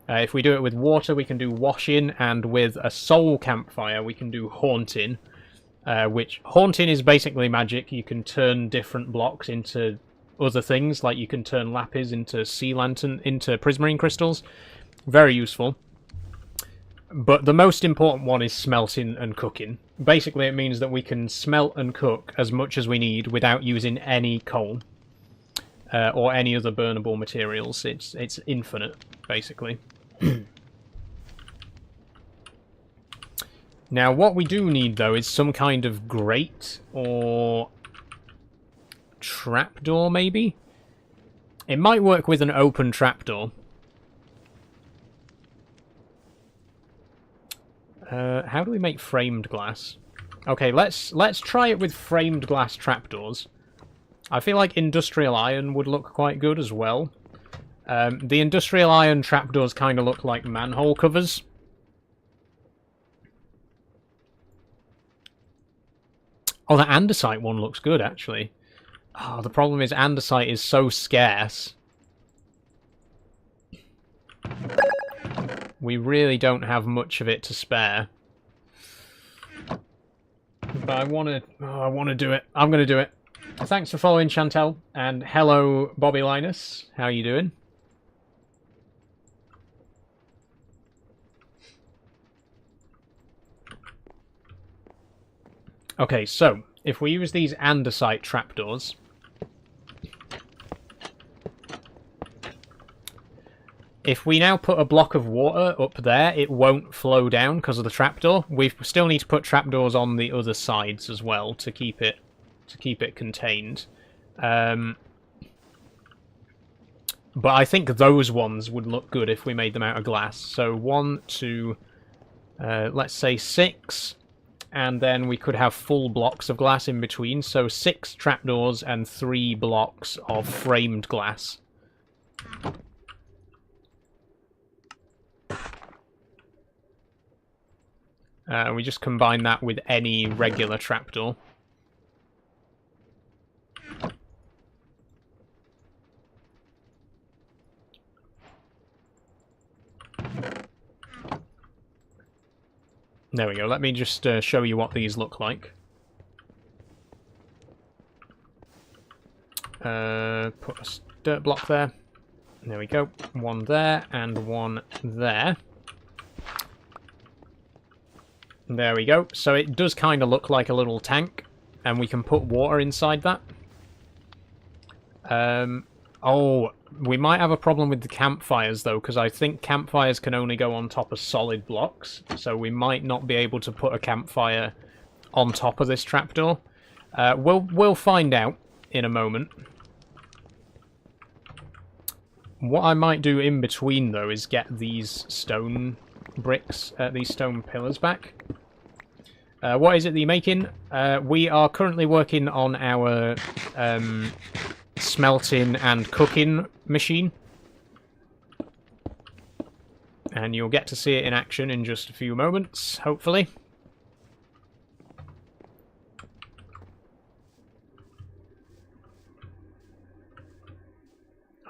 If we do it with water, we can do washing, and with a soul campfire, we can do haunting. Which haunting is basically magic. You can turn different blocks into other things, like you can turn lapis into sea lantern, into prismarine crystals. Very useful. But the most important one is smelting and cooking. Basically, it means that we can smelt and cook as much as we need without using any coal or any other burnable materials. It's infinite, basically. Now, what we do need, though, is some kind of grate or trapdoor, maybe? It might work with an open trapdoor. How do we make framed glass? Okay, let's try it with framed glass trapdoors. I feel like industrial iron would look quite good as well. The industrial iron trapdoors kind of look like manhole covers. Oh, the andesite one looks good, actually. Oh, the problem is andesite is so scarce. We really don't have much of it to spare. But I want to do it. I'm going to do it. Thanks for following, Chantel. And hello, Bobby Linus. How are you doing? Okay, so, if we use these andesite trapdoors... If we now put a block of water up there, it won't flow down because of the trapdoor. We still need to put trapdoors on the other sides as well to keep it contained. But I think those ones would look good if we made them out of glass. So 1, 2, let's say 6, and then we could have full blocks of glass in between. So 6 trapdoors and 3 blocks of framed glass. We just combine that with any regular trapdoor. There we go. Let me just show you what these look like. Put a dirt block there. There we go. One there and one there. There we go. So it does kind of look like a little tank, and we can put water inside that. Oh, we might have a problem with the campfires, though, because I think campfires can only go on top of solid blocks, so we might not be able to put a campfire on top of this trapdoor. We'll find out in a moment. What I might do in between, though, is get these stone bricks, these stone pillars back. What is it that you're making? We are currently working on our smelting and cooking machine. And you'll get to see it in action in just a few moments, hopefully.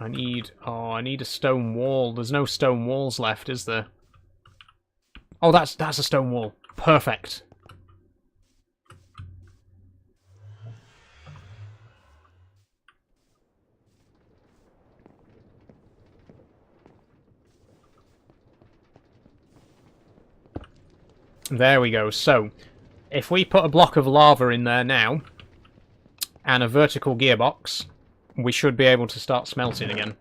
I need a stone wall. There's no stone walls left, is there? Oh, that's a stone wall. Perfect. There we go. So, if we put a block of lava in there now, and a vertical gearbox, we should be able to start smelting again.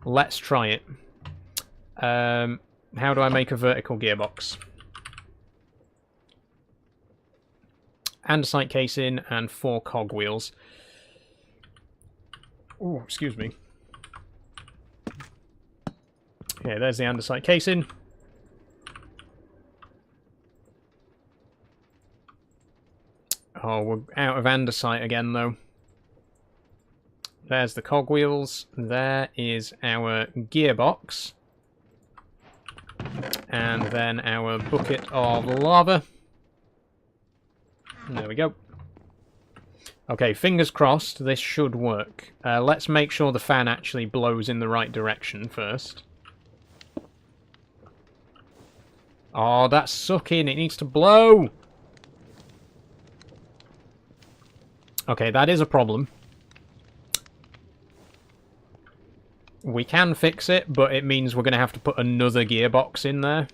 Let's try it. How do I make a vertical gearbox? Andesite casing and 4 cogwheels. Oh, excuse me. Okay, there's the andesite casing. Oh, we're out of andesite again, though. There's the cogwheels. There is our gearbox. And then our bucket of lava. There we go. Okay, fingers crossed, this should work. Let's make sure the fan actually blows in the right direction first. Oh, that's sucking. It needs to blow. Okay, that is a problem. We can fix it, but it means we're going to have to put another gearbox in there.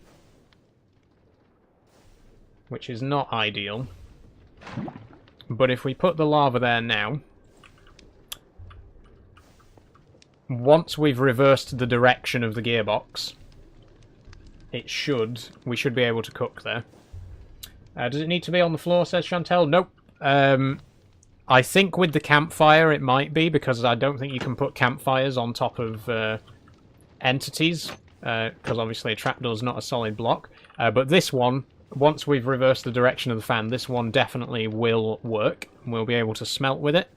Which is not ideal. But if we put the lava there now... Once we've reversed the direction of the gearbox... we should be able to cook there. Does it need to be on the floor, says Chantel? Nope. I think with the campfire it might be, because I don't think you can put campfires on top of entities, because obviously a trapdoor's not a solid block. But this one, once we've reversed the direction of the fan, this one definitely will work. We'll be able to smelt with it.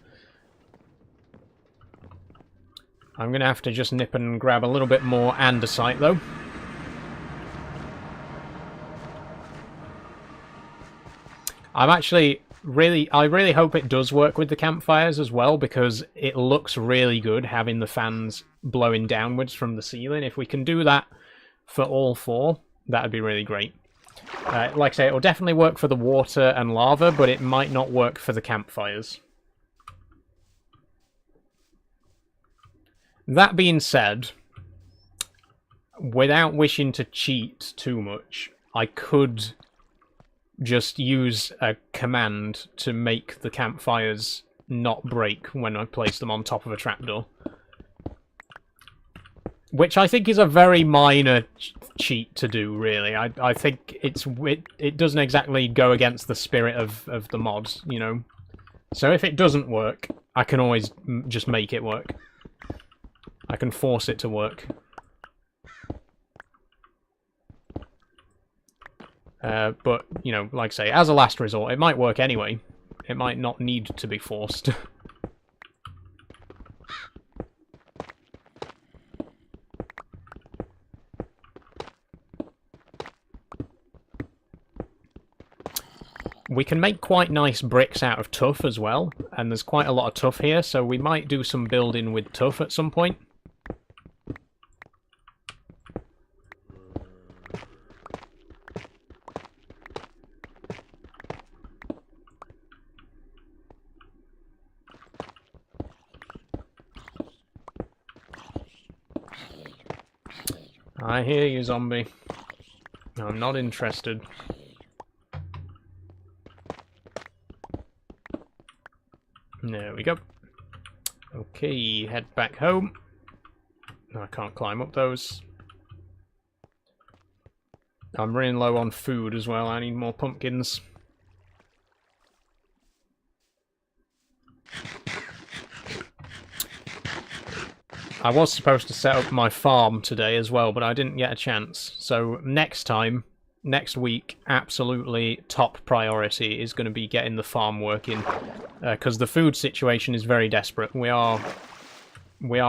I'm going to have to just nip and grab a little bit more andesite, though. I really hope it does work with the campfires as well, because it looks really good having the fans blowing downwards from the ceiling. If we can do that for all four, that would be really great. Like I say, it'll definitely work for the water and lava, but it might not work for the campfires. That being said, without wishing to cheat too much, I could just use a command to make the campfires not break when I place them on top of a trapdoor. Which I think is a very minor cheat to do, really. I think it doesn't exactly go against the spirit of the mod, you know. So if it doesn't work, I can always just make it work. I can force it to work. But, you know, like I say, as a last resort, it might work anyway. It might not need to be forced. We can make quite nice bricks out of tuff as well, and there's quite a lot of tuff here, so we might do some building with tuff at some point. I hear you, zombie. I'm not interested. There we go. Okay, head back home. I can't climb up those. I'm running low on food as well. I need more pumpkins. I was supposed to set up my farm today as well, but I didn't get a chance. So next time, next week, absolutely top priority is going to be getting the farm working, because the food situation is very desperate. We are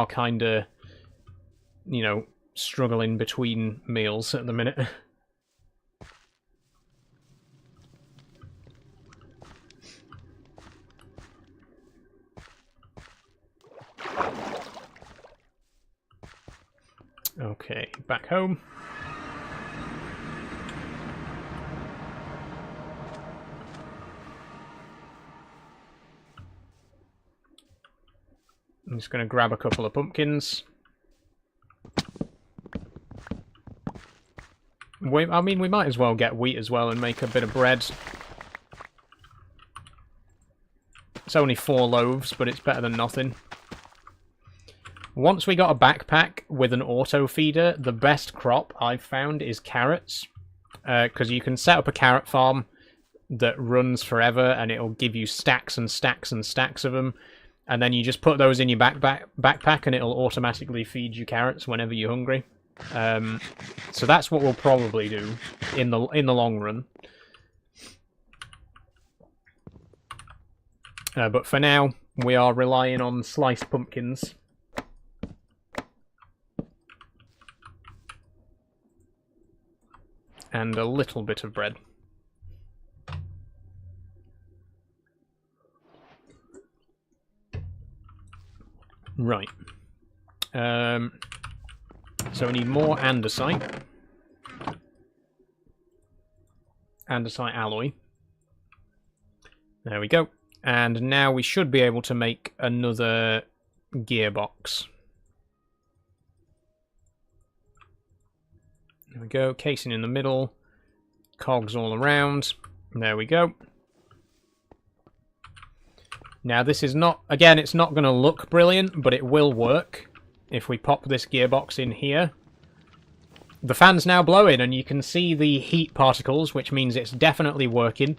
kind of, you know, struggling between meals at the minute. Okay, back home. I'm just going to grab a couple of pumpkins. I mean, we might as well get wheat as well and make a bit of bread. It's only 4 loaves, but it's better than nothing. Once we got a backpack with an auto feeder, the best crop I've found is carrots. Because you can set up a carrot farm that runs forever and it'll give you stacks and stacks and stacks of them. And then you just put those in your backpack and it'll automatically feed you carrots whenever you're hungry. So that's what we'll probably do in the long run. But for now, we are relying on sliced pumpkins. And a little bit of bread. Right. So we need more andesite. andesite alloy. There we go. And now we should be able to make another gearbox. There we go. Casing in the middle. Cogs all around. There we go. Now this is not, again, it's not going to look brilliant, but it will work if we pop this gearbox in here. The fan's now blowing and you can see the heat particles, which means it's definitely working.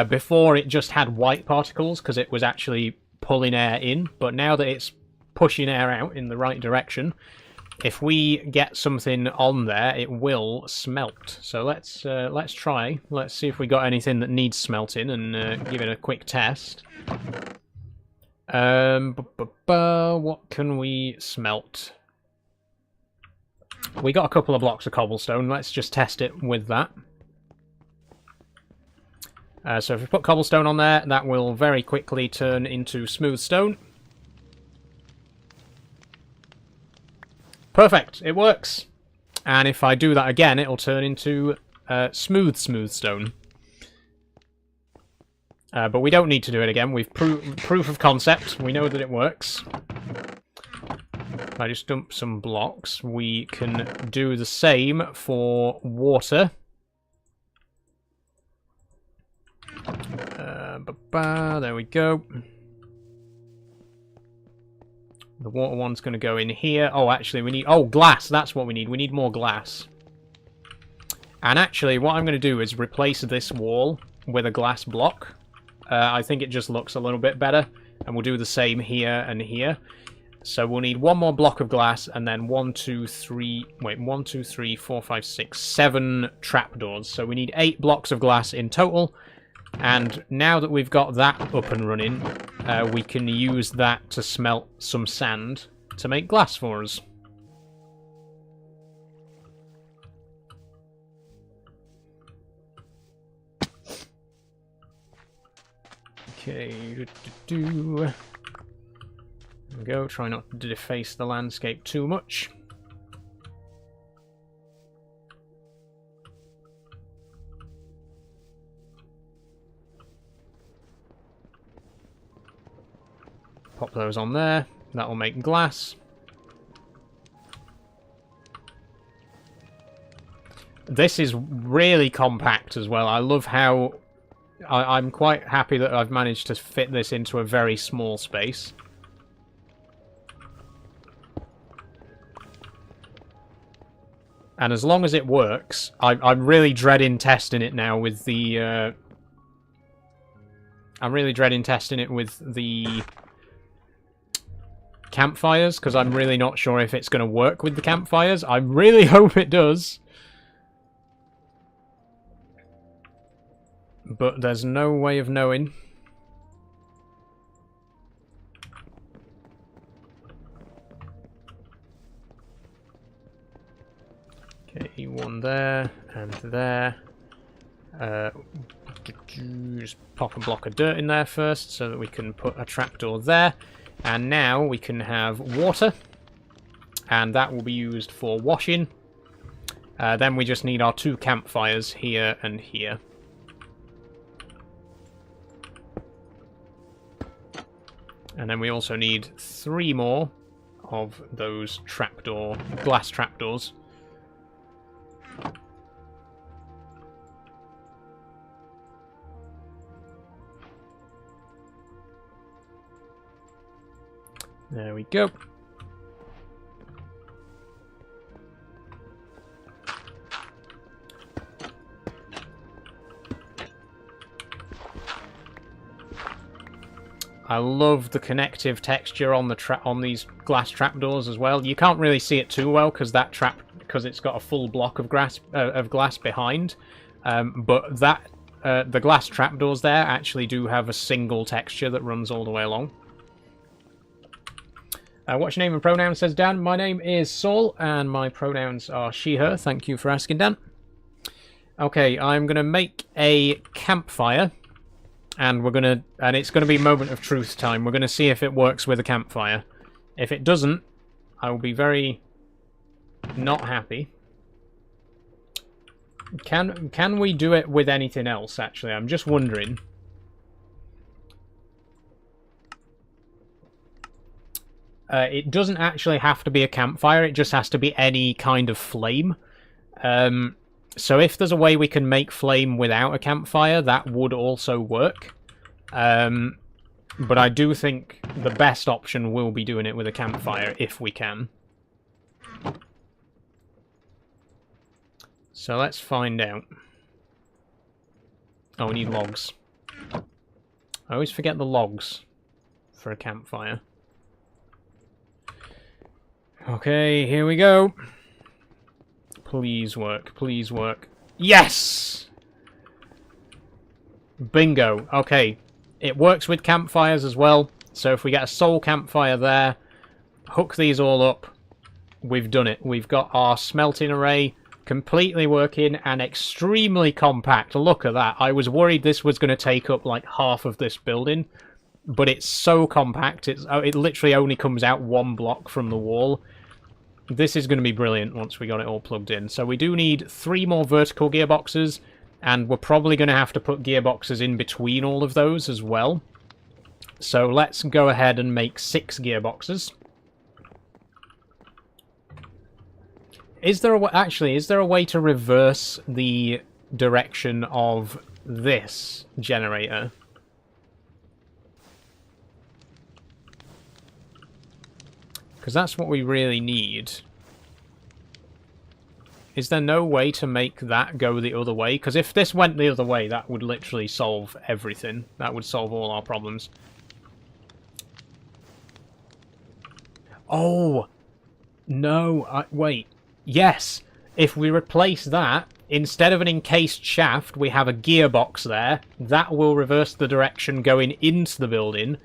Before it just had white particles because it was actually pulling air in, but now that it's pushing air out in the right direction, if we get something on there, it will smelt. So let's try. Let's see if we got anything that needs smelting and give it a quick test. What can we smelt? We got a couple of blocks of cobblestone. Let's just test it with that. So if we put cobblestone on there, that will very quickly turn into smooth stone. Perfect, it works. And if I do that again, it'll turn into smooth stone. But we don't need to do it again. We've proof of concept. We know that it works. If I just dump some blocks, we can do the same for water. There we go. The water one's going to go in here. Oh, actually, we need... Oh, glass. That's what we need. We need more glass. And actually, what I'm going to do is replace this wall with a glass block. I think it just looks a little bit better. And we'll do the same here and here. So we'll need one more block of glass and then 1, 2, 3... Wait, 1, 2, 3, 4, 5, 6, 7 trapdoors. So we need 8 blocks of glass in total. And now that we've got that up and running, we can use that to smelt some sand to make glass for us. Okay, there we go. Try not to deface the landscape too much. Pop those on there. That will make glass. This is really compact as well. I love how... I'm quite happy that I've managed to fit this into a very small space. And as long as it works, I'm really dreading testing it now with the... I'm really dreading testing it with the campfires, because I'm really not sure if it's going to work with the campfires. I really hope it does. But there's no way of knowing. Okay, one there, and there. Just pop a block of dirt in there first, so that we can put a trapdoor there. And now we can have water. And that will be used for washing. Then we just need our 2 campfires here and here. And then we also need 3 more of those glass trapdoors. There we go. I love the connective texture on these glass trapdoors as well. You can't really see it too well because it's got a full block of glass behind. But the glass trapdoors there actually do have a single texture that runs all the way along. What's your name and pronouns, says Dan. My name is Saul, and my pronouns are she, her. Thank you for asking, Dan. Okay, I'm going to make a campfire, and it's going to be moment of truth time. We're going to see if it works with a campfire. If it doesn't, I will be very not happy. Can we do it with anything else, actually? I'm just wondering. It doesn't actually have to be a campfire, it just has to be any kind of flame. So if there's a way we can make flame without a campfire, that would also work. But I do think the best option will be doing it with a campfire, if we can. So let's find out. Oh, we need logs. I always forget the logs for a campfire. Okay, here we go. Please work, please work. Yes! Bingo. Okay. It works with campfires as well. So if we get a soul campfire there, hook these all up, we've done it. We've got our smelting array completely working and extremely compact. Look at that. I was worried this was going to take up like half of this building, but it's so compact. It literally only comes out one block from the wall. This is going to be brilliant once we got it all plugged in. So we do need 3 more vertical gearboxes, and we're probably going to have to put gearboxes in between all of those as well. So let's go ahead and make 6 gearboxes. Is there a way to reverse the direction of this generator? Because that's what we really need. Is there no way to make that go the other way? Because if this went the other way, that would literally solve everything. That would solve all our problems. Oh! No, wait. Yes! If we replace that, instead of an encased shaft, we have a gearbox there. That will reverse the direction going into the building.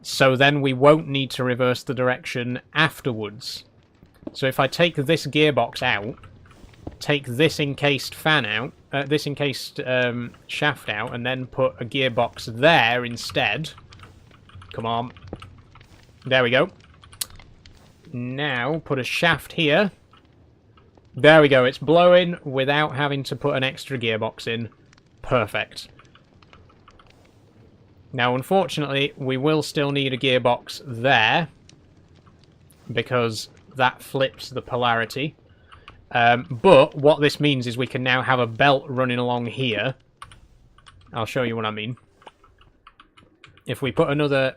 So then we won't need to reverse the direction afterwards. So if I take this gearbox out, take this encased fan out, this encased shaft out, and then put a gearbox there instead. Come on. There we go. Now put a shaft here. There we go. It's blowing without having to put an extra gearbox in. Perfect. Now, unfortunately, we will still need a gearbox there, because that flips the polarity. But what this means is we can now have a belt running along here. I'll show you what I mean. If we put another...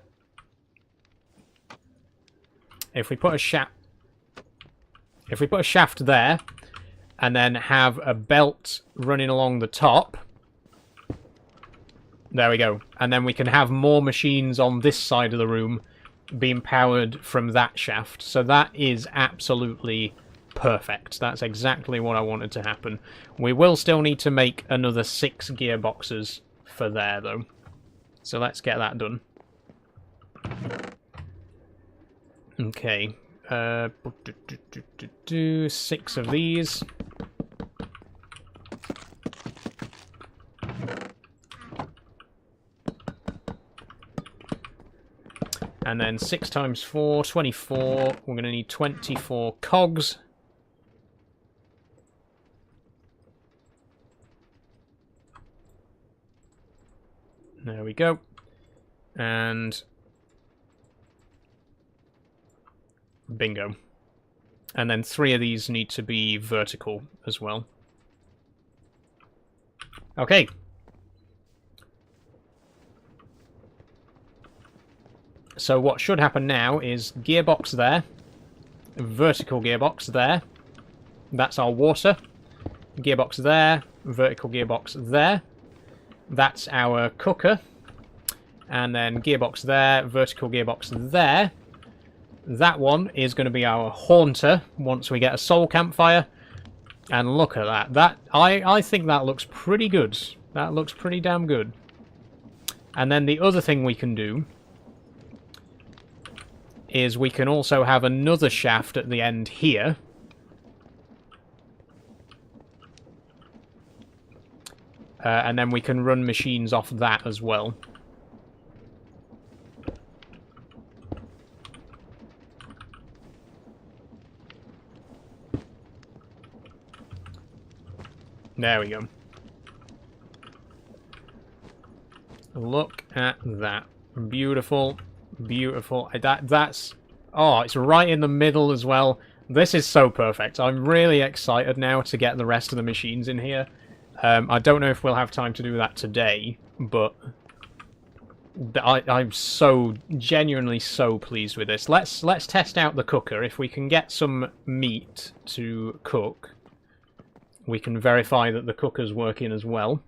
If we put a shaft there, and then have a belt running along the top... There we go. And then we can have more machines on this side of the room being powered from that shaft. So that is absolutely perfect. That's exactly what I wanted to happen. We will still need to make another 6 gearboxes for there, though. So let's get that done. Okay. 6 of these. And then 6 times 4, 24. We're going to need 24 cogs. There we go. And bingo. And then 3 of these need to be vertical as well. Okay. So what should happen now is gearbox there, vertical gearbox there, that's our water, gearbox there, vertical gearbox there, that's our cooker, and then gearbox there, vertical gearbox there. That one is going to be our haunter once we get a soul campfire, and look at that. I think that looks pretty good. That looks pretty damn good. And then the other thing we can do is we can also have another shaft at the end here. And then we can run machines off that as well. There we go. Look at that. Beautiful. Beautiful. That's... Oh, it's right in the middle as well. This is so perfect. I'm really excited now to get the rest of the machines in here. I don't know if we'll have time to do that today, but I'm so genuinely so pleased with this. Let's test out the cooker. If we can get some meat to cook, we can verify that the cooker's working as well.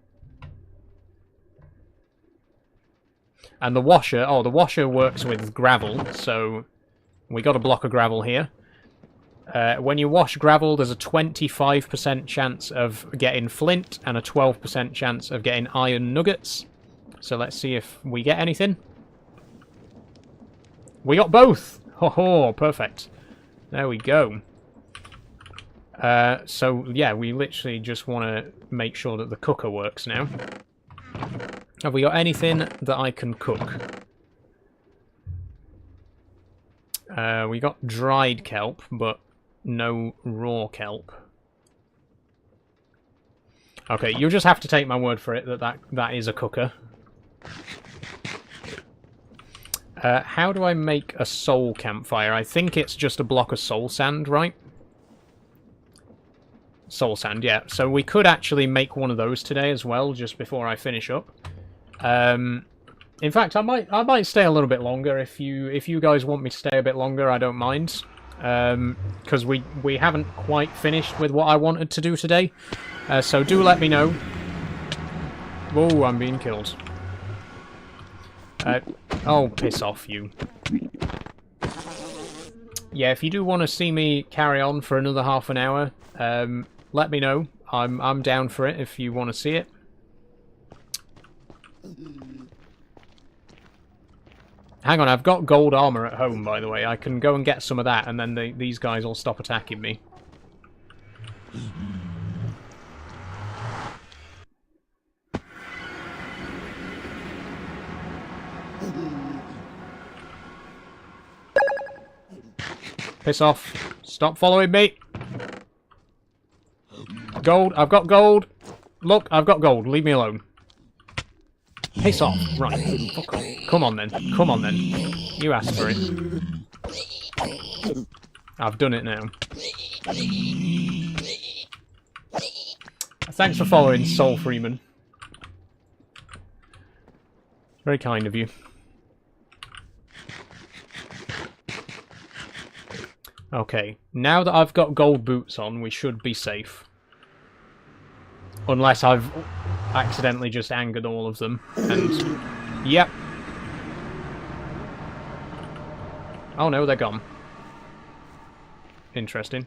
And the washer, oh, the washer works with gravel, so we got a block of gravel here. When you wash gravel, there's a 25% chance of getting flint and a 12% chance of getting iron nuggets. So let's see if we get anything. We got both! Ho-ho, perfect. There we go. So, yeah, we literally just want to make sure that the cooker works now. Have we got anything that I can cook? We got dried kelp, but no raw kelp. Okay, you'll just have to take my word for it that is a cooker. How do I make a soul campfire? I think it's just a block of soul sand, right? Soul sand, yeah. So we could actually make one of those today as well, just before I finish up. In fact, I might stay a little bit longer if you guys want me to stay a bit longer. I don't mind, because we haven't quite finished with what I wanted to do today. So do let me know. Whoa, I'm being killed. Oh, piss off, you. Yeah, if you do want to see me carry on for another half an hour, let me know. I'm down for it if you want to see it. Hang on, I've got gold armor at home, by the way. I can go and get some of that, and then these guys will stop attacking me. Piss off. Stop following me. Gold. I've got gold. Look, I've got gold. Leave me alone. Piss off. Right. Fuck off. Come on then. Come on then. You asked for it. I've done it now. Thanks for following, Soul Freeman. Very kind of you. Okay, now that I've got gold boots on, we should be safe. Unless I've accidentally just angered all of them. And, yep. Oh no, they're gone. Interesting.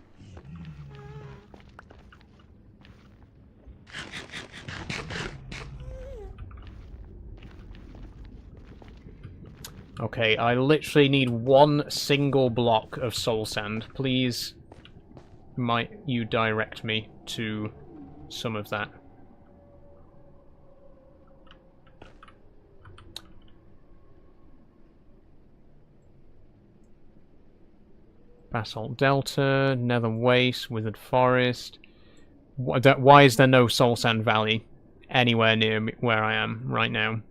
Okay, I literally need one single block of soul sand. Please, might you direct me to some of that? Basalt Delta, Nether Waste, Withered Forest. Why is there no Soul Sand Valley anywhere near me where I am right now?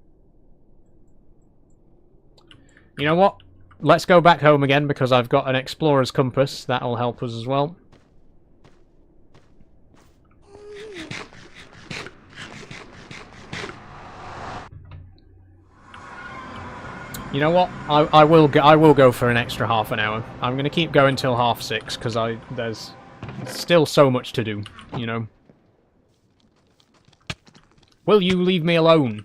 You know what? Let's go back home again because I've got an explorer's compass. That'll help us as well. You know what? I will go for an extra half an hour. I'm going to keep going till 6:30 because there's still so much to do, you know. Will you leave me alone?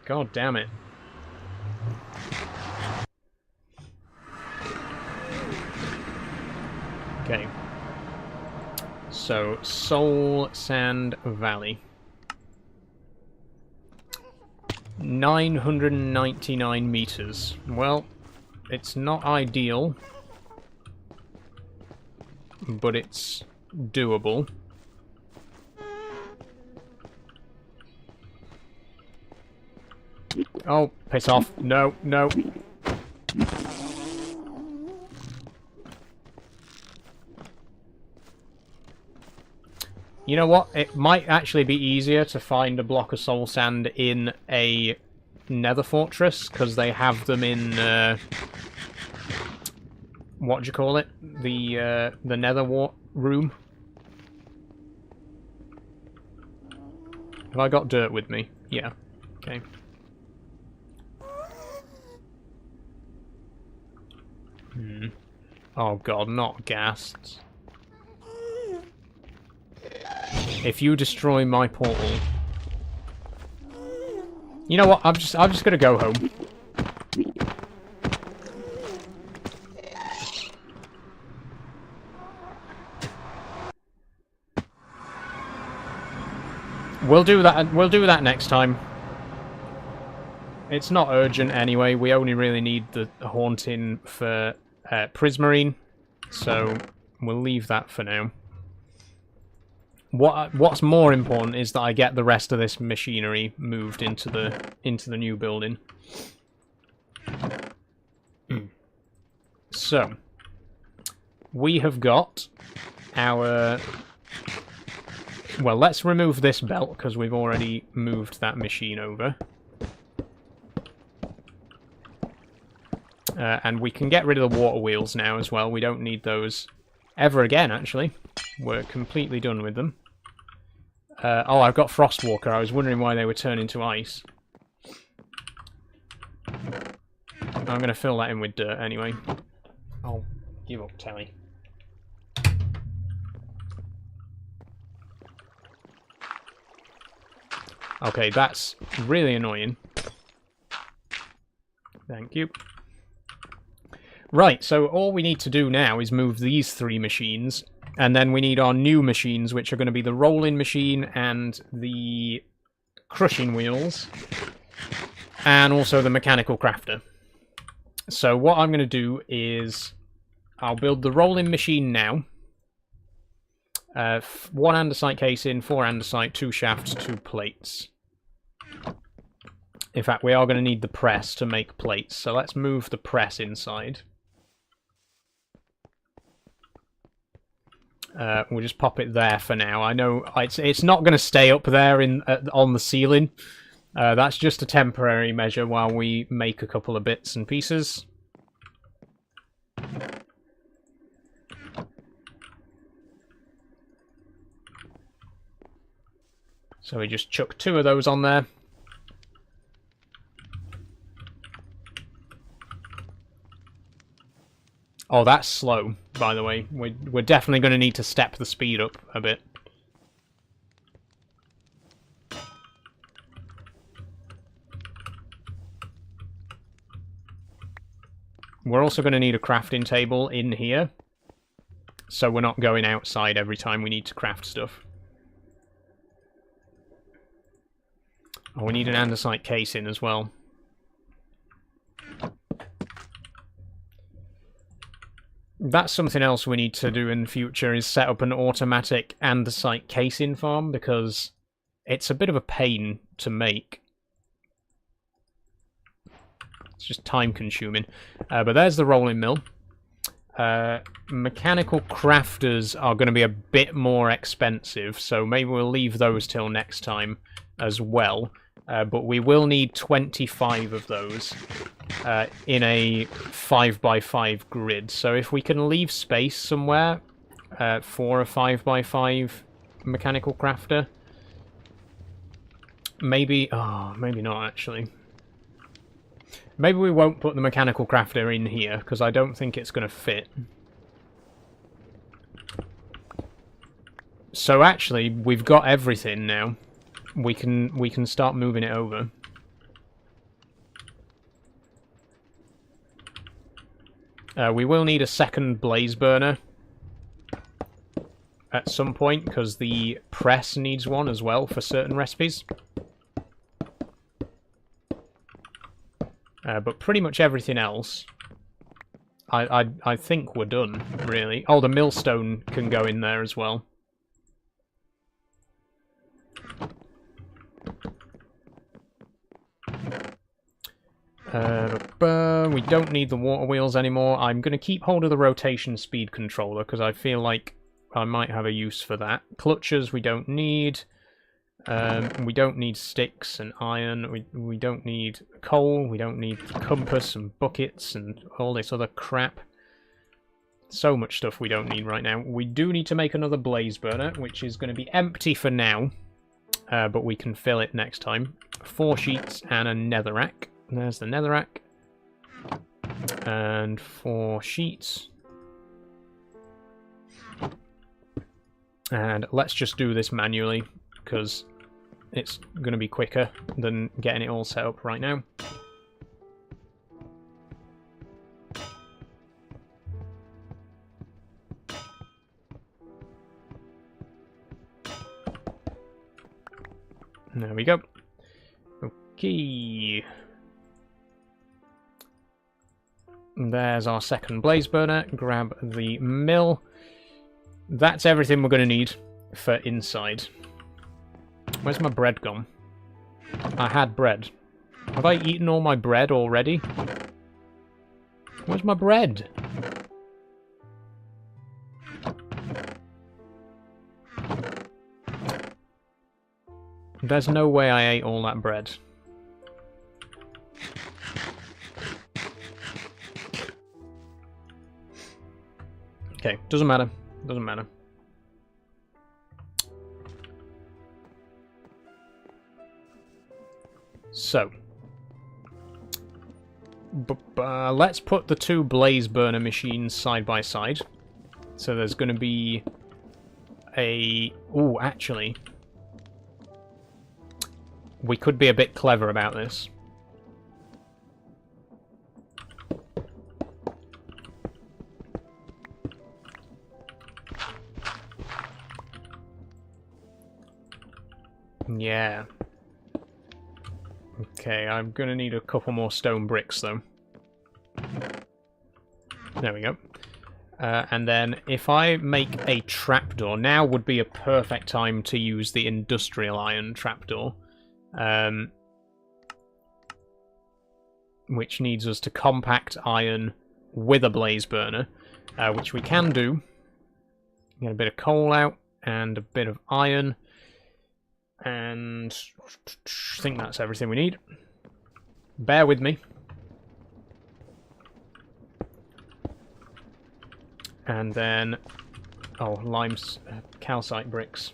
God damn it. Okay. So, Soul Sand Valley. 999 meters. Well, it's not ideal, but it's doable. Oh, piss off. No, no. You know what? It might actually be easier to find a block of soul sand in a nether fortress, because they have them in, what do you call it? The nether room. Have I got dirt with me? Yeah. Okay. Oh god, not ghasts. If you destroy my portal... You know what? I'm just gonna go home. We'll do that next time. It's not urgent anyway. We only really need the haunting for Prismarine, so we'll leave that for now. What's more important is that I get the rest of this machinery moved into the new building. So we have got our... Well, let's remove this belt, because we've already moved that machine over. And we can get rid of the water wheels now as well. We don't need those ever again, actually. We're completely done with them. Oh, I've got Frostwalker. I was wondering why they were turning to ice. I'm going to fill that in with dirt anyway. I'll give up, Telly. Okay, that's really annoying. Thank you. Right, so all we need to do now is move these 3 machines, and then we need our new machines, which are going to be the rolling machine and the crushing wheels, and also the mechanical crafter. So what I'm going to do is I'll build the rolling machine now. 1 andesite casing, 4 andesite, 2 shafts, 2 plates. In fact, we are going to need the press to make plates, so let's move the press inside. We'll just pop it there for now. I know it's not going to stay up there on the ceiling. That's just a temporary measure while we make a couple of bits and pieces. So we just chuck 2 of those on there. Oh, that's slow, by the way. We're definitely going to need to step the speed up a bit. We're also going to need a crafting table in here, so we're not going outside every time we need to craft stuff. Oh, we need an andesite casing as well. That's something else we need to do in the future, is set up an automatic andesite casing farm, because it's a bit of a pain to make. It's just time consuming. But there's the rolling mill. Mechanical crafters are going to be a bit more expensive, so maybe we'll leave those till next time as well. But we will need 25 of those in a 5x5 grid. So if we can leave space somewhere for a 5x5 mechanical crafter, maybe... Oh, maybe not, actually. Maybe we won't put the mechanical crafter in here, because I don't think it's going to fit. So actually, we've got everything now. We can start moving it over. We will need a second blaze burner at some point, because the press needs one as well for certain recipes. But pretty much everything else, I think we're done, really. Oh, the millstone can go in there as well. We don't need the water wheels anymore. I'm going to keep hold of the rotation speed controller because I feel like I might have a use for that. Clutches we don't need. We don't need sticks and iron. We don't need coal. We don't need compass and buckets and all this other crap. So much stuff we don't need right now. We do need to make another blaze burner, which is going to be empty for now. But we can fill it next time. 4 sheets and a netherrack. There's the netherrack. And 4 sheets. And let's just do this manually, because it's going to be quicker than getting it all set up right now. There we go. Okay. There's our second blaze burner. Grab the mill. That's everything we're going to need for inside. Where's my bread gone? I had bread. Have I eaten all my bread already? Where's my bread? There's no way I ate all that bread. Okay, doesn't matter. Doesn't matter. So, let's put the 2 blaze burner machines side by side. So there's going to be a... Ooh, actually, we could be a bit clever about this. Yeah. Okay, I'm gonna need a couple more stone bricks, though. There we go. And then, if I make a trapdoor, now would be a perfect time to use the industrial iron trapdoor. Which needs us to compact iron with a blaze burner, which we can do. Get a bit of coal out, and a bit of iron. And I think that's everything we need. Bear with me. And then, oh, calcite bricks.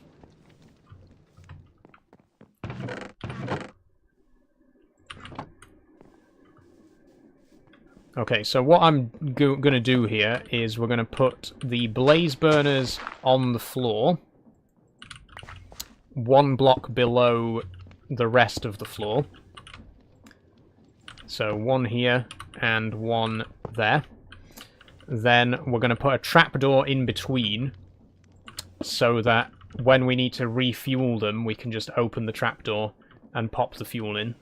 Okay, so what I'm going to do here is we're going to put the blaze burners on the floor. 1 block below the rest of the floor. So 1 here and 1 there. Then we're going to put a trapdoor in between so that when we need to refuel them, we can just open the trapdoor and pop the fuel in.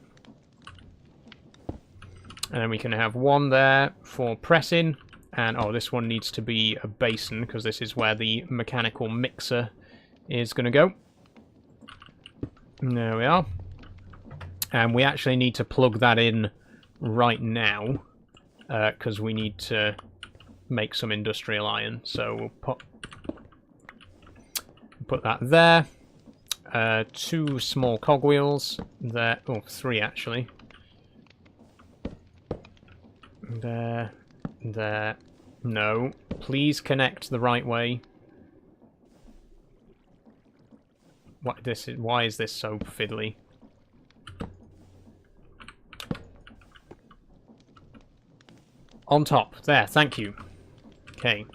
And then we can have 1 there for pressing. And, oh, this one needs to be a basin because this is where the mechanical mixer is going to go. There we are. And we actually need to plug that in right now because we need to make some industrial iron. So we'll put that there. 2 small cogwheels there. Oh, 3 actually. There. There. No. Please connect the right way. Why is this so fiddly? On top. There, thank you. Okay.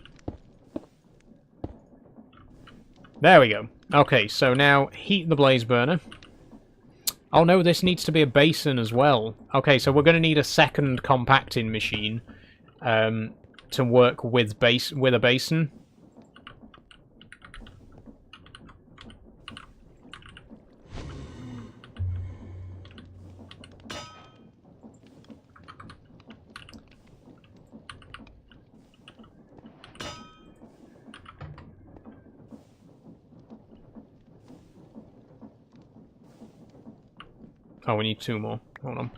There we go. Okay, so now heat the blaze burner. Oh no, this needs to be a basin as well. Okay, so we're going to need a second compacting machine to work with a basin. Oh, we need 2 more. Hold on.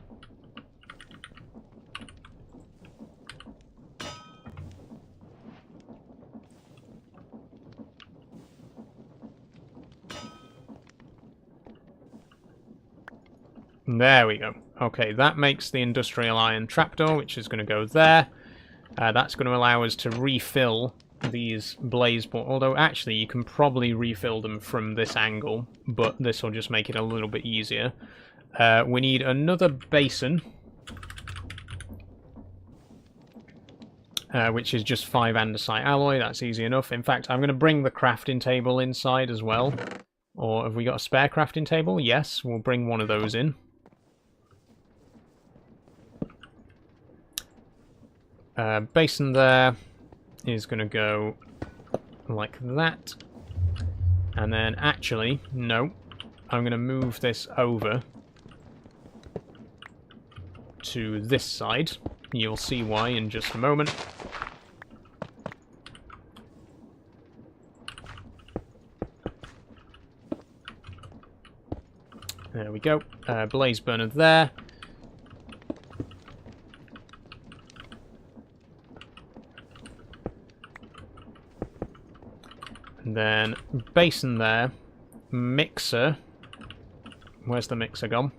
There we go. Okay, that makes the industrial iron trapdoor, which is going to go there. That's going to allow us to refill these blaze balls. Although, actually, you can probably refill them from this angle, but this will just make it a little bit easier. We need another basin, which is just 5 andesite alloy. That's easy enough. In fact, I'm going to bring the crafting table inside as well. Or have we got a spare crafting table? Yes, we'll bring one of those in. Basin there is going to go like that. And then, actually, no. I'm going to move this over to this side. You'll see why in just a moment. There we go. Blaze burner there. And then basin there. Mixer. Where's the mixer gone?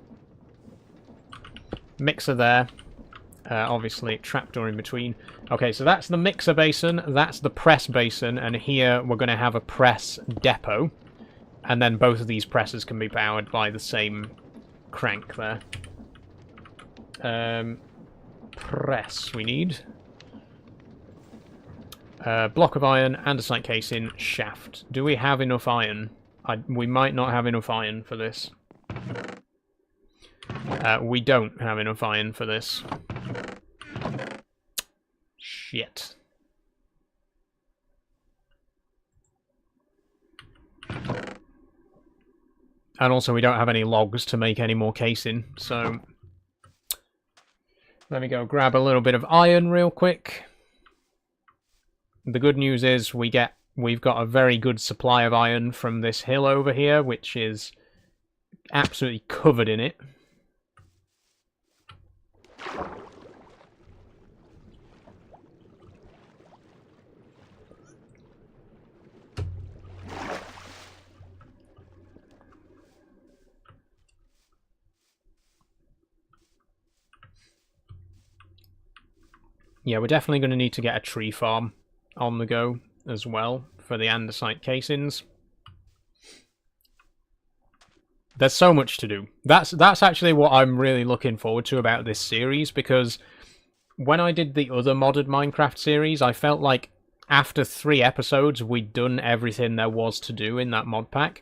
Mixer there. Obviously, trapdoor in between. Okay, so that's the mixer basin, that's the press basin, and here we're going to have a press depot. And then both of these presses can be powered by the same crank there. Press we need. Block of iron, andesite casing, shaft. Do we have enough iron? We might not have enough iron for this. We don't have enough iron for this. Shit. And also we don't have any logs to make any more casing, so... Let me go grab a little bit of iron real quick. The good news is we've got a very good supply of iron from this hill over here, which is absolutely covered in it. Yeah, we're definitely going to need to get a tree farm on the go as well for the andesite casings. There's so much to do. That's actually what I'm really looking forward to about this series, because when I did the other modded Minecraft series, I felt like after 3 episodes we'd done everything there was to do in that mod pack.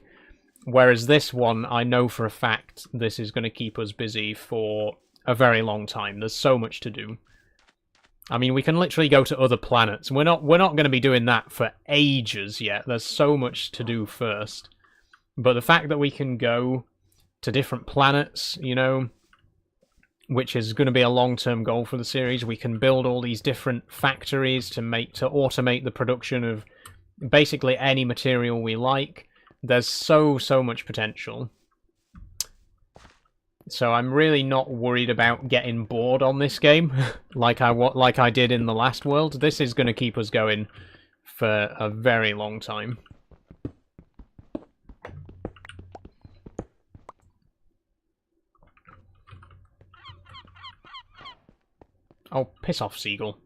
Whereas this one, I know for a fact this is going to keep us busy for a very long time. There's so much to do. I mean, we can literally go to other planets. We're not going to be doing that for ages yet. There's so much to do first. But the fact that we can go to different planets, you know, which is going to be a long-term goal for the series. We can build all these different factories to automate the production of basically any material we like. There's so much potential. So I'm really not worried about getting bored on this game, like I did in the last world. This is going to keep us going for a very long time. Oh, piss off, seagull.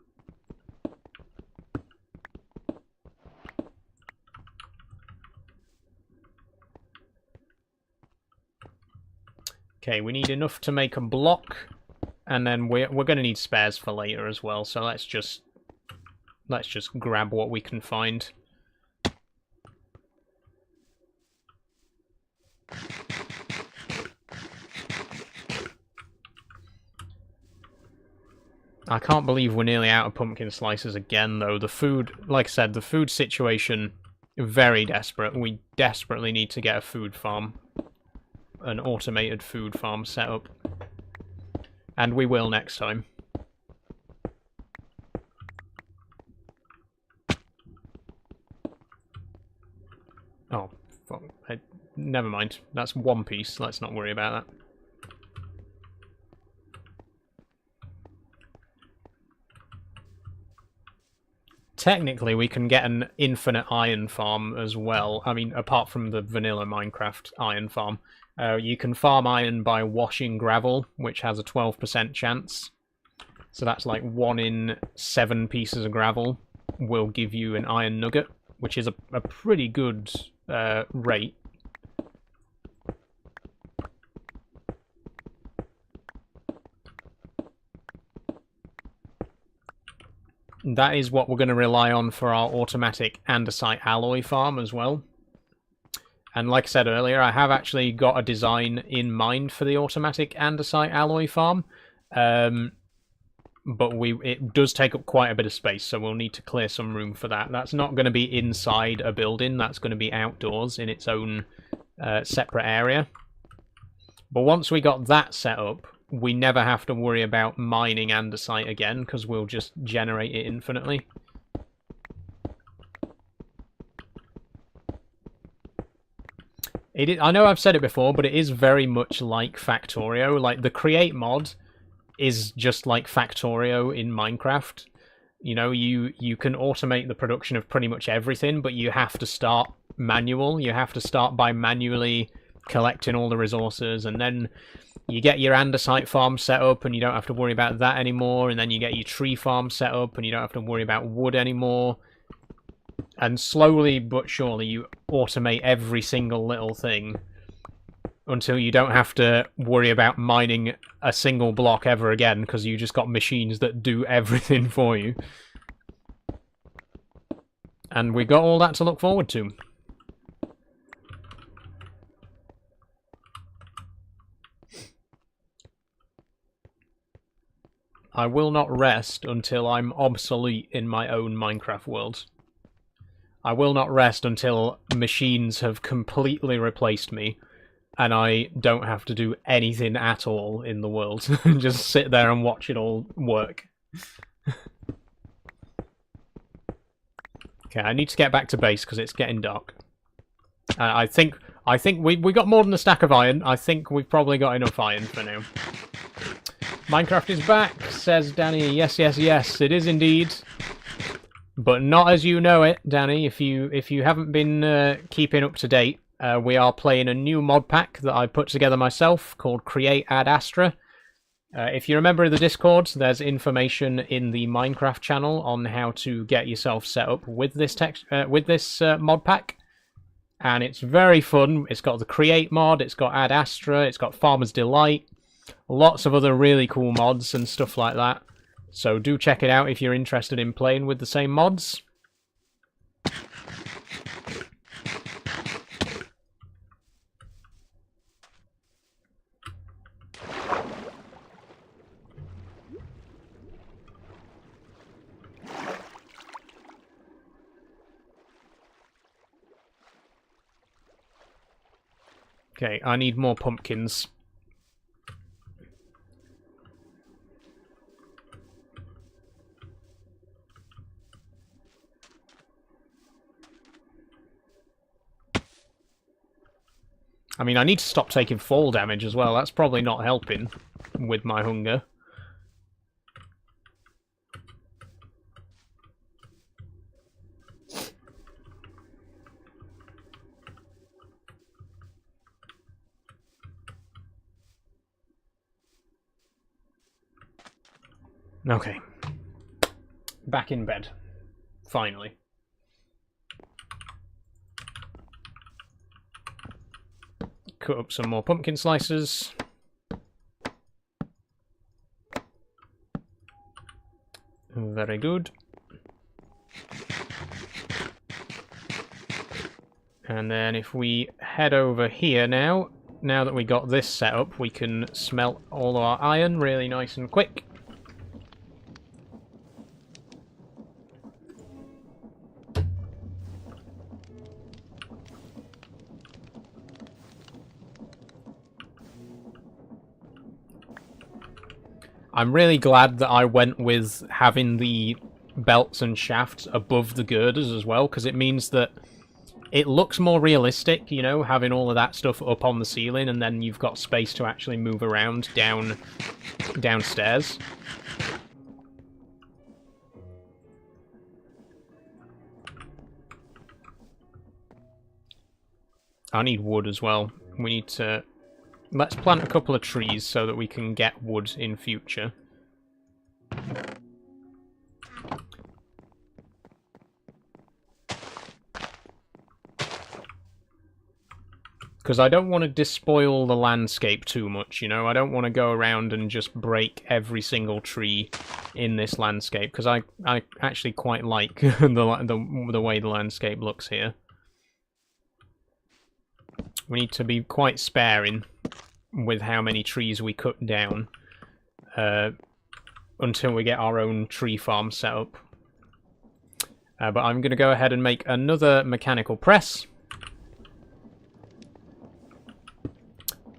Okay, we need enough to make a block, and then we're going to need spares for later as well. So let's just grab what we can find. I can't believe we're nearly out of pumpkin slices again, though. The food, like I said, the food situation, very desperate. We desperately need to get a food farm. An automated food farm set up. And we will next time. Oh, fuck. Never mind. That's one piece. Let's not worry about that. technically we can get an infinite iron farm as well. I mean, apart from the vanilla Minecraft iron farm. You can farm iron by washing gravel, which has a 12% chance. So that's like 1 in 7 pieces of gravel will give you an iron nugget, which is a pretty good rate. That is what we're going to rely on for our automatic andesite alloy farm as well. And like I said earlier, I have actually got a design in mind for the automatic andesite alloy farm. But it does take up quite a bit of space, so we'll need to clear some room for that. That's not going to be inside a building, that's going to be outdoors in its own separate area. But once we got that set up, we never have to worry about mining andesite again, because we'll just generate it infinitely. I know I've said it before, but it is very much like Factorio. Like, the Create mod is just like Factorio in Minecraft. You know, you can automate the production of pretty much everything, but you have to start manual. You have to start by manually collecting all the resources, and then you get your andesite farm set up and you don't have to worry about that anymore, and then you get your tree farm set up and you don't have to worry about wood anymore. And slowly but surely you automate every single little thing until you don't have to worry about mining a single block ever again, because you just got machines that do everything for you. And we got all that to look forward to. I will not rest until I'm obsolete in my own Minecraft world. I will not rest until machines have completely replaced me and I don't have to do anything at all in the world. Just sit there and watch it all work. Okay, I need to get back to base because it's getting dark. I think we got more than a stack of iron. I think we've probably got enough iron for now. Minecraft is back, says Danny. Yes, yes, yes, it is indeed. But not as you know it, Danny. If you haven't been keeping up to date, we are playing a new mod pack that I put together myself called Create Add Astra. If you remember the Discord, there's information in the Minecraft channel on how to get yourself set up with this mod pack. And it's very fun. It's got the Create mod, it's got Add Astra, it's got Farmer's Delight, lots of other really cool mods and stuff like that. So do check it out if you're interested in playing with the same mods. Okay, I need more pumpkins. I mean, I need to stop taking fall damage as well. That's probably not helping with my hunger. Okay. Back in bed. Finally. Cut up some more pumpkin slices. Very good. And then if we head over here now that we got this set up, we can smelt all our iron really nice and quick. I'm really glad that I went with having the belts and shafts above the girders as well, because it means that it looks more realistic, you know, having all of that stuff up on the ceiling, and then you've got space to actually move around downstairs. I need wood as well. We need to... Let's plant a couple of trees so that we can get wood in future. Because I don't want to despoil the landscape too much, you know? I don't want to go around and just break every single tree in this landscape, because I actually quite like the way the landscape looks here. We need to be quite sparing with how many trees we cut down until we get our own tree farm set up. But I'm going to go ahead and make another mechanical press.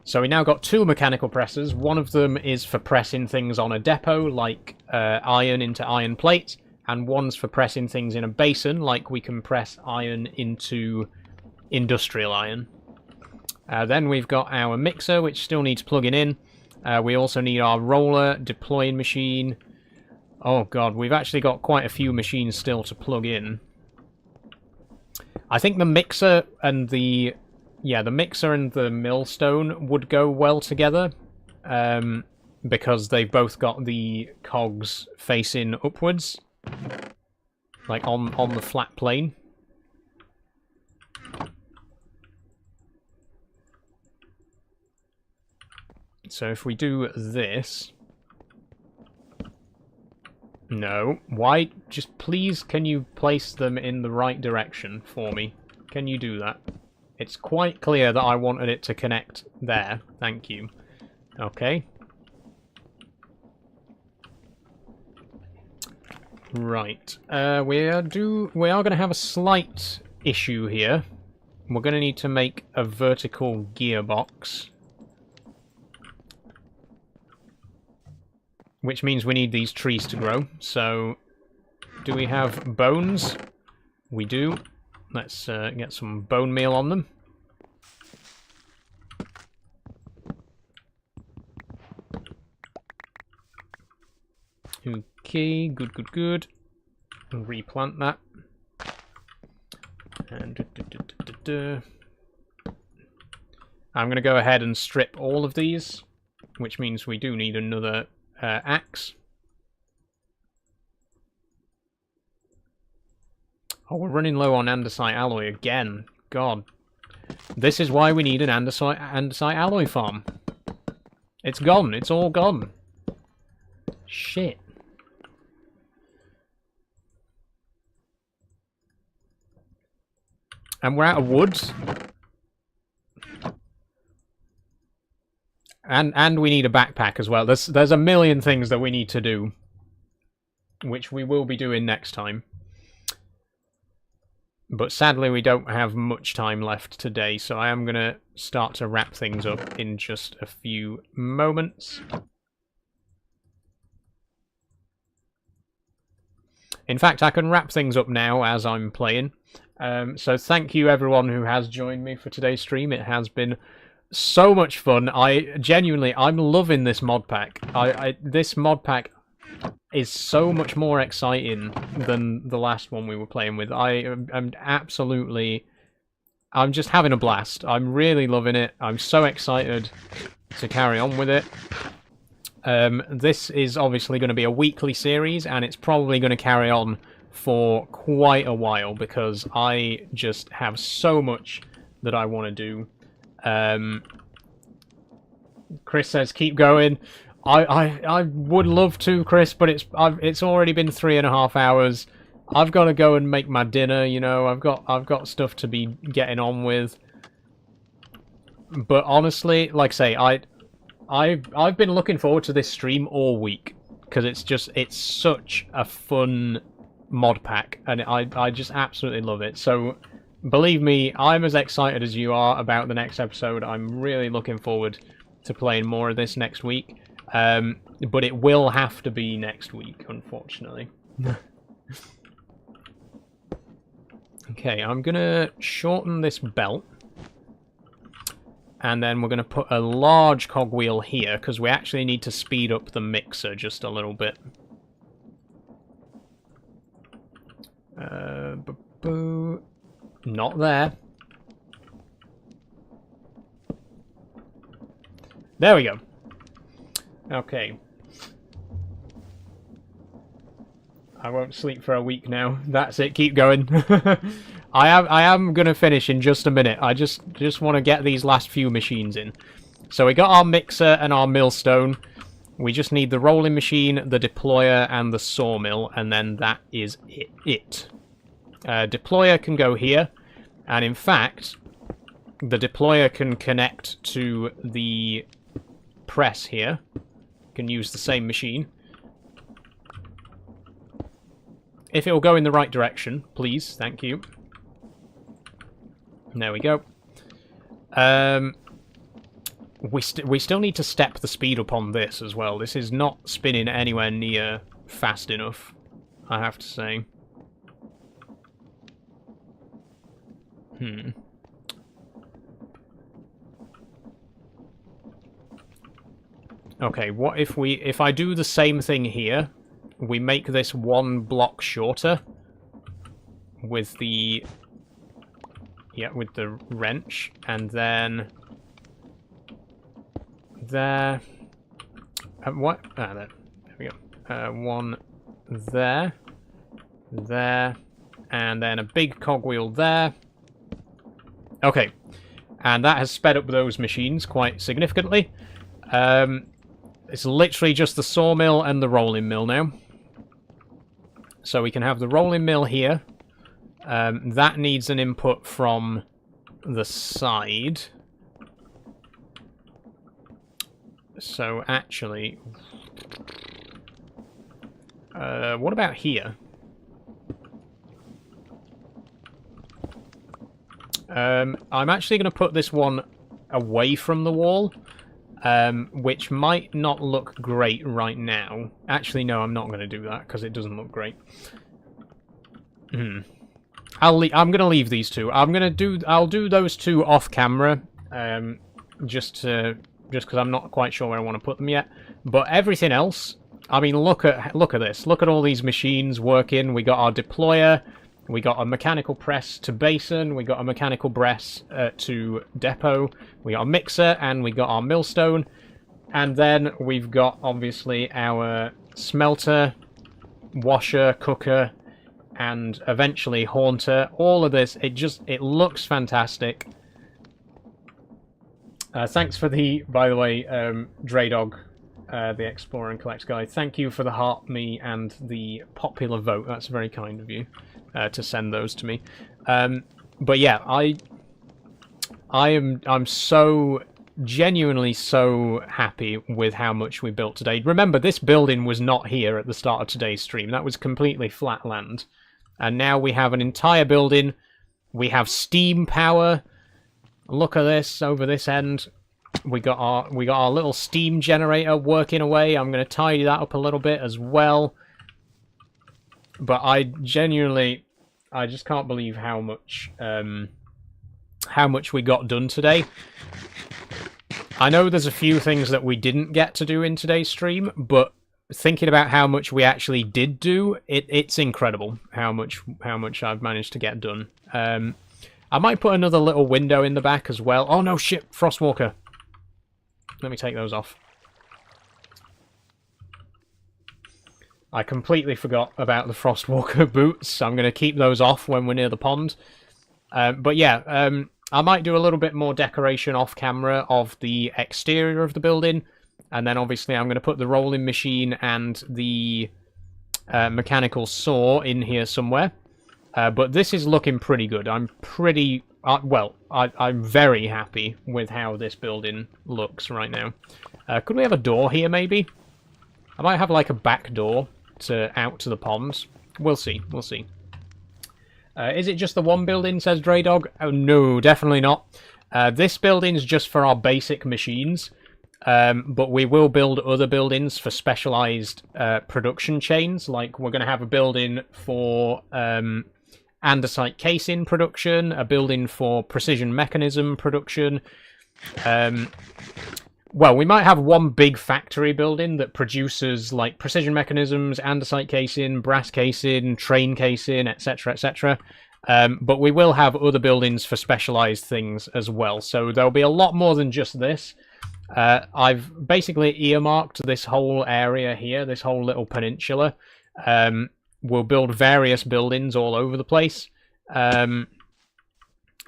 So we now got 2 mechanical presses. One of them is for pressing things on a depot, like iron into iron plate, and one's for pressing things in a basin, like we can press iron into industrial iron. Then we've got our mixer, which still needs plugging in. We also need our roller, deploying machine. Oh god, we've actually got quite a few machines still to plug in. I think the mixer and the... Yeah, the mixer and the millstone would go well together, because they've both got the cogs facing upwards, like on the flat plane. So if we do this... No, why? Just please, can you place them in the right direction for me? Can you do that? It's quite clear that I wanted it to connect there. Thank you. Okay. Right. We are going to have a slight issue here. We're going to need to make a vertical gearbox. Which means we need these trees to grow. So, do we have bones? We do. Let's get some bone meal on them. Okay, good. Replant that. And I'm going to go ahead and strip all of these, which means we do need another axe. Oh, we're running low on andesite alloy again. God. This is why we need an andesite alloy farm. It's gone. It's all gone. Shit. And we're out of wood. And we need a backpack as well. There's a million things that we need to do, which we will be doing next time. But sadly, we don't have much time left today, so I am going to start to wrap things up in just a few moments. In fact, I can wrap things up now as I'm playing. So thank you everyone who has joined me for today's stream. It has been so much fun. I'm loving this mod pack. This mod pack is so much more exciting than the last one we were playing with. I'm just having a blast. I'm really loving it. I'm so excited to carry on with it. This is obviously going to be a weekly series, and it's probably going to carry on for quite a while, because I just have so much that I want to do. Chris says, keep going. I would love to, Chris, but it's already been 3.5 hours. I've got to go and make my dinner, you know. I've got stuff to be getting on with. But honestly, like I say, I've been looking forward to this stream all week, because it's such a fun mod pack, and I just absolutely love it. So believe me, I'm as excited as you are about the next episode. I'm really looking forward to playing more of this next week. But it will have to be next week, unfortunately. Okay, I'm gonna shorten this belt. And then we're going to put a large cogwheel here, because we actually need to speed up the mixer just a little bit. Not there. There we go. Okay. I won't sleep for a week now. That's it. Keep going. I am gonna finish in just a minute. I just want to get these last few machines in. So we got our mixer and our millstone. We just need the rolling machine, the deployer, and the sawmill, and then that is it. Deployer can go here, and in fact, the deployer can connect to the press here. Can use the same machine. If it will go in the right direction, please. Thank you. There we go. We still need to step the speed up on this as well. This is not spinning anywhere near fast enough, I have to say. Okay, what if I do the same thing here? We make this one block shorter with the with the wrench, and then there. What? Ah, there we go. One there, and then a big cogwheel there. Okay, and that has sped up those machines quite significantly. It's literally just the sawmill and the rolling mill now. So we can have the rolling mill here. That needs an input from the side. So actually... what about here? I'm actually going to put this one away from the wall. Which might not look great right now. Actually, no, I'm not going to do that, because it doesn't look great. I'm going to leave these two. I'll do those two off camera, just because I'm not quite sure where I want to put them yet. But everything else, I mean, look at this. Look at all these machines working. We got our deployer. We got a mechanical press to basin, we got a mechanical press to depot, we got a mixer, and we got our millstone. And then we've got, obviously, our smelter, washer, cooker, and eventually haunter. All of this, it looks fantastic. Thanks for by the way, Draydog, the Explorer and Collect guy. Thank you for the heart me and the popular vote. That's very kind of you. To send those to me, but yeah, I'm so genuinely so happy with how much we built today. Remember, this building was not here at the start of today's stream. That was completely flat land, and now we have an entire building. We have steam power. Look at this over this end. We got our little steam generator working away. I'm going to tidy that up a little bit as well. But I just can't believe how much we got done today. I know there's a few things that we didn't get to do in today's stream, but thinking about how much we actually did do, it's incredible how much I've managed to get done. I might put another little window in the back as well. Oh no, shit, Frostwalker. Let me take those off. I completely forgot about the Frostwalker boots. I'm going to keep those off when we're near the pond. But yeah, I might do a little bit more decoration off camera of the exterior of the building. And then obviously I'm going to put the rolling machine and the mechanical saw in here somewhere. But this is looking pretty good. I'm pretty... I'm very happy with how this building looks right now. Could we have a door here, maybe? I might have like a back door out to the ponds. We'll see. We'll see. Is it just the one building, says Draydog? Oh, no, definitely not. This building's just for our basic machines. But we will build other buildings for specialized production chains. Like, we're going to have a building for andesite casing production, a building for precision mechanism production. Well, we might have one big factory building that produces, like, precision mechanisms, andesite casing, brass casing, train casing, etc., etc. But we will have other buildings for specialized things as well. So there'll be a lot more than just this. I've basically earmarked this whole area here, this whole little peninsula. We'll build various buildings all over the place.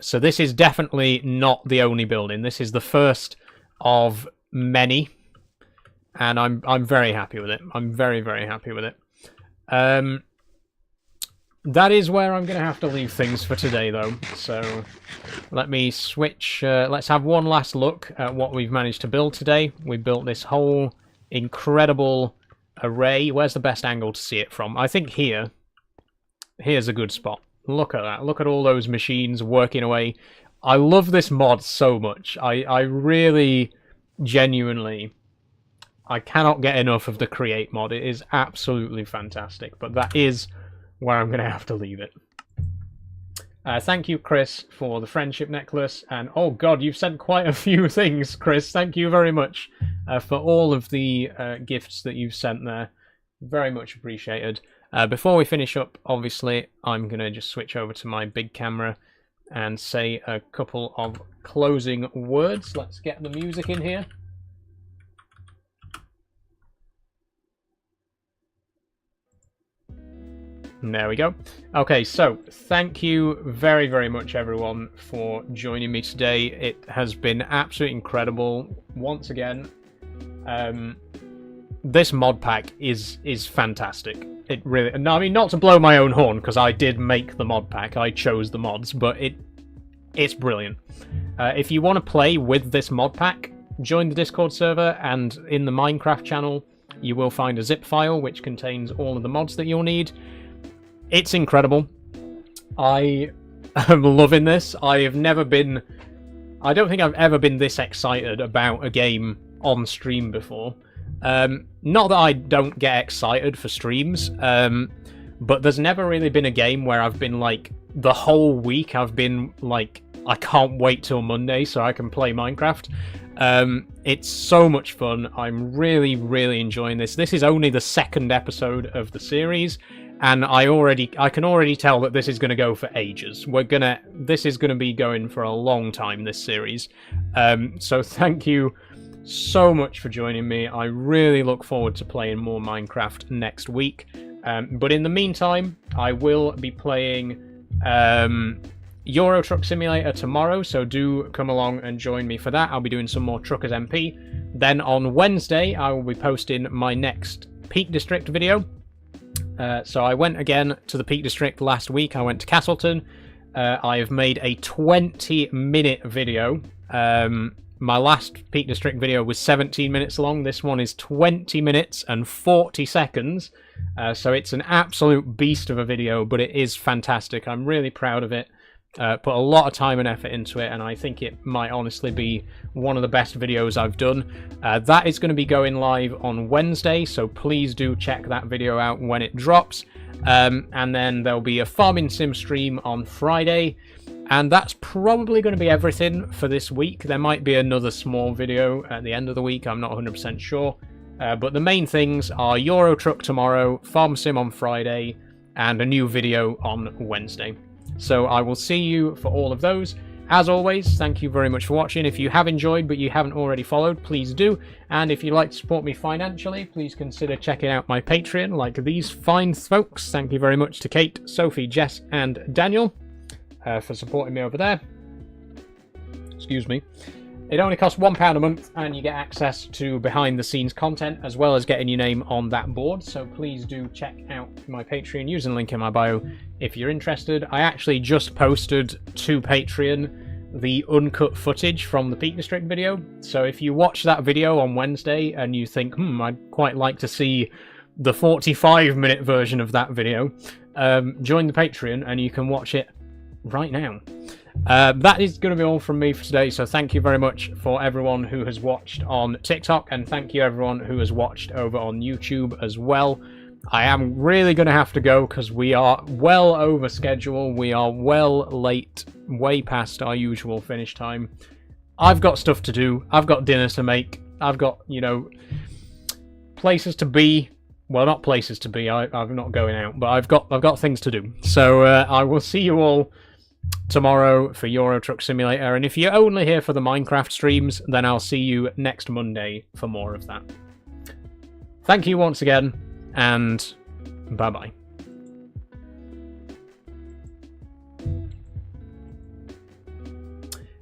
So this is definitely not the only building. This is the first of many, and I'm very happy with it. I'm very, very happy with it. That is where I'm going to have to leave things for today, though. So let me switch. Let's have one last look at what we've managed to build today. We built this whole incredible array. Where's the best angle to see it from? I think here. Here's a good spot. Look at that. Look at all those machines working away. I love this mod so much. I really, genuinely, I cannot get enough of the Create mod. It is absolutely fantastic. But that is where I'm going to have to leave it. Thank you, Chris, for the friendship necklace. And, oh god, you've sent quite a few things, Chris. Thank you very much for all of the gifts that you've sent there. Very much appreciated. Before we finish up, obviously, I'm going to just switch over to my big camera and say a couple of closing words. Let's get the music in here. There we go. Okay, so thank you very, very much, everyone, for joining me today. It has been absolutely incredible. Once again, this mod pack is fantastic. It really... No, I mean, not to blow my own horn, because I did make the mod pack. I chose the mods, but it's brilliant. If you want to play with this mod pack, join the Discord server, and in the Minecraft channel, you will find a zip file which contains all of the mods that you'll need. It's incredible. I am loving this. I have never been... I don't think I've ever been this excited about a game on stream before. Not that I don't get excited for streams, but there's never really been a game where I've been like, the whole week I've been like, I can't wait till Monday so I can play Minecraft. It's so much fun. I'm really, really enjoying this. This is only the second episode of the series, and I can already tell that this is going to go for ages. This is going to be going for a long time, this series. So thank you so much for joining me. I really look forward to playing more Minecraft next week. But in the meantime, I will be playing Euro Truck Simulator tomorrow, so do come along and join me for that. I'll be doing some more Truckers MP. Then on Wednesday, I will be posting my next Peak District video. So I went again to the Peak District last week. I went to Castleton. I have made a 20-minute video. My last Peak District video was 17 minutes long. This one is 20 minutes and 40 seconds. So it's an absolute beast of a video, but it is fantastic. I'm really proud of it. Put a lot of time and effort into it, and I think it might honestly be one of the best videos I've done. That is going to be going live on Wednesday, so please do check that video out when it drops. And then there'll be a farming sim stream on Friday, and that's probably going to be everything for this week. There might be another small video at the end of the week, I'm not 100% sure. But the main things are Euro Truck tomorrow, Farm Sim on Friday, and a new video on Wednesday. So I will see you for all of those. As always, thank you very much for watching. If you have enjoyed but you haven't already followed, please do. And if you'd like to support me financially, please consider checking out my Patreon like these fine folks. Thank you very much to Kate, Sophie, Jess, and Daniel for supporting me over there. Excuse me. It only costs £1 a month, and you get access to behind-the-scenes content, as well as getting your name on that board, so please do check out my Patreon using the link in my bio if you're interested. I actually just posted to Patreon the uncut footage from the Peak District video, so if you watch that video on Wednesday and you think, I'd quite like to see the 45-minute version of that video, join the Patreon and you can watch it right now. That is going to be all from me for today, so thank you very much for everyone who has watched on TikTok, and thank you everyone who has watched over on YouTube as well. I am really going to have to go because we are well over schedule. We are well late, way past our usual finish time. I've got stuff to do. I've got dinner to make. I've got, places to be. Well, not places to be. I'm not going out, but I've got things to do. So I will see you all tomorrow for Euro Truck Simulator. And if you're only here for the Minecraft streams, then I'll see you next Monday for more of that. Thank you once again, and bye-bye.